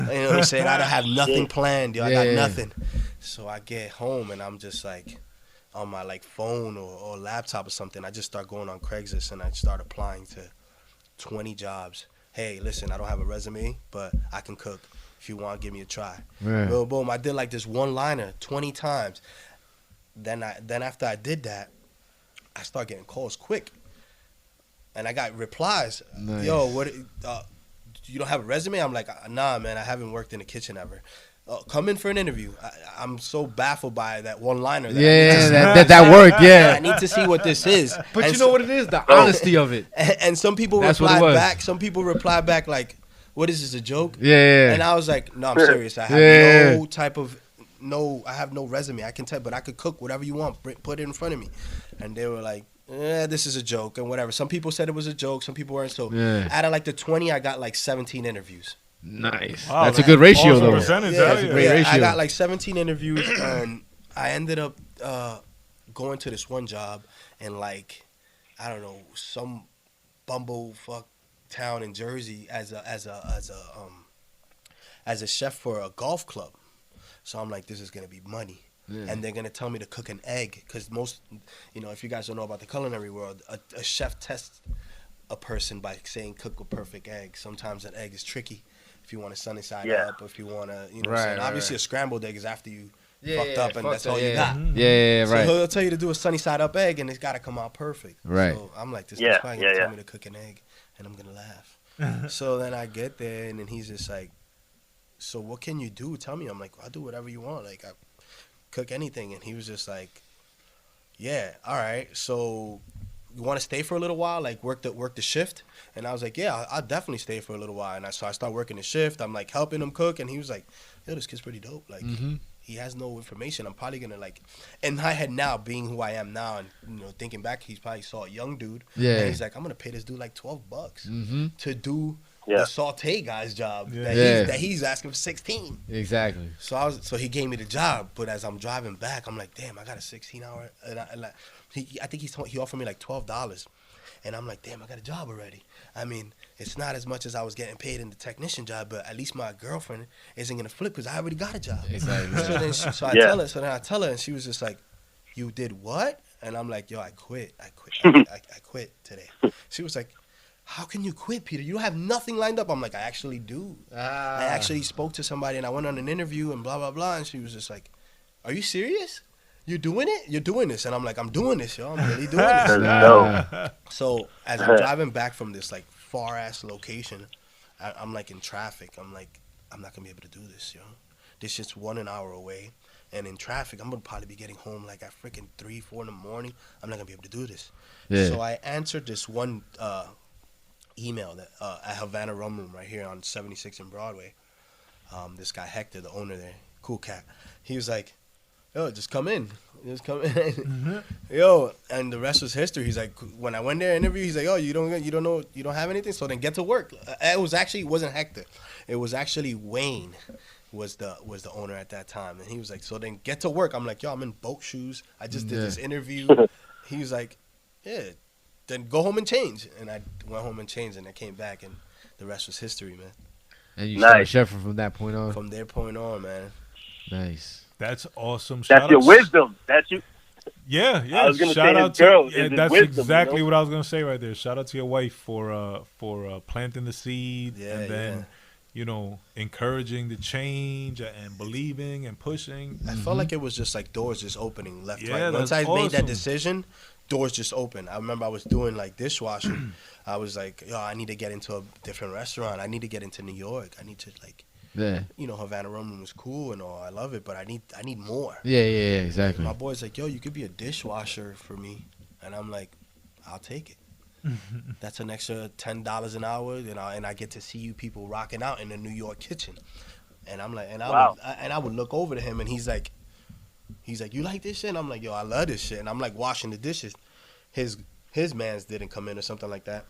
you know what I'm saying? I don't have nothing planned, yo. I got Yeah. nothing. So I get home and I'm just like on my like phone or laptop or something. I just start going on Craigslist and I start applying to 20 jobs. Hey, listen, I don't have a resume, but I can cook. If you want, give me a try. Yeah. Boom, boom. I did like this one-liner 20 times. Then after I did that, I start getting calls quick. And I got replies. Nice. "Yo, what? You don't have a resume?" I'm like, "Nah, man, I haven't worked in the kitchen ever." Come in for an interview. I'm so baffled by that one-liner. That worked. Yeah. I need to see what this is. But And you know what it is? The honesty of it. And some people That's what it replied was. back. Some people replied back like, "What is this, a joke?" Yeah. And I was like, "No, I'm serious. I have Yeah. I have no resume. I can tell, but I could cook whatever you want. Put it in front of me." And they were like, "This is a joke," and whatever. Some people said it was a joke. Some people weren't. So Yeah. out of like the 20, I got like 17 interviews. Nice. Wow, That's a good ratio, awesome though. percentage. Yeah, That's a great I ratio. got like 17 interviews, and I ended up going to this one job in like, I don't know, some bumblefuck town in Jersey as a chef for a golf club. So I'm like, this is gonna be money. Yeah. And they're gonna tell me to cook an egg, because most, if you guys don't know about the culinary world, a chef tests a person by saying cook a perfect egg. Sometimes an egg is tricky if you want to sunny side Yeah. up, if you want to, Right, obviously a scrambled egg is after you fucked up and that's all you got. Yeah, So right. he'll tell you to do a sunny side up egg and it's got to come out perfect. Right. So I'm like, this Yeah, guy's probably going to yeah, tell me to cook an egg and I'm going to laugh. So then I get there and then he's just like, so what can you do? Tell me. I'm like, I'll do whatever you want. Like, I cook anything. And he was just like, yeah, all right. So you want to stay for a little while, like work the shift? And I was like, yeah, I'll definitely stay for a little while. And so I start working the shift. I'm like helping him cook. And he was like, yo, this kid's pretty dope. Like, he has no information. I'm probably going to like, in my head now, being who I am now, and, you know, thinking back, he's probably saw a young dude. Yeah. And he's like, I'm going to pay this dude like $12 to do the saute guy's job that he's asking for 16. Exactly. So he gave me the job, but as I'm driving back, I'm like, damn, I got a 16-hour. And I think he offered me like $12, and I'm like, damn, I got a job already. I mean, it's not as much as I was getting paid in the technician job, but at least my girlfriend isn't gonna flip because I already got a job. Exactly. So I tell her, and she was just like, you did what? And I'm like, yo, I quit today. She was like, how can you quit, Peter? You don't have nothing lined up. I'm like, I actually do. I actually spoke to somebody, and I went on an interview, and blah, blah, blah. And she was just like, are you serious? You're doing it? You're doing this. And I'm like, I'm doing this, yo. I'm really doing this. So as I'm driving back from this, like, far-ass location, I'm, like, in traffic. I'm like, I'm not going to be able to do this, yo. This shit's 1 hour away. And in traffic, I'm going to probably be getting home, like, at freaking 3, 4 in the morning. I'm not going to be able to do this. Yeah. So I answered this one email that at Havana Rum Room right here on 76 and Broadway. This guy Hector, the owner there, cool cat. He was like, yo, just come in. Yo, and the rest was history. He's like, when I went there interview, he's like, oh, you don't have anything, so then get to work. It wasn't Hector. It was actually Wayne was the owner at that time. And he was like, so then get to work. I'm like, yo, I'm in boat shoes. I just did this interview. He was like, yeah, then go home and change. And I went home and changed, and I came back, and the rest was history, man. And you started chefing from that point on? From that point on, man. Nice. That's awesome. That's your wisdom. That's you. Yeah. I was gonna Shout say out his girl. to that's wisdom, exactly what I was gonna say right there. Shout out to your wife for planting the seed and then encouraging the change and believing and pushing. I felt like it was just like doors just opening left, right. Once I made that decision, doors just opened. I remember I was doing like dishwasher. I was like, yo, I need to get into a different restaurant. I need to get into New York. I need to like. Yeah. Havana Rum Room was cool and all. I love it, but I need more. Yeah, exactly. My boy's like, yo, you could be a dishwasher for me. And I'm like, I'll take it. That's an extra $10 an hour, and I get to see you people rocking out in the New York kitchen. And I'm like, I would look over to him, and he's like, you like this shit? And I'm like, yo, I love this shit. And I'm like washing the dishes. His mans didn't come in or something like that.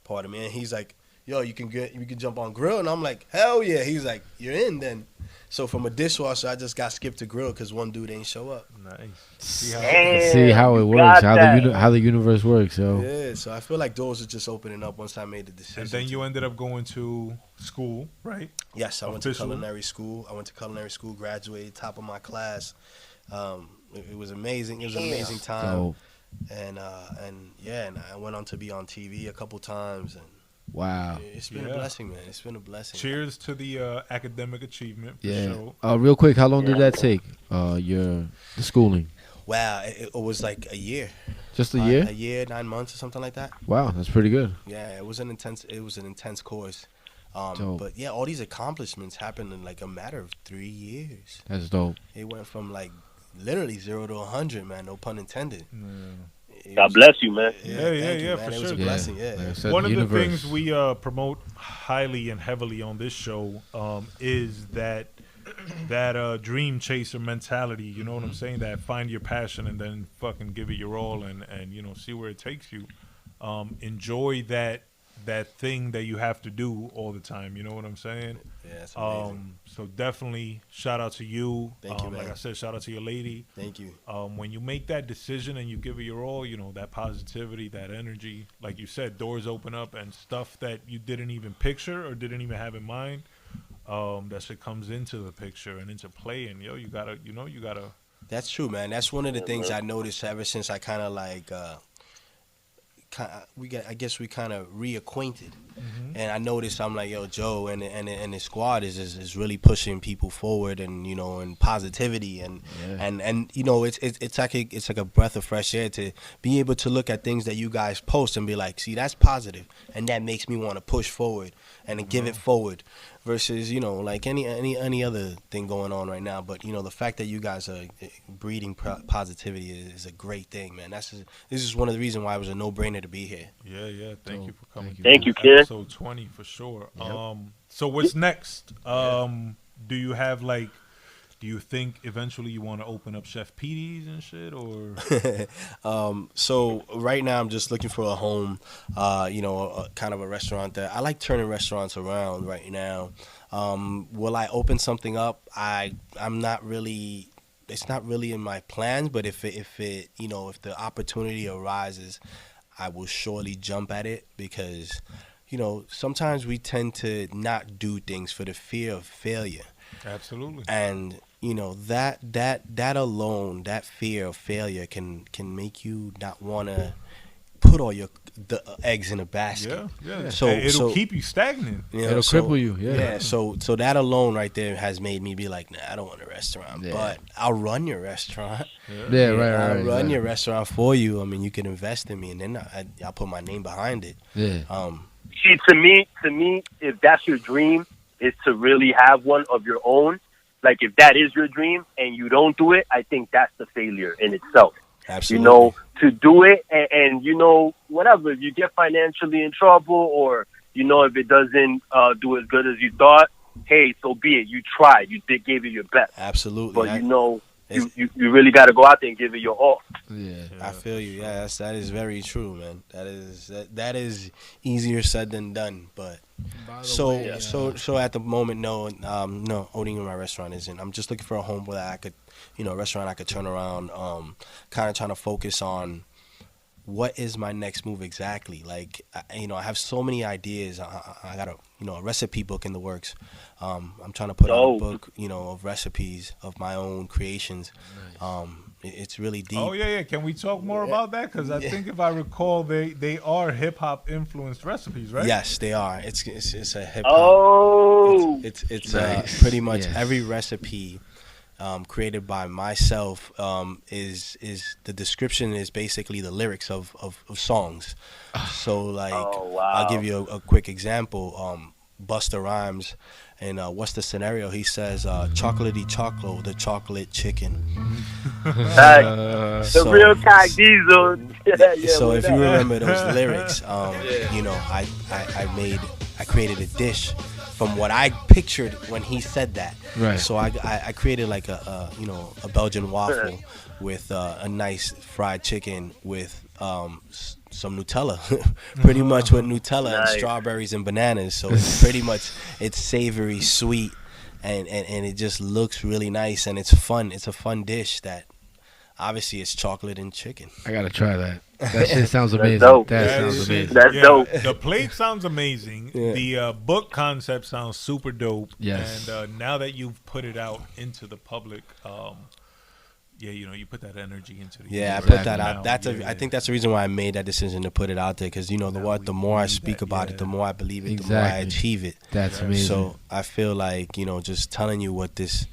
Pardon me. And he's like, yo, you can jump on grill, and I'm like, hell yeah. He's like, you're in then. So from a dishwasher, I just got skipped to grill because one dude ain't show up. Nice. See how it works, how the universe works. So yeah, so I feel like doors are just opening up once I made the decision. And then you ended up going to school, right? Yes, I went to culinary school. Graduated, top of my class. It was amazing. It was an amazing time. Dope. And I went on to be on TV a couple times and. Wow. It's been a blessing, man. It's been a blessing. Cheers to the academic achievement, for sure. Real quick, how long did that take, the schooling? Wow, it was like a year. Just a year? A year, 9 months or something like that. Wow, that's pretty good. Yeah, it was an intense course. But yeah, all these accomplishments happened in like a matter of 3 years. That's dope. It went from like literally 0 to 100, man. No pun intended. God bless you, man. Yeah, for sure. It was a blessing, Like one of the things we promote highly and heavily on this show is that dream chaser mentality. You know what I'm saying? That find your passion and then fucking give it your all and see where it takes you. Enjoy that thing that you have to do all the time. You know what I'm saying? Yeah, that's amazing. So definitely shout out to you. Thank you, man. Like I said, shout out to your lady. Thank you. When you make that decision and you give it your all, that positivity, that energy, like you said, doors open up and stuff that you didn't even picture or didn't even have in mind, that shit comes into the picture and into play. And you gotta. That's true, man. That's one of the things I noticed ever since I kind of like, I guess we kind of reacquainted. And I noticed, I'm like, yo, Joe and his squad is really pushing people forward, and and positivity, and it's like a breath of fresh air to be able to look at things that you guys post and be like, see, that's positive, and that makes me want to push forward and give it forward, versus like any other thing going on right now. But the fact that you guys are breeding positivity is a great thing, man. This is one of the reasons why it was a no-brainer to be here. Yeah. Thank you for coming. Thank you, kid. Episode 20 for sure. Yep. So what's next? Do you have do you think eventually you want to open up Chef Petey's and shit, or? So right now I'm just looking for a home, kind of a restaurant that I like turning restaurants around right now. Will I open something up? I'm not really. It's not really in my plans, but if the opportunity arises, I will surely jump at it, because sometimes we tend to not do things for the fear of failure. Absolutely. And that alone, that fear of failure can make you not want to put all the eggs in a basket. Yeah. So it'll keep you stagnant. It'll cripple you. Yeah. So that alone right there has made me be like, nah, I don't want a restaurant, but I'll run your restaurant. Right. I'll run your restaurant for you. I mean, you can invest in me, and then I'll put my name behind it. Yeah. See, to me, if that's your dream, is to really have one of your own. Like, if that is your dream and you don't do it, I think that's the failure in itself. Absolutely. To do it and whatever, if you get financially in trouble, or, if it doesn't do as good as you thought, hey, so be it. You tried. You gave it your best. Absolutely. But, you really got to go out there and give it your all. Yeah. I feel you. Yeah, that is very true, man. That is easier said than done. But so at the moment, no, owning my restaurant isn't. I'm just looking for a home where I could, a restaurant I could turn around. Kind of trying to focus on what is my next move exactly. Like, I have so many ideas. I got a recipe book in the works. I'm trying to put out a book, of recipes of my own creations. Nice. It's really deep. Oh yeah. Can we talk more about that? Because I think if I recall, they are hip hop influenced recipes, right? Yes, they are. It's a hip hop. Oh, it's pretty much every recipe. Created by myself, is the description is basically the lyrics of songs. So like, I'll give you a quick example. Busta Rhymes, and what's the scenario? He says, "Chocolatey choco, the chocolate chicken." The real Kai Diesel. So if you remember those lyrics, I created a dish from what I pictured when he said that. Right. So I created like a Belgian waffle with a nice fried chicken with some Nutella, pretty much with Nutella and strawberries and bananas. So it's pretty much, it's savory, sweet, and it just looks really nice, and it's fun. It's a fun dish that obviously it's chocolate and chicken. I gotta try that. That shit sounds amazing. That sounds amazing. That's dope. The plate sounds amazing. Yeah. The book concept sounds super dope. Yes. And now that you've put it out into the public, you put that energy into the I universe. put that out. I think that's the reason why I made that decision to put it out there, because the more I speak about it, the more I believe it, the more I achieve it. That's amazing. So I feel like just telling you what this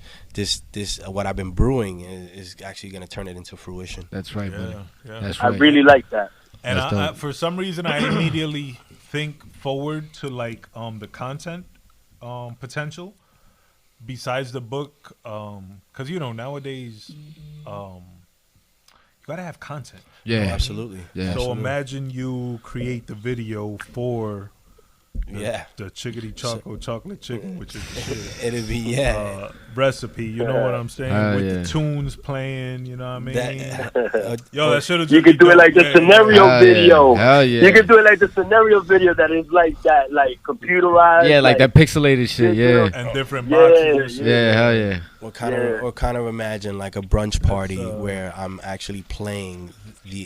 what I've been brewing is actually going to turn it into fruition. That's right, buddy. Yeah. That's right. I really like that. And I, for some reason, I immediately think forward to the content potential besides the book, because nowadays you gotta have content. Yeah, absolutely. Yeah, so absolutely. imagine you create the video for the chickadee chocolate chicken, which is the shit. It'd be recipe. You know what I'm saying? With the tunes playing. You know what I mean? That should have. You could do it like the scenario video. Hell yeah. You could do it like the scenario video that is like that, like computerized. Yeah, like that pixelated shit. Yeah. And different boxes. Yeah, hell yeah. Or kind of imagine like a brunch party where I'm actually playing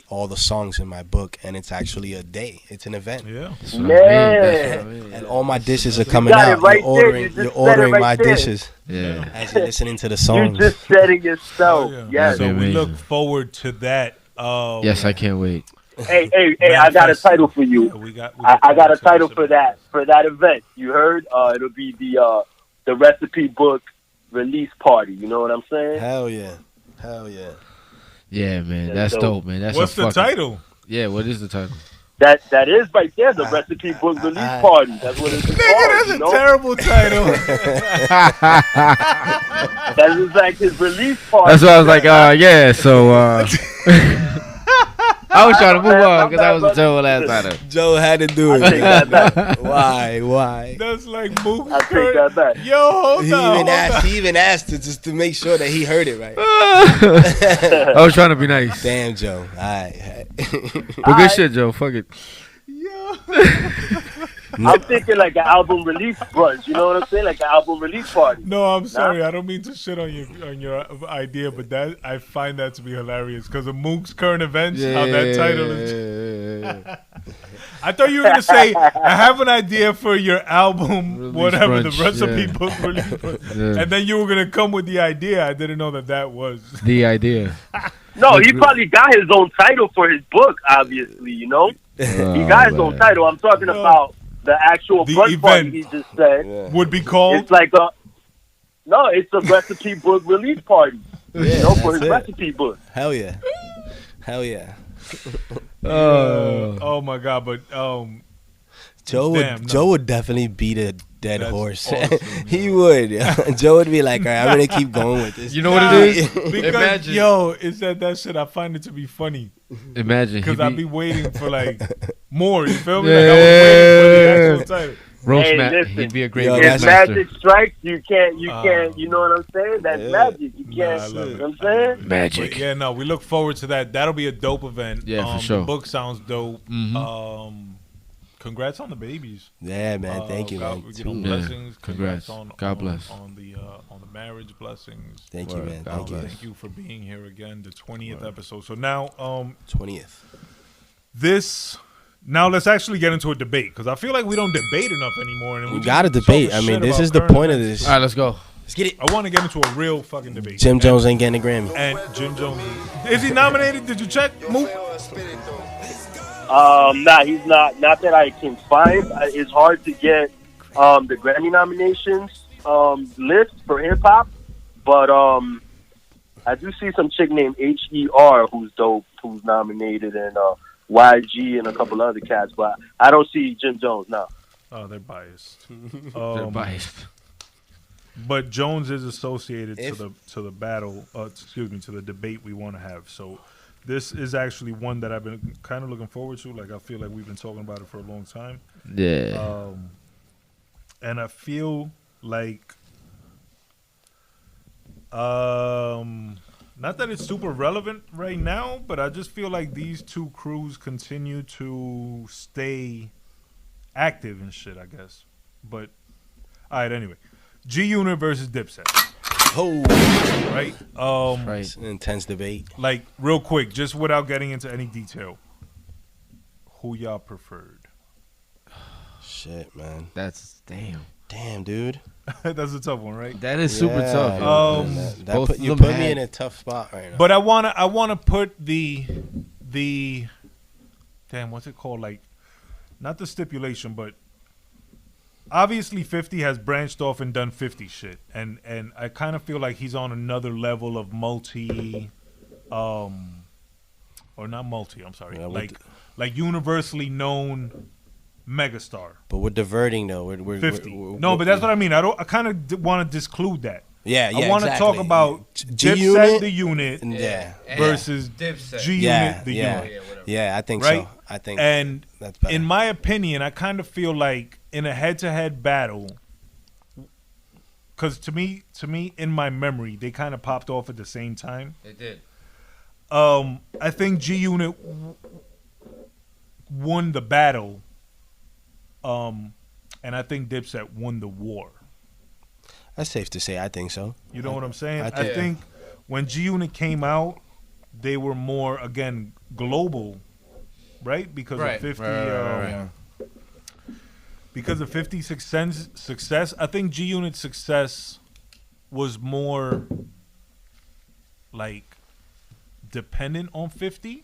all the songs in my book, and it's actually a day. It's an event. Yeah. That's what I mean. And all my dishes are coming out. You're ordering my dishes. Yeah. As you're listening to the songs. You're just setting yourself. Yes. So we look forward to that. Yes, I can't wait. Hey! I got a title for you. Yeah, we got I got a title to for that event. You heard? It'll be the recipe book release party. You know what I'm saying? Hell yeah. Yeah, man, That's that's dope, man. That's What's a the fucking, title? Yeah, what is the title? That is right there, the recipe book release party. That's what it's Nigga, called. that's You a know? terrible title. That's just like his release party. That's why I was like, yeah. So I was trying to move on because I was a terrible last title. Joe had to do I take it. that back. Why? That's like moving. I take that back. Yo, hold on. He even asked it just to make sure that he heard it right. I was trying to be nice. Damn, Joe. All right. But good shit, Joe. Fuck it. I'm thinking like an album release brunch. You know what I'm saying? Like an album release party. No, I'm sorry. I don't mean to shit on your idea, but that I find that to be hilarious because of Mook's current events. How that title is. I thought you were gonna say I have an idea for your album, Release whatever brunch, the recipe yeah. book release, brunch. Yeah. And then you were gonna come with the idea. I didn't know that was The idea. No, he probably got his own title for his book. Obviously, you know, he got his own title. I'm talking about the actual The brunch party. event. He just said would be called. it's like it's a recipe book release party. Yeah, For his that's it. recipe book. Hell yeah. Oh my god! But Joe Damn, no. Joe would definitely beat a dead That's horse. awesome, He would. Joe would be like, all right, I'm gonna keep going with this. You know what it is? because Imagine. it's that shit. I find it to be funny Imagine. because He'd I'd be waiting for like more. You feel me? Yeah. Like I was waiting for the actual title. roast Hey, master. listen. He'd be a great Yo, roast If that's master. magic strikes, you can't, you know what I'm saying? That's magic. You can't, I love you it. know what I'm saying? Magic. But yeah, no, we look forward to that. That'll be a dope event. Yeah, for sure. The book sounds dope. Mhm. Congrats on the babies. Yeah, man. Thank you, God, man. you know, Yeah. blessings. Congrats. On, God bless. on the marriage blessings. Thank you, Word. man. God Thank you. bless. Thank you for being here again. The 20th episode. So now, 20th. Now let's actually get into a debate because I feel like we don't debate enough anymore. And We just gotta talk debate. I shit mean, this about is the current point of events. this. All right, let's go. Let's get it. I want to get into a real fucking debate. Jim Jones ain't getting a Grammy. And Jim Jones, is he nominated? Did you check? Mook? Nah, he's not. Not that I can find. It's hard to get the Grammy nominations list for hip hop, but I do see some chick named HER who's dope, who's nominated, and YG and a couple other cats, but I don't see Jim Jones now. Oh, they're biased. They're biased. But Jones is associated If- to the battle. To the debate we want to have. So this is actually one that I've been kind of looking forward to. Like I feel like we've been talking about it for a long time. Yeah. And I feel like, not that it's super relevant right now, but I just feel like these two crews continue to stay active and shit, I guess. But, all right, anyway. G-Unit versus Dipset, Oh, right? Right. it's an intense debate. Like, real quick, just without getting into any detail, who y'all preferred? Shit, man. That's Damn, dude. That's a tough one, right? That is super Yeah, tough. man. yo. That Both put, of you them put me had- in a tough spot right now. But I wanna put the damn, what's it called? Like, not the stipulation, but obviously 50 has branched off and done 50 shit, and I kind of feel like he's on another level of multi, or not multi. I'm sorry, Yeah, like universally known megastar. But we're diverting though. We're 50. No, but that's what I mean. I kind of want to disclude that. Yeah, I want to talk about Dipset, G-Unit? the unit, Yeah, versus G-Unit, yeah, the yeah, unit. yeah. I think Right? so. I think And that's better. in my opinion, I kind of feel like in a head-to-head battle, because to me, in my memory, they kind of popped off at the same time. They did. I think G-Unit won the battle, and I think Dipset won the war. That's safe to say. I think so. You know what I'm saying? I I think- think when G-Unit came out, they were more, again, global, right? Because of 50, because of 50 success. I think G-Unit's success was more like dependent on 50.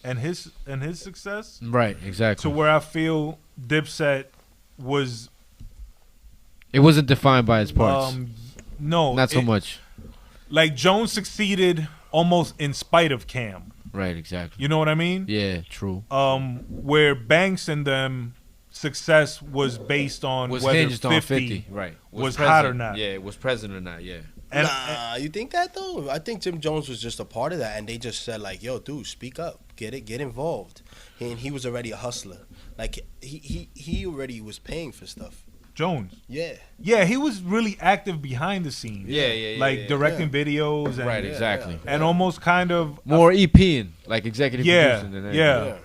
and his success. Right, exactly. To where I feel Dipset was. It wasn't defined by its parts. No, not so much. Like Jones succeeded almost in spite of Cam. Right, exactly. You know what I mean? Yeah, true. Where Banks and them success was based on was whether hinged 50, on 50, right? Was hot or not. Yeah, it was present or not, yeah. And, nah, you think that though? I think Jim Jones was just a part of that, and they just said like, "Yo, dude, speak up, get involved." And he was already a hustler. Like he already was paying for stuff. Jones. Yeah, he was really active behind the scenes. Like directing videos. And, right, exactly. And almost kind of more EPing, like executive producing. Than anything.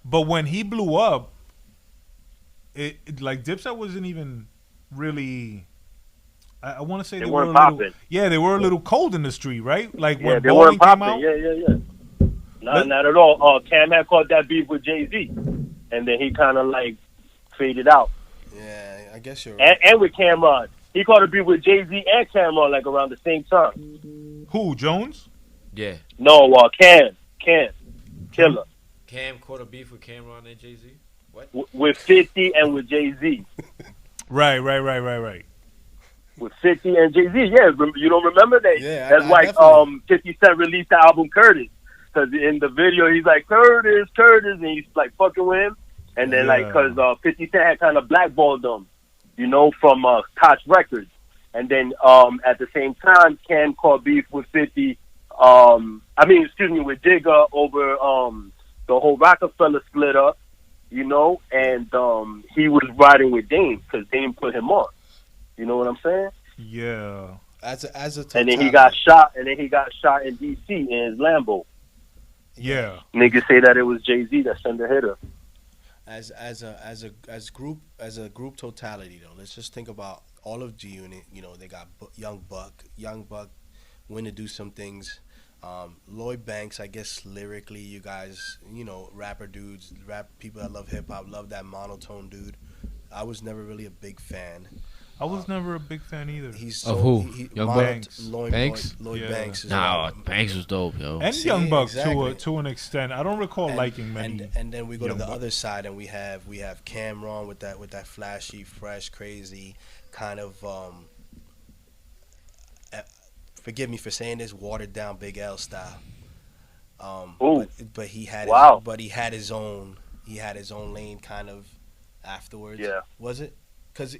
But when he blew up, it like Dipset wasn't even really. I want to say they they weren't were a little, popping. yeah, they were a little cold in the street, right? Like when they Bowling weren't came popping. out. Yeah. Not at all. Cam had caught that beef with Jay-Z, and then he kind of like faded out. Yeah, I guess you're right. And with Cameron, he caught a beef with Jay-Z and Cameron like around the same time. Who, Jones? Yeah. No, Cam, Killa. Cam caught a beef with Cameron and Jay-Z. What? With 50 and with Jay-Z. Right. With 50 and Jay-Z, yeah. You don't remember that? Yeah, that's I why definitely. 50 Cent released the album Curtis. Because in the video, he's like, Curtis, and he's like fucking with him. And then, like, because 50 Cent had kind of blackballed them, you know, from Koch Records. And then at the same time, Cam caught beef with 50, with Jigga over the whole Rockefeller split up, you know, and he was riding with Dame because Dame put him on. You know what I'm saying? Yeah. As a and then he got shot. And then he got shot in D.C. in his Lambo. Yeah. Niggas say that it was Jay-Z that sent the hitter. As a group totality though, let's just think about all of G Unit. You know, they got Young Buck went to do some things. Lloyd Banks, I guess lyrically, you guys, you know, rapper dudes, people that love hip hop, love that monotone dude. I was never really a big fan. I was never a big fan either. Of who? Young Buck? Banks. Lloyd Banks. Banks. Banks was dope, yo. And Young Buck to an extent. I don't recall liking many. And then we go to the other side, and we have Cameron with that flashy, fresh, crazy kind of. Forgive me for saying this, watered down Big L style. But he had his own lane kind of afterwards. Yeah. Was it? Because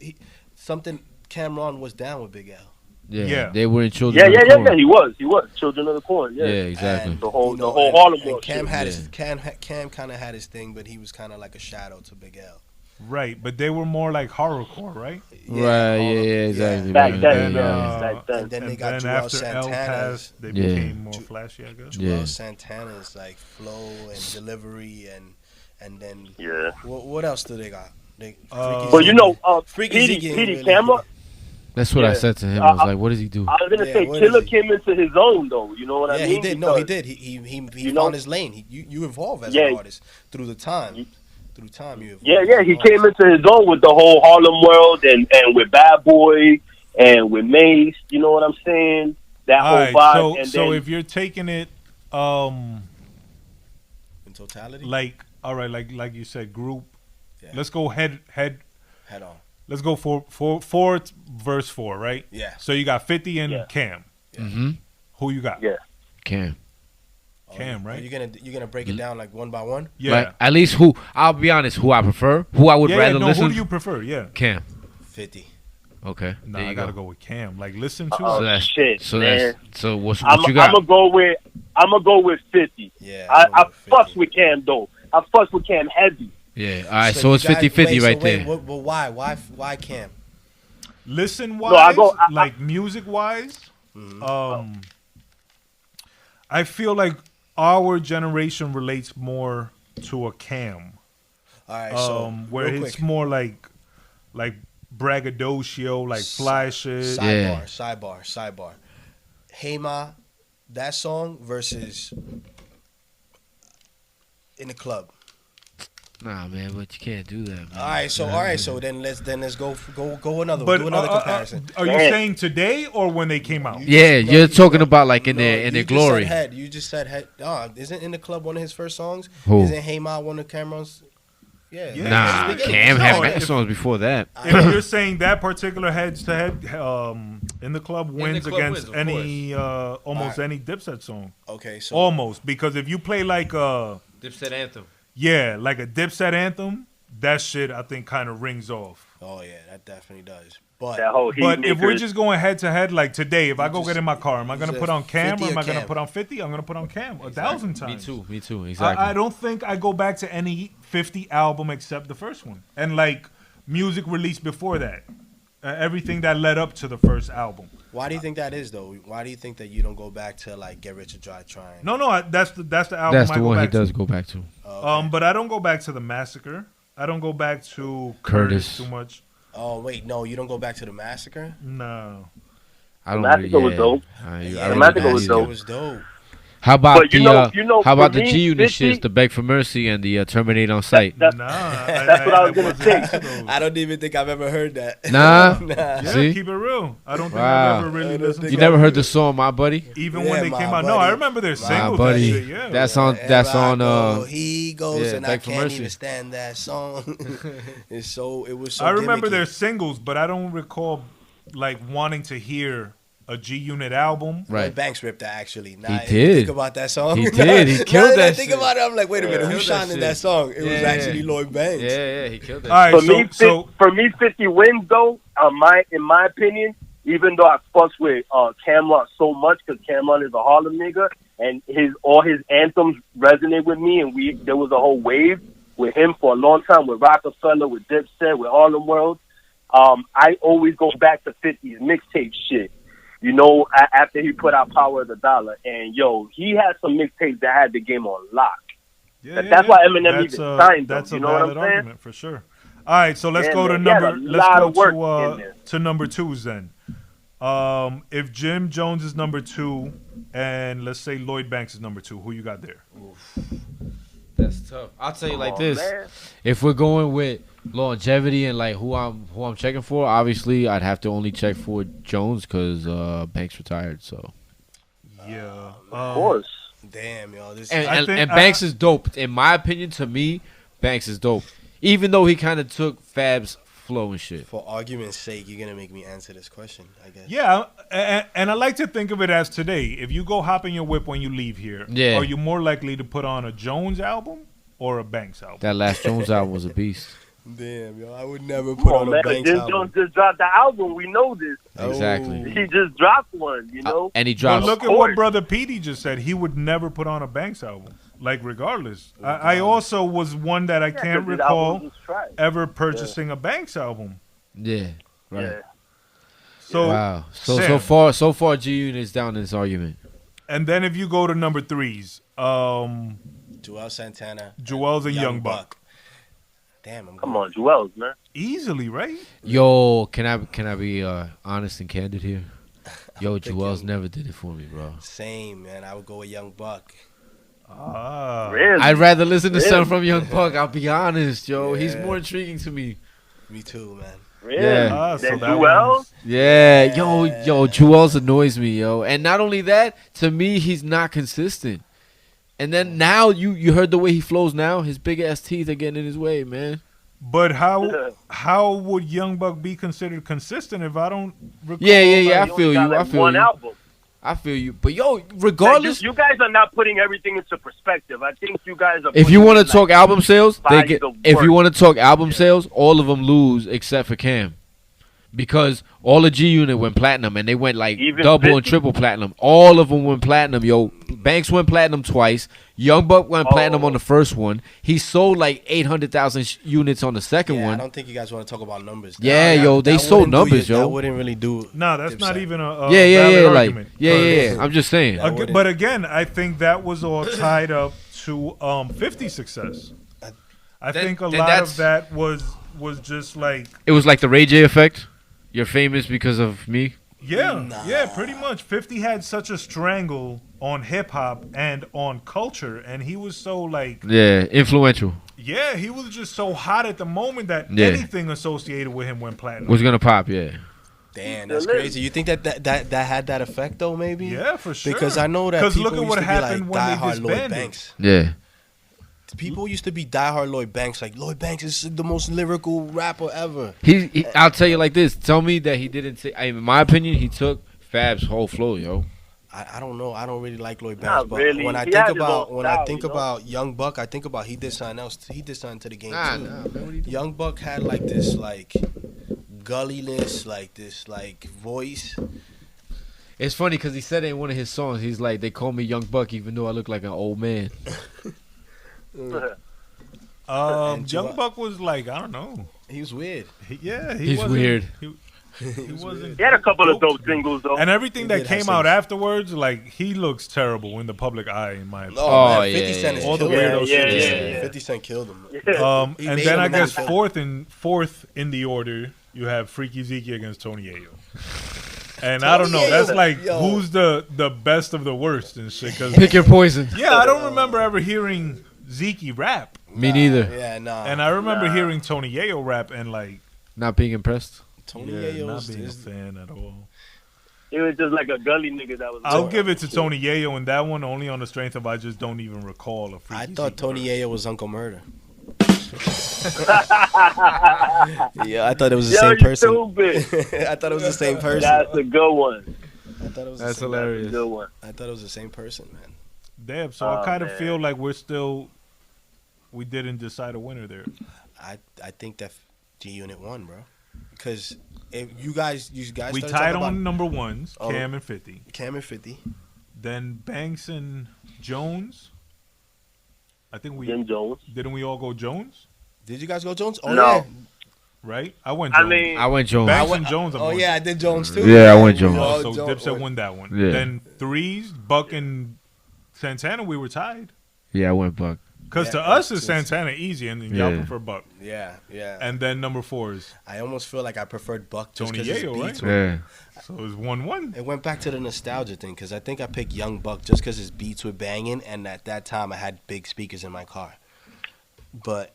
Cameron was down with Big L. Yeah. They were in Children of the Yeah, Corn. he was Children of the Corn. Yeah, exactly. And the whole Harlem World. Cam kind of had his thing, but he was kind of like a shadow to Big L. Right, but they were more like horrorcore, right? Yeah, exactly. Back then, And then they got Joel after Santana's. L passed, they became more flashy, I guess. Joel Santana's like flow and delivery and then what else do they got? Well, you know, Petey Camera. That's what I said to him. I was like, "What does he do?" I was gonna say Killa came into his own, though. You know what I mean? He did. No, he did. He found his lane. You evolve as an artist through the time. You evolve. Yeah. He came into his own with the whole Harlem World and with Bad Boy and with Mace. You know what I'm saying? That whole vibe. So if you're taking it, in totality, like like you said, group. Yeah. Let's go head on. Let's go for verse 4, right? Yeah. So you got 50 and Cam. Yeah. Mm-hmm. Who you got? Yeah. Cam, Are right? you gonna break it down like one by one? Yeah. Like, at least who? I'll be honest. Who I prefer? Who I would rather listen? Who do you prefer? Yeah. Cam. 50. Okay. Nah, I gotta go with Cam. Like, listen to it. Shit. So what you got? I'm gonna go with 50. Yeah. I fuss with Cam though. I fuss with Cam heavy. Yeah. All right. So it's 50-50 right there. Well, why Cam? Listen wise, like music wise, Mm-hmm. I feel like our generation relates more to a Cam. All right. So where it's more like braggadocio, like flashes. Sidebar. Hey Ma, that song versus In the Club. Nah, man, but you can't do that, man. All right, so then let's go another But do another comparison. are you saying today or when they came out? Yeah, you're talking about like in their glory. You just said head. Isn't In the Club one of his first songs? Who? Isn't Hey Ma one of Cameron's? Yeah. Nah, Cam had many songs before that. If you're saying that particular head-to-head, In the Club wins against any almost any Dipset song. Okay, so almost, because if you play like Dipset anthem. Yeah, like a Dipset anthem, that shit I think kind of rings off. Oh yeah, that definitely does. But if we're just going head to head, like today, if I go get in my car, am I gonna put on Cam or am I gonna put on 50? I'm gonna put on Cam 1,000 times. Me too, exactly. I don't think I go back to any 50 album except the first one, and like music released before that, everything that led up to the first album. Why do you think that is though? Why do you think that you don't go back to like Get Rich or Die Trying? No, that's the album. That's the one he does go back to. Okay. But I don't go back to the Massacre. I don't go back to Curtis too much. Oh wait, no, you don't go back to the Massacre? No. I don't. Massacre was dope. The Massacre was dope. It was dope. How about how about the me, G Unit shits, the Beg for Mercy and the Terminate on Sight? That's what I was gonna say. I don't even think I've ever heard that. Nah. Yeah, See? keep it real. I don't think I've ever really listened to You never heard the song My Buddy? Even when they came out. No, I remember their singles. My Buddy. That shit, yeah. That's on He Goes and I Beg for can't Mercy. even stand that song. It was so I remember gimmicky. their singles, but I don't recall like wanting to hear a G Unit album. Right. Banks ripped that actually. Now, He did. Think about that song. He did. He killed now that I think shit. about it, I'm like, wait a minute, who Killed shined that in that shit. song? It was actually Lloyd Banks. Yeah, he killed that. All right, For me, 50 wins though. In my opinion, even though I fuss with Cameron so much because Cameron is a Harlem nigga and all his anthems resonate with me, and there was a whole wave with him for a long time with Rockefeller, with Dipset, with Harlem World. I always go back to 50's mixtape shit. You know, after he put out Power of the Dollar, and he had some mixtapes that had the game on lock. That's why Eminem even signed them. That's you a know what I'm valid saying? argument for sure. All right, so let's go to to number twos then. If Jim Jones is number 2, and let's say Lloyd Banks is number 2, who you got there? Oof. That's tough. I'll tell you like this: if we're going with longevity and like who I'm checking for, obviously I'd have to only check for Jones because Banks retired. So yeah, of course. Damn, yo, and Banks is dope. In my opinion, to me, Banks is dope. Even though he kind of took Fab's flow and shit. For argument's sake, you're gonna make me answer this question, I guess. Yeah, and I like to think of it as today. If you go hop in your whip when you leave here, are you more likely to put on a Jones album or a Banks album? That last Jones album was a beast. Damn, yo, I would never put on a Banks Jim album. Jones just dropped the album. We know this. Exactly. He just dropped one, you know. And he dropped. But look at what Brother Petey just said. He would never put on a Banks album. Like, regardless. I also was one that I can't recall ever purchasing a Banks album. Yeah, right. Yeah. So wow. So Sam, so far G Unit is down in this argument. And then if you go to number 3s, Joel Santana, Joel's a Young Buck. Damn, come on, Joel's, man. Easily, right? Yo, can I be honest and candid here? Yo, Joel's never did it for me, bro. Same, man. I would go with Young Buck. Really? I'd rather listen to something from Young Buck. I'll be honest, yo. Yeah. He's more intriguing to me. Me too, man. Really? Yeah. So Joel? Yeah, yo, Joel's annoys me, yo. And not only that, to me, he's not consistent. And then now you heard the way he flows now. His big ass teeth are getting in his way, man. But how would Young Buck be considered consistent if I don't recall? Yeah. I feel you. Album. I feel you. But yo, regardless, you guys are not putting everything into perspective. I think you guys are. If you want to talk album sales, if you want to talk album sales, all of them lose except for Cam. Because all the G Unit went platinum, and they went like even double 50? And triple platinum. All of them went platinum, yo. Banks went platinum twice. Young Buck went platinum on the first one. He sold like 800,000 units on the second one. I don't think you guys want to talk about numbers. Yeah, yo, they sold numbers, yo. That wouldn't really do. No, that's not even a valid argument. Yeah. I'm just saying. But again, I think that was all tied up to 50's success. I think a lot of that was just like it was like the Ray J effect. You're famous because of me? Yeah, pretty much. 50 had such a strangle on hip-hop and on culture, and he was so, like... Yeah, influential. Yeah, he was just so hot at the moment that Yeah. anything associated with him went platinum. Was gonna pop, yeah. Damn, that's crazy. You think that had that effect though? Maybe. Yeah, for sure. Because I know that because people look at used what to be happened like when they diehard Lloyd disbanded. Banks. Yeah. People used to be diehard Lloyd Banks. Like Lloyd Banks is the most lyrical rapper ever. I'll tell you like this. Tell me that he didn't take. In my opinion, he took Fab's whole flow, yo. I don't know. I don't really like Lloyd Banks, Not but really. when I He think had his about own style, about Young Buck, I think about he did something else. He did something to the game Nah, too. man, what he do? Young Buck had like this like gulliness, like this like voice. It's funny because he said in one of his songs, he's like, they call me Young Buck even though I look like an old man. Young Buck was like, I don't know. He was weird. He's weird. He wasn't. He had a couple of dope singles though. And everything that did have came out some- afterwards, like he looks terrible in the public eye, in my opinion. Oh, man, 50 yeah, Cent is All the killed him. weirdo shit. yeah. 50 Cent killed him. He And made then him I a guess nice- fourth in the order, you have Freaky Zeke against Tony Ayo. And I don't know. That's like Yo. who's the best of the worst and shit. Cause Pick your poison. yeah, I don't remember ever hearing Zeke rap, Me neither. Yeah, nah. and I remember hearing Tony Ayo rap and like Not being impressed. Tony yeah, Ayo not is being a fan at all. He was just like a gully nigga that was. I'll give it to Tony Ayo in that one only on the strength of I just don't even recall a Freaky I thought Zeke Tony verse. Ayo was Uncle Murder. Yeah, I thought it was the Yo, same you person. stupid. I thought it was the same person. That's a good one. I thought it was That's the same, hilarious. That's a good one. I thought it was the same person, man. Damn, so I kind of man. feel like we didn't decide a winner there. I think that G Unit won, bro. Because if you guys We started tied talking on about number ones, Oh. Cam and 50. Cam and 50. Then Banks and Jones. I think Jim Jones. didn't we all go Jones, Did you guys go Jones? Oh No. yeah. right? I went I Jones. mean, I went Jones. Banks and Jones. Oh yeah, I did Jones too. Yeah, I went Jones. Oh, So Jones. Dipset won that one. Yeah. Then threes, Buck and Santana, we were tied. Yeah, I went Buck. Because Yeah, to us, it's since- Santana easy, and y'all Yeah. prefer Buck. Yeah, yeah. And then number four is I almost feel like I preferred Buck just Tony because his Yayo, beats right? were. Yeah. so it's 1-1. It went back to the nostalgia thing because I think I picked Young Buck just because his beats were banging, and at that time I had big speakers in my car. But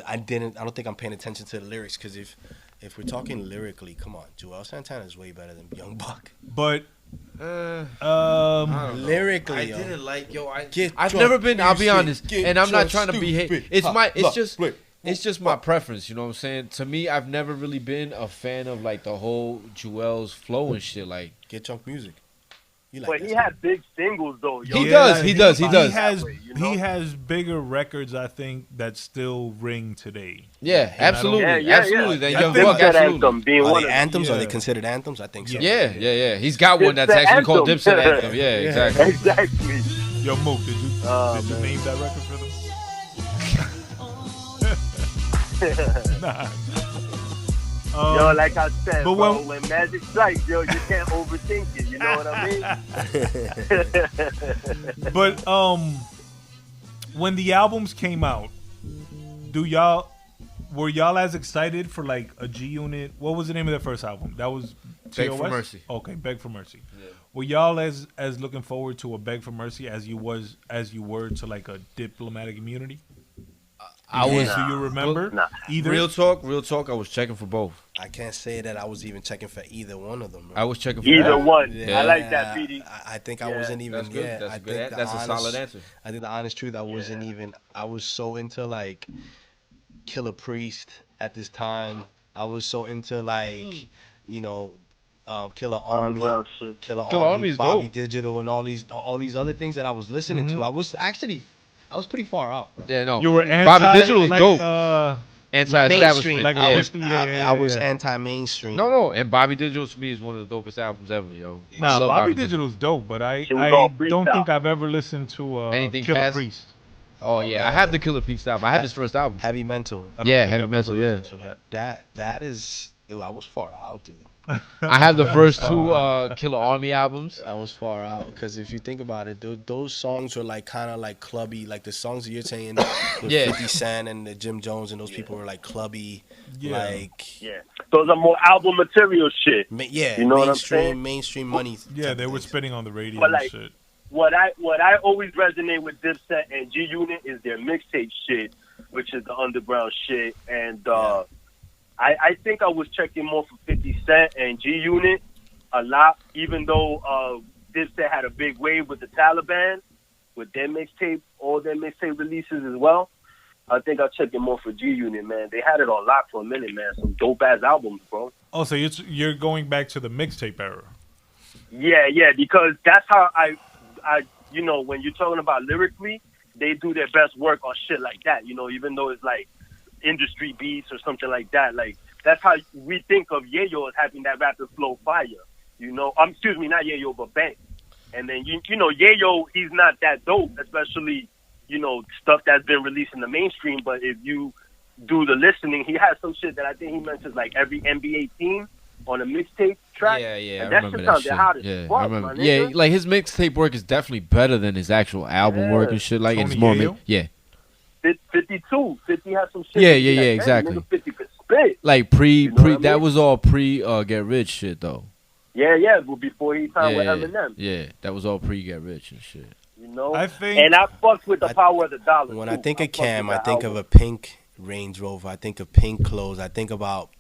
I don't think I'm paying attention to the lyrics because if we're talking lyrically, come on, Joel Santana is way better than Young Buck. But Lyrically, yo. like Get I've drunk, never been. you I'll be shit, honest, get and I'm not drunk, trying to be hate. stupid, It's ha, my. It's ha, just. split. It's just my preference. You know what I'm saying? To me, I've never really been a fan of like the whole Joel's flow and shit. Like Get drunk music. You like but that he stuff. had big singles though. Yo. He does. He does. He does. has You know? he has bigger records, I think, that still ring today. yeah, absolutely, Yeah. absolutely. Then I Young think Buck, Dipset absolutely. Anthem being Are one they of anthems? Are they Yeah. considered anthems? I think so. Yeah. He's got one that's Dipset actually called Anthem. Dipset Anthem. Yeah, exactly. Exactly. Yo, Mook, did you Oh, did you man. name that record for them? Nah. Yo, like I said, but bro, when- when magic strikes, yo, you can't overthink it. You know what I mean? But when the albums came out, were y'all as excited for like a G Unit? What was the name of their first album? That was Beg for TOS? Mercy. Okay, Beg for Mercy. Yeah. Were y'all as looking forward to a Beg for Mercy as you were to like a Diplomatic Immunity? I was Do you remember Nah. either? real talk. I was checking for both. I can't say that I was even checking for either one of them. Bro. I was checking for Either both. one. Yeah, I like that, BD. I think I Yeah, wasn't even. That's good. Yeah, That's I good. think the That's a honest- solid answer. I think the honest truth, I wasn't even. I was so into like Killer Priest at this time. I was so into like, you know, Killer Army, Well, shit. Killer Killer Army, Army is Bobby dope. Digital, and all these other things that I was listening to. I was pretty far out. Yeah, no. You were Bobby Digital is dope. Mainstream. Anti-establishment. Like yeah. I was anti-mainstream. No, and Bobby Digital to me is one of the dopest albums ever, yo. I Nah, love Bobby Digital's dope, but I She was all don't freestyle. think I've ever listened to Anything Killer past- Priest. Oh yeah, I have the Killer Priest album. I have his first album. Heavy Mental. Yeah, Heavy Mental. Yeah, That is. Ew, I was far out, dude. I have the first two Killer Army albums. I was far out because if you think about it, those songs were like kind of like clubby, like the songs that you're saying, the Yeah. 50 Cent and the Jim Jones and those people were like clubby, Yeah. like Yeah. Those are more album material shit. yeah, You know what I'm saying? mainstream money. Yeah, type they of were things. spitting on the radio But, and like, shit. What I always resonate with Dipset and G Unit is their mixtape shit. which is the underground shit. And I think I was checking more for 50 Cent and G Unit a lot, even though Dipset had a big wave with the Taliban, with their mixtape, all their mixtape releases as well. I think I checked it more for G Unit, man. They had it on lock for a minute, man. Some dope ass albums, bro. Oh, so you're going back to the mixtape era. Yeah, because that's how I you know, when you're talking about lyrically, they do their best work on shit like that, you know, even though it's like industry beats or something like that. Like, that's how we think of Yayo as having that rapid flow fire, you know. Excuse me, not Yayo, but Bank. And then, you know, Yayo, he's not that dope, especially, you know, stuff that's been released in the mainstream. But if you do the listening, he has some shit that I think he mentions, like every NBA team on a mixtape track. Yeah, and I remember that shit. hot as Yeah, fuck, I remember. my Yeah, nigga. like his mixtape work is definitely better than his actual album work and shit. Like Tony it's more, Yayo? yeah, 52. 50 has some shit. Yeah, that you yeah, like, exactly. Nigga, 50 could spit. like You know what I that mean? was all pre Get Rich shit though. Yeah, but before he signed Yeah, with Eminem. yeah, that was all pre Get Rich and shit. You know? I think- And I fucked with the power of the dollar. When too. I think of fucked Cam, with I that think album. of a pink Range Rover. I think of pink clothes. I think about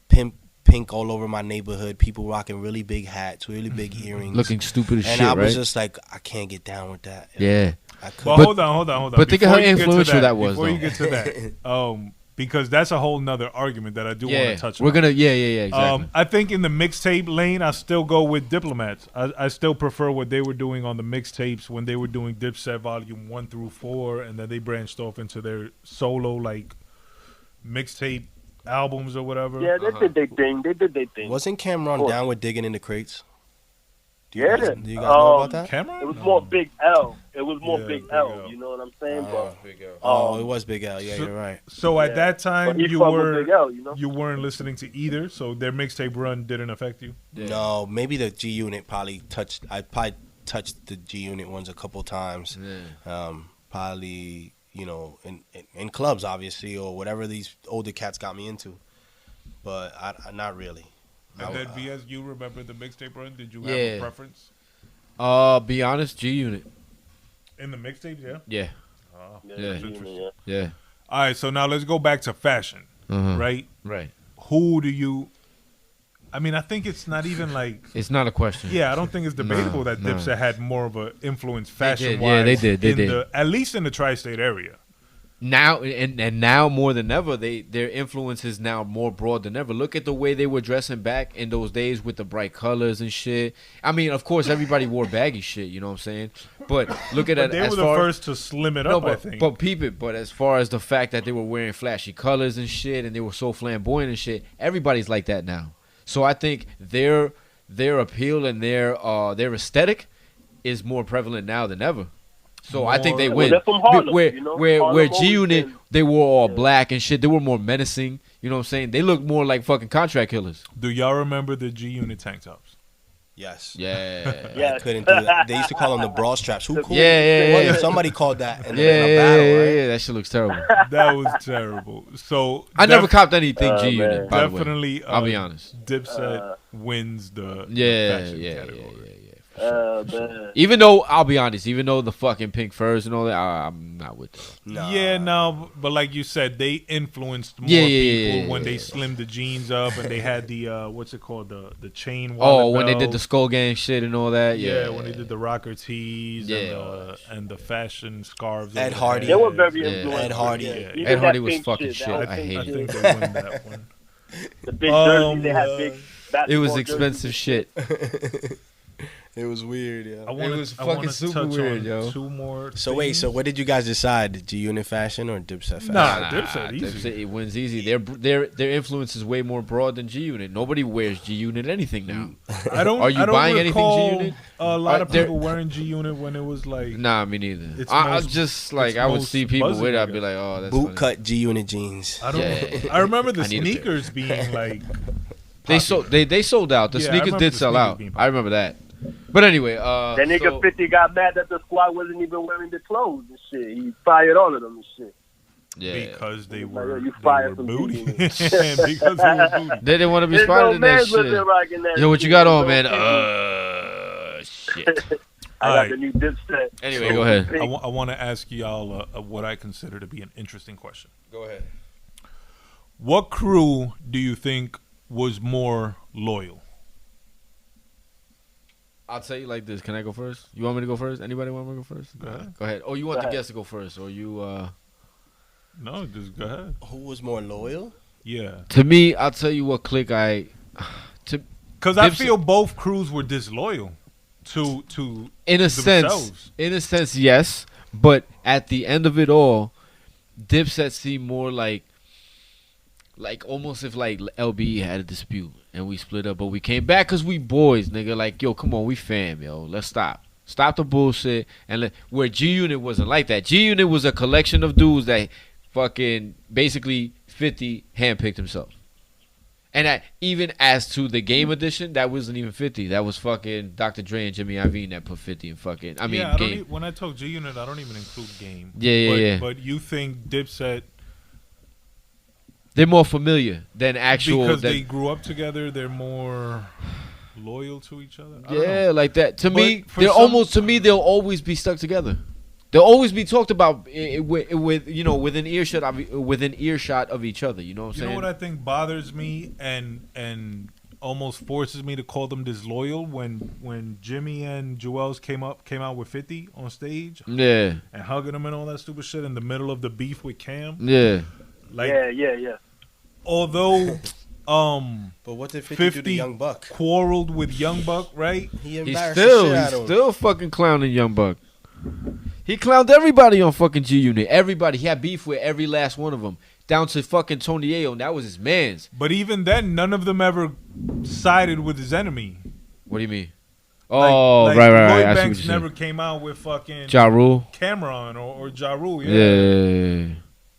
pink all over my neighborhood. People rocking really big hats, really big earrings, Looking stupid as and shit, I was right? just like, I can't get down with that. Yeah. I couldn't. Well, hold on. but think of Before how you get to influential that was, Before you though. get to that, because that's a whole nother argument that I do want Yeah, to touch we're on. gonna, yeah, exactly. I think in the mixtape lane, I still go with Diplomats. I still prefer what they were doing on the mixtapes when they were doing Dipset Volume 1 through 4, and then they branched off into their solo, like, mixtape albums or whatever. Yeah, they did their thing. They did their thing. Wasn't Cameron Cool. down with digging in the crates? Do Yeah. you guys know about that? Cameron? It was more Big L. It was more Yeah, Big Big L. L. You know what I'm saying? Oh, it was Big L. Yeah, So- you're right. So at Yeah. that time, But he you fucked with Big L, you know? weren't listening to either, so their mixtape run didn't affect you. No, maybe the G Unit probably touched. I probably touched the G Unit ones a couple times. Probably, you know, in clubs, obviously, or whatever these older cats got me into. But I not really. And then VS, you remember the mixtape run? Did you have Yeah. a preference Be honest, G Unit. in the mixtapes? Yeah. Yeah, Oh, Yeah. that's interesting. yeah. All right, so now let's go back to fashion, Uh-huh. right? Right. Who do you? I mean, I think it's not even like. It's not a question. Yeah, I don't think it's debatable that no. Dipset had more of an influence did. fashion-wise. Yeah, they did. They in did. at least in the tri-state area. Now and now more than ever, their influence is now more broad than ever. Look at the way they were dressing back in those days with the bright colors and shit. I mean, of course, everybody wore baggy shit. You know what I'm saying? But look at But it they as were the far first to slim it no, up, I but, think. but peep it. But as far as the fact that they were wearing flashy colors and shit, and they were so flamboyant and shit, everybody's like that now. So I think their appeal and their aesthetic is more prevalent now than ever. So I think they Well, win. they're from Harlem, where you know? where Harlem G always Unit, been- they wore all black and shit. They were more menacing. You know what I'm saying? They look more like fucking contract killers. Do y'all remember the G Unit tank tops? Yes. Yeah. Yeah. I couldn't do that. They used to call them the bra straps. Who cool? Yeah. Somebody called that in Yeah, a battle, right? yeah. That shit looks terrible. That was terrible. So I never def- copped anything G Unit. man. By the way. Definitely, I'll be honest. Dipset wins the Yeah, fashion yeah. category. Man. Even though I'll be honest, even though the fucking pink furs and all that, I'm not with that. Nah. Yeah, no, but like you said, they influenced more Yeah, people when yeah. they slimmed the jeans up and they had the what's it called, the chain. Oh, wallet when they did the belt. Skull Gang shit and all that. Yeah, Yeah, when they did the rocker tees Yeah. and the fashion scarves. Ed over the Hardy. head. They were very Yeah. influential. Ed Hardy. Yeah. Even Ed Hardy that was pink fucking shit. that I pink hate I it. think they won that one. The big jerseys, they had big It basketball was jerseys. expensive shit. It was weird, yeah. I wanna, was I wanna fucking super touch weird, on yo. two more. So wait, so what did you guys decide? G Unit fashion or Dipset fashion? Nah, Dipset easy. Dipset, it wins easy. Their influence is way more broad than G Unit. Nobody wears G Unit anything now. I don't. Are you I don't buying anything recall G-Unit? A lot of There- people wearing G Unit when it was like. Nah, me neither. It's I most- just like it's I would most see people buzzy, with it. I'd nigga. be like, oh, that's Boot funny. cut G Unit jeans. I don't. Yeah. I remember the I need a pair. sneakers being like. They sold. They sold out. The Yeah, I sneakers remember did the sell sneakers out. being I remember that. But anyway, That nigga so- 50 got mad that the squad wasn't even wearing the clothes and shit. He fired all of them and shit. yeah, Because they Like, were, yo, you they fired were from booty. G-Unit. Because they were booty. they didn't want to be There's spotted no in that man's shit. living rocking that Yo, what you shit. got on, No man? man. Shit. I All got right. the new Dipset. Anyway, go ahead. I want to ask y'all what I consider to be an interesting question. Go ahead. What crew do you think was more loyal? I'll tell you like this. Can I go first? You want me to go first? Anybody want me to go first? Go ahead. Go ahead. Oh, you want Go the ahead. guest to go first, or you? No, just go ahead. Who was more loyal? Yeah. To me, I'll tell you what clique Because I Dipset- feel both crews were disloyal to in a themselves. sense, yes. But at the end of it all, Dipset seemed more like almost if like LBE had a dispute and we split up, but we came back because we boys, nigga. Like, yo, come on, we fam, yo. Let's stop the bullshit. And where G Unit wasn't like that. G Unit was a collection of dudes that fucking basically 50 handpicked himself. And that, even as to the game edition, that wasn't even 50. That was fucking Dr. Dre and Jimmy Iovine that put 50 in fucking. I mean, yeah, game. When I talk G Unit, I don't even include game. Yeah. But you think Dipset They're more familiar than actual. because they grew up together, they're more loyal to each other? I don't Yeah, know. like that. To But me, for they're some- almost. To me, they'll always be stuck together. They'll always be talked about with you know within earshot of each other. You know what I'm You saying? know what I think bothers me and almost forces me to call them disloyal when Jimmy and Joel's came out with 50 on stage Yeah, and hugging him and all that stupid shit in the middle of the beef with Cam. yeah. Like, Yeah. although But what did 50 do to 50 Young Buck? quarreled with Young Buck, right? He He's embarrassed the shit out of him. still fucking clowning Young Buck. He clowned everybody on fucking G Unit. Everybody. He had beef with every last one of them, down to fucking Tony Ayo, and that was his man's. But even then, none of them ever sided with his enemy. What do you mean? Like- Oh, like right. Lloyd I see what Banks you're never saying. came out with fucking Ja Rule. Cameron or Ja Rule, Yeah.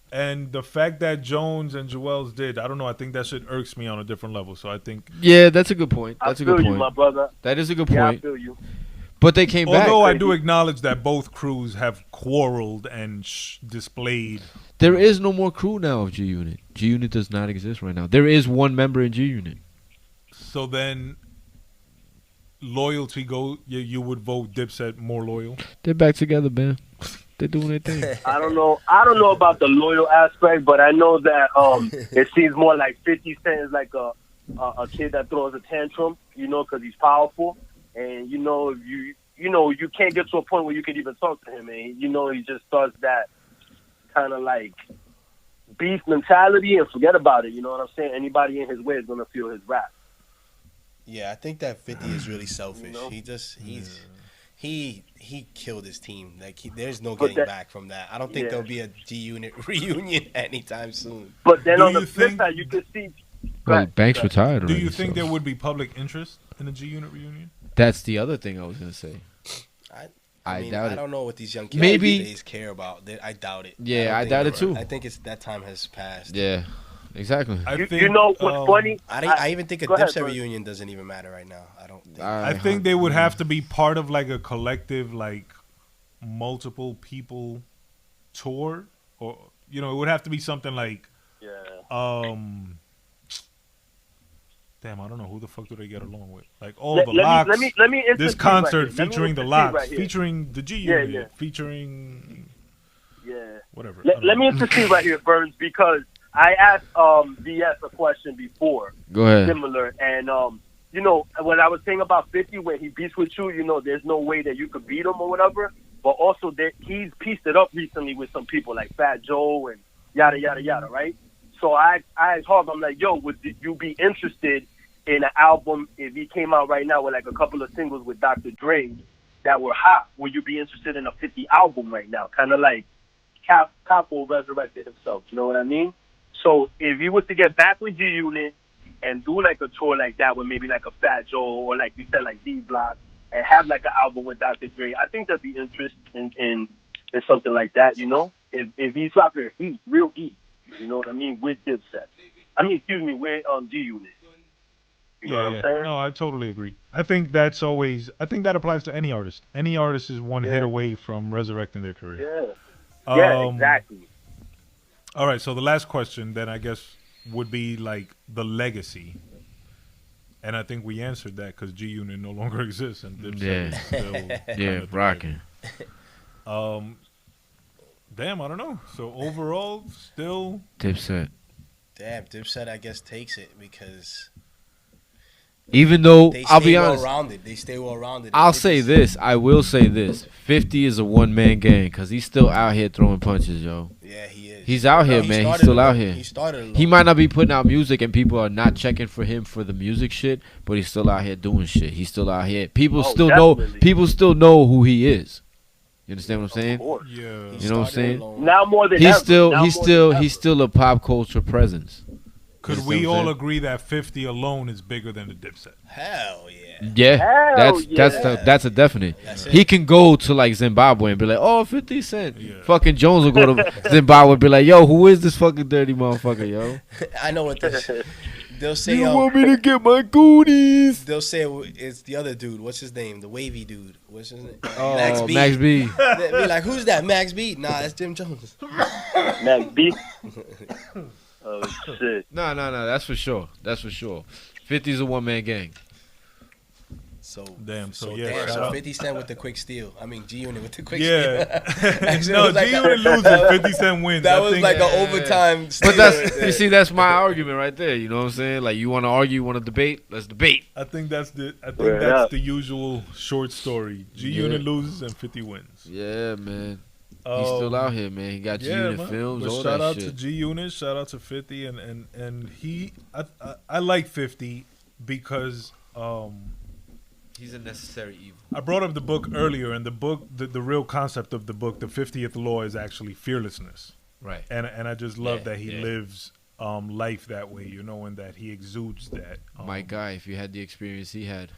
And the fact that Jones and Joel's did, I don't know. I think that shit irks me on a different level. So I think, Yeah, that's a good point. I That's a feel good you, my point. brother. That is a good Yeah, I point. feel you. But they came back. although I do acknowledge that both crews have quarreled and displayed. There is no more crew now of G Unit. G Unit does not exist right now. There is one member in G Unit. So then, loyalty you would vote Dipset more loyal. They're back together, man. They're doing their thing. I don't know about the loyal aspect, but I know that it seems more like 50 Cent is like a kid that throws a tantrum, you know, because he's powerful, and you know you can't get to a point where you can even talk to him, and you know he just starts that kind of like beef mentality and forget about it. You know what I'm saying? Anybody in his way is gonna feel his wrath. Yeah, I think that 50 is really selfish. You know? He killed his team. Like there's no But getting that- back from that. I don't think Yeah. there'll be a G Unit reunion anytime soon. But then Do on the you flip think- side, you could see. Well, Right, Banks right. retired Do already. you think so. there would be public interest in a G Unit reunion? That's the other thing I was gonna say. I mean, doubt I it. don't know what these young kids Maybe- these days care about. I doubt it. Yeah, don't I think doubt they're it too. right. I think it's that time has passed. Yeah, exactly. You know what's funny? I even think a Go ahead, Dipset bro. reunion doesn't even matter right now. I don't think. I think they would have to be part of like a collective, like multiple people tour, or it would have to be something like, Yeah. damn, I don't know who the fuck do they get along with? Like all Let the me- locks. let me intercede this right concert here. Let me featuring the intercede locks, right here. featuring the G Yeah, Unit, yeah. featuring Yeah. whatever. I don't Let me know. intercede right here, Burns, because I asked VS a question before, Go ahead. similar, and when I was saying about 50, when he beats with you, there's no way that you could beat him or whatever. But also that he's pieced it up recently with some people like Fat Joe and yada yada yada, right? So I asked Harv, I'm like, yo, would you be interested in an album if he came out right now with like a couple of singles with Dr. Dre that were hot? Would you be interested in a 50 album right now? Kind of like Capo resurrected himself, you know what I mean? So if he was to get back with G Unit and do like a tour like that with maybe like a Fat Joe or like you said, like D Block, and have like an album with Dr. Dre, I think there'd be interest in something like that, If he's dropping heat, real heat, you know what I mean, with Dipset. With G Unit. You know what I'm saying? No, I totally agree. I think that applies to any artist. Any artist is one hit away from resurrecting their career. Yeah, exactly. All right, so the last question then I guess would be like the legacy. And I think we answered that because G Unit no longer exists and Dipset Yeah. is still Yeah, rocking. Damn, I don't know. So overall, still Dipset. Damn, Dipset, I guess, takes it because Even though they I'll stay be honest, well-rounded. They stay well-rounded. I'll say this. I will say this. 50 is a one-man gang because he's still out here throwing punches, yo. Yeah, he is. He's out here, he man. He's started still alone. out here. He started alone. He might not be putting out music and people are not checking for him for the music shit, but he's still out here doing shit. He's still out here. People still know who he is. You understand what I'm saying? yeah. You know what I'm saying? Now more than He's ever. still Now he's more still than he's ever. still a pop culture presence. Could You we understand what I'm all saying? agree that 50 alone is bigger than the Dipset? Hell yeah. Yeah, Hell that's a definite. That's it. He can go to like Zimbabwe and be like, oh, 50 Cent. Yeah. Fucking Jones will go to Zimbabwe and be like, yo, who is this fucking dirty motherfucker, yo? I know what this. They'll say. You want me to get my goodies? They'll say it's the other dude. What's his name? The wavy dude. What's his name? Oh, Max B. Max B. They'll be like, who's that? Max B? Nah, that's Jim Jones. Max B. Oh shit. No, that's for sure. That's for sure. 50's a one-man gang. So Damn, so damn, yeah, shout so out. 50 Cent with the quick steal. I mean, G Unit with the quick Yeah. steal. No, was like G Unit loses, 50 Cent wins. That I was think- like an overtime. steal But that's right there. you see, that's my argument right there. You know what I'm saying? Like, you want to argue, you want to debate? Let's debate. I think that's Yeah. that's the usual short story. G Yeah. Unit loses and 50 wins. Yeah, man. He's still out here, man. He got G-Unit man. films, But all shout that out shit. to G Unit, shout out to 50, and he, I like 50 because He's a necessary evil. I brought up the book earlier, and the book, the real concept of the book, the 50th law, is actually fearlessness, Right. and I just love Yeah, that he yeah. lives life that way, you know, and that he exudes that. My guy, if you had the experience he had.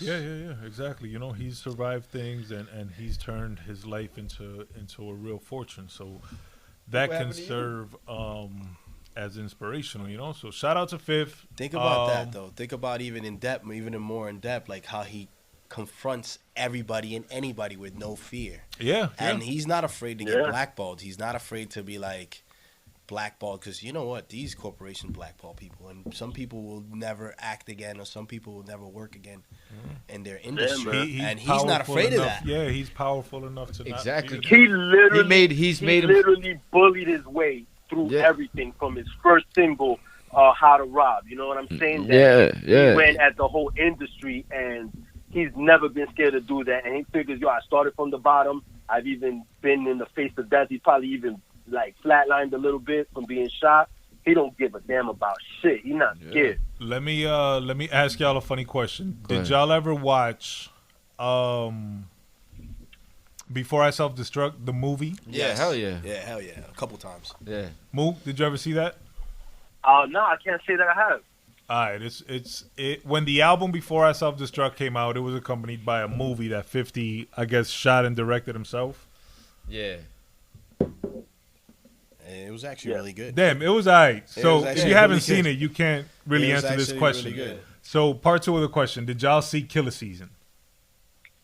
Yeah, exactly. You know, he's survived things, and he's turned his life into a real fortune. So that What can happened to you? serve as inspirational. You know, so shout out to Fifth. Think about that though. Think about even in more in depth, like how he confronts everybody and anybody with no fear. Yeah, And yeah. he's not afraid to get Yeah. blackballed. He's not afraid to be like blackballed because you know what? These corporations blackball people, and some people will never act again, or some people will never work again in their industry. man. And he's not powerful afraid of enough- that. Yeah, he's powerful enough to Exactly. Not fear. He literally He's he made him. literally bullied his way through Yeah. everything from his first single, How to Rob. You know what I'm saying? Yeah, He yeah. went at the whole industry, and he's never been scared to do that. And he figures, yo, I started from the bottom. I've even been in the face of death. He probably even like flatlined a little bit from being shot. He don't give a damn about shit. He's not scared. Let me ask y'all a funny question. Go Did ahead. y'all ever watch Before I Self Destruct, the movie? Yeah, hell yeah. Yeah, hell yeah. A couple times. Yeah. Mook, did you ever see that? No, I can't say that I have. All right, it when the album Before I Self Destruct came out, it was accompanied by a movie that 50, I guess, shot and directed himself. Yeah. And it was actually really good. Damn, it was all right. So was if actually you haven't really seen good. it, you can't really It was answer this actually question. really good. So part two of the question: did y'all see Killa Season,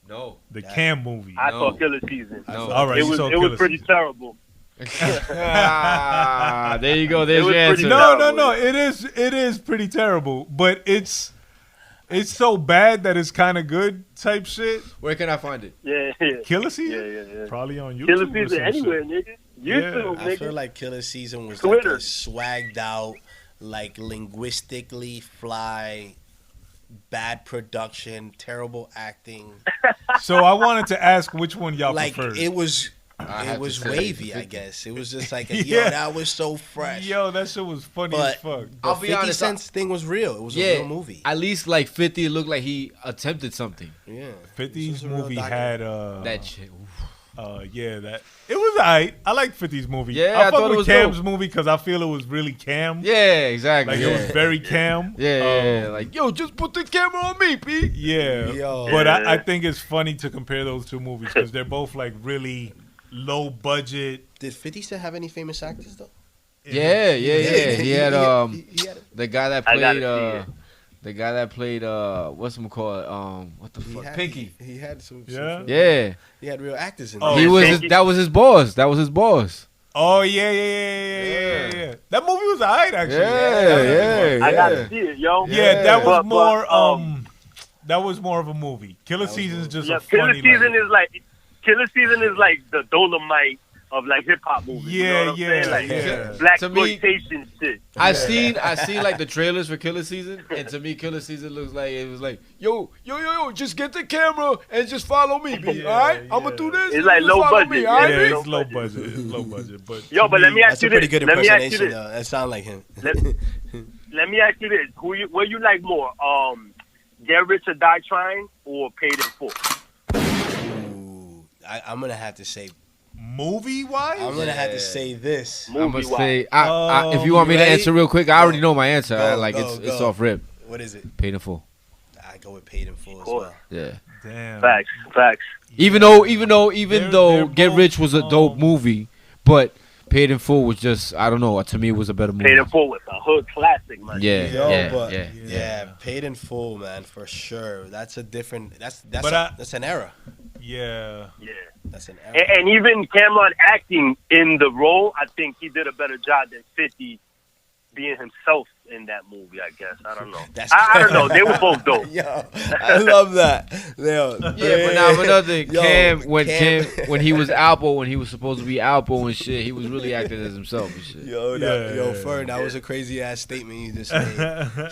No. the Cam movie? I No. saw Killer Season. No. All right, It you was saw it was Killa pretty Season. terrible. There you go. There's It was your pretty answer. No. It is pretty terrible, but it's so bad that it's kind of good type shit. Where can I find it? Yeah. Killa Season, Yeah. probably on YouTube. Killer or Season some anywhere, shit. nigga. YouTube, I nigga. feel like Killer Season was Twitter. like a swagged out, like linguistically fly, bad production, terrible acting. So I wanted to ask which one y'all Like preferred. it was I it have was to say wavy, I 50. guess. It was just like, Yeah. yo, that was so fresh. Yo, that shit was funny But- as fuck. I'll The be 50 honest. Cent's thing was real. It was a Yeah. real movie. At least like 50 it looked like he attempted something. Yeah. 50's This was a real movie document. had That shit. oof. that it was alright. I like 50's movie. Yeah, I I fuck thought it with was Cam's dope. movie because I feel it was really Cam. Yeah, exactly. Like yeah. it was very Cam. Yeah, like, yo, just put the camera on me, P. Yeah. Yo. But I think it's funny to compare those two movies because they're both like really low budget. Did 50 Cent have any famous actors though? Yeah. He had he had the guy that I gotta played see the guy that played what's him called what the fuck, Pinky. He had some Yeah? Yeah, he had real actors in Oh, there. he was Pinky? that was his boss. That was his boss. Oh yeah. That movie was alright actually. Yeah. I gotta see it, yo. Yeah, that was But, more. That was more of a movie. Killer Season's just a Killer funny. Season is like the Dolomite of like hip hop movies. You know what I'm saying? Like black exploitation shit. I seen like the trailers for Killer Season, and to me, Killer Season looks like it was like, yo, just get the camera and just follow me, B. All right, I'm gonna do this. It's like low budget. Me, Yeah, right, It's low budget. It's low budget. But yo, but let me ask That's you a pretty this. good Let me ask you impersonation. this. That sound like him. Let me ask you this: what you like more? Get Rich or Die Trying or Paid in Full? Ooh, I'm gonna have to say. movie wise, I'm gonna have to say this. I'm gonna say, if you want me to answer real quick, I already know my answer. It's off rip. What is it? Paid in Full. I go with Paid in Full as well. Yeah. Damn. Facts. Even though they're Get both, Rich was a dope movie, but Paid in Full was just, I don't know. To me, it was a better movie. Paid in Full was a hood classic, man. Yeah. Paid in Full, man, for sure. That's a different. That's an era. Yeah. That's an era. And even Cameron acting in the role, I think he did a better job than 50 being himself in that movie, I guess. I don't know. I don't know. They were both dope. Yo, I love that. But now another thing, Cam, when he was Alpo, when he was supposed to be Alpo and shit, he was really acting as himself and shit. Fern, that was a crazy ass statement you just made.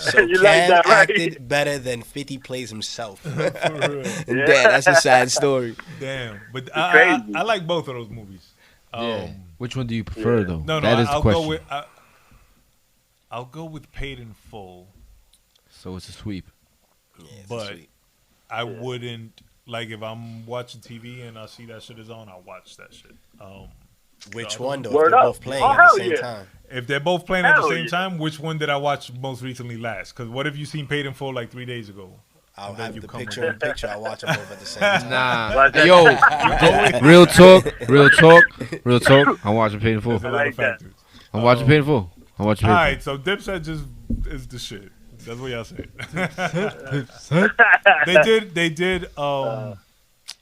So You Cam like that, right? acted better than 50 plays himself. For real. And damn, that's a sad story. Damn. But I like both of those movies. Which one do you prefer, though? No, that is the I'll question. I'll go with Paid in Full. So it's a sweep. Yeah, But I wouldn't, like, if I'm watching TV and I see that shit is on, I'll watch that shit. Which one, though? Word if they're up. both playing Oh, at the hell same yeah. time. If they're both playing at the Hell same yeah. time, which one did I watch most recently last? Because what if you seen Paid in Full like 3 days ago? I'll And then have you the come picture with in picture. I'll watch them both at the same time. Nah. Yo, real talk. I'm watching Paid in Full. There's a lot of factors. I'm watching Paid in Full. All right, so Dipset just is the shit. That's what y'all say.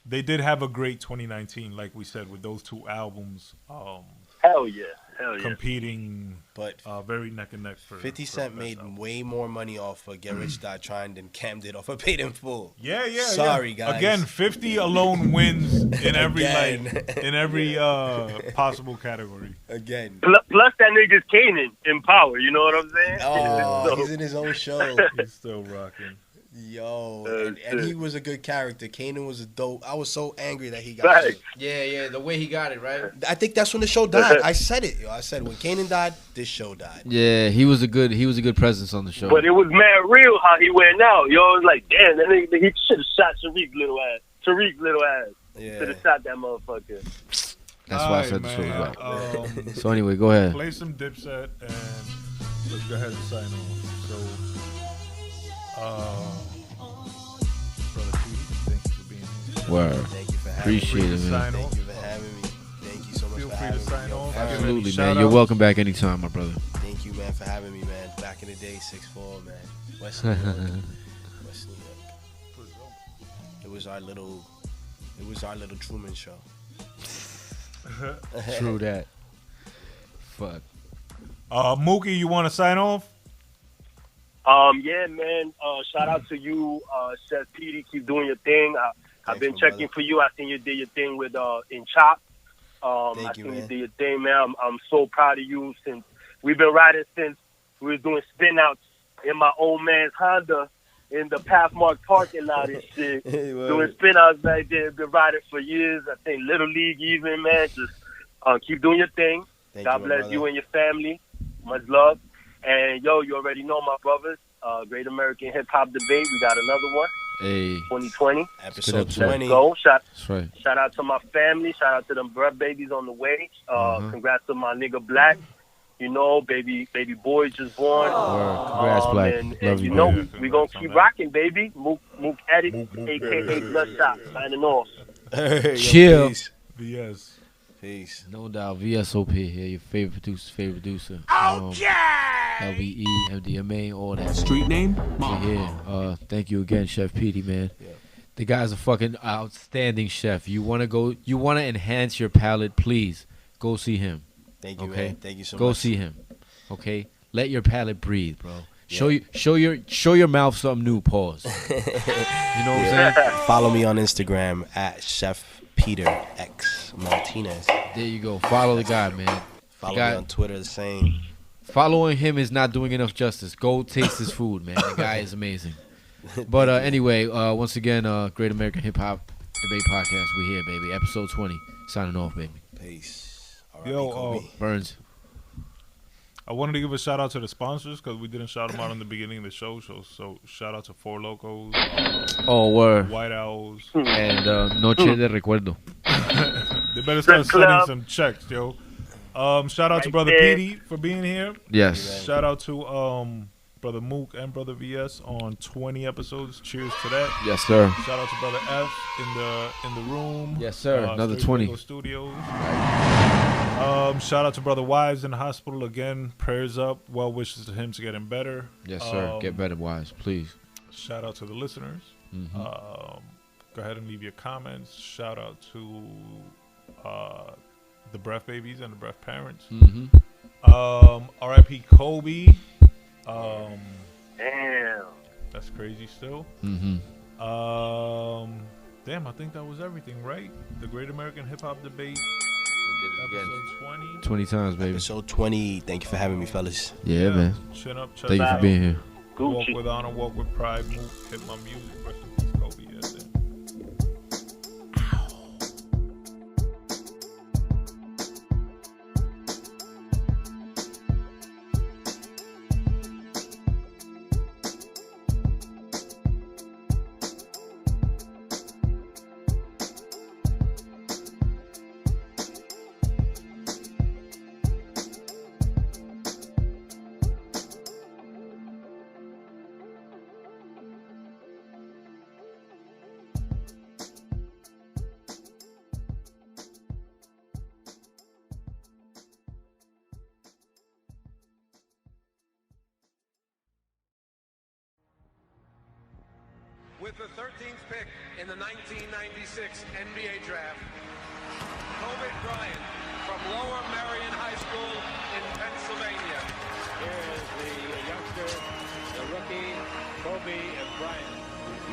They did have a great 2019, like we said, with those two albums. Hell yeah. Competing, but very neck and neck for 50 for Cent best made album. way more money off of Get Rich Die Trying than Cam did off of Paid in Full. Yeah. Sorry, guys. Again, 50 alone wins in every Again. possible category. Again. Plus that nigga's Kanan in Power. You know what I'm saying? Oh, he's in his own show. He's still rocking. Yo, and he was a good character. Kanan was a dope. I was so angry that he got Facts. killed. Yeah, the way he got it, right? I think that's when the show died. I said it. Yo, I said when Kanan died, this show died. Yeah, he was a good presence on the show. But it was mad real how he went out. Yo, it was like, damn, that nigga, he should have shot Tariq's little ass. Yeah. Should have shot that motherfucker. That's why I said the show was right. So anyway, go ahead. Play some Dipset and let's go ahead and sign off. So, Brother T, thank you for being here. Word. Thank you for having Appreciate me. it, man. Thank you for having me. Thank you so much Feel for free having to sign me. off. Yo, Absolutely, man. Shout You're outs? welcome back anytime, my brother. Thank you, man, for having me, man. Back in the day, 6'4", man. West New York. West New York. It was our little Truman show. True that. Fuck. Mookie, you want to sign off? Yeah, man. Shout out to you, Chef Peter. Keep doing your thing. I've been my checking brother. for you. I seen you did your thing with in Chop. Thank I you, seen man. you did your thing, man. I'm so proud of you. Since we've been riding since we was doing spin outs in my old man's Honda in the Pathmark parking lot and shit. Doing spin outs back there. Been riding for years. I think Little League even, man. Just keep doing your thing. Thank God you, my bless brother. you and your family. Much love. And yo, you already know my brothers. Great American Hip Hop Debate. We got another one. Hey, 2020. Episode episode. 20. Let's go. that's right. Shout out to my family. Shout out to them bread babies on the way. Congrats to my nigga Black. You know, baby boy just born. Word. Congrats, Black. And Love you you, know, man. we gonna Congrats on keep that. rocking, baby. Mook Addict, a.k.a. Bloodshot. Signing off. Yo, Chill. Peace. Yes. Peace. No doubt. VSOP here, your favorite producer. LBE, MDMA, all that. Street name? We're here. Thank you again, Chef Petey, man. Yeah. The guy's a fucking outstanding chef. You wanna enhance your palate, please go see him. Thank you, Okay, man. Thank you so go much. see him. Okay, let your palate breathe, bro. Show your mouth something new. Pause. You know what I'm saying? Follow me on Instagram at Chef Peter X Martinez. There you go. Follow the guy, man. Follow me on Twitter, the same. Following him is not doing enough justice. Go taste his food, man. The guy is amazing. But anyway, once again, Great American Hip Hop Debate Podcast. We here, baby. Episode 20. Signing off, baby. Peace. Yo, Burns. I wanted to give a shout out to the sponsors because we didn't shout them out in the beginning of the show. So shout out to Four Locos, Oh, word. White Owls. And Noche de Recuerdo. They better start sending some checks, yo. Shout out to Brother Petey for being here. Yes. Shout out to Brother Mook and Brother VS on 20 episodes. Cheers to that. Yes, sir. Shout out to Brother F in the room. Yes, sir. Another 20. Studios. Shout out to Brother Wise in the hospital again. Prayers up. Well wishes to him to getting better. Yes, sir. Get better, Wise, please. Shout out to the listeners. Mm-hmm. Go ahead and leave your comments. Shout out to the Breath Babies and the Breath Parents. Mm-hmm. R.I.P. Kobe. Damn. That's crazy still. Mm-hmm. Damn, I think that was everything, right? The Great American Hip Hop Debate. Episode 20. 20 times, baby. Episode 20. Thank you for having me, fellas. Yeah, man. Chin up, chest Thank you out. for being here. Walk with honor, walk with pride. Move, hit my music. Rest in peace, Kobe. That's it. With the 13th pick in the 1996 NBA Draft, Kobe Bryant from Lower Merion High School in Pennsylvania. Here's the youngster, the rookie, Kobe Bryant.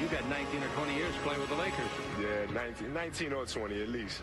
You got 19 or 20 years playing with the Lakers. Yeah, 19 or 20 at least.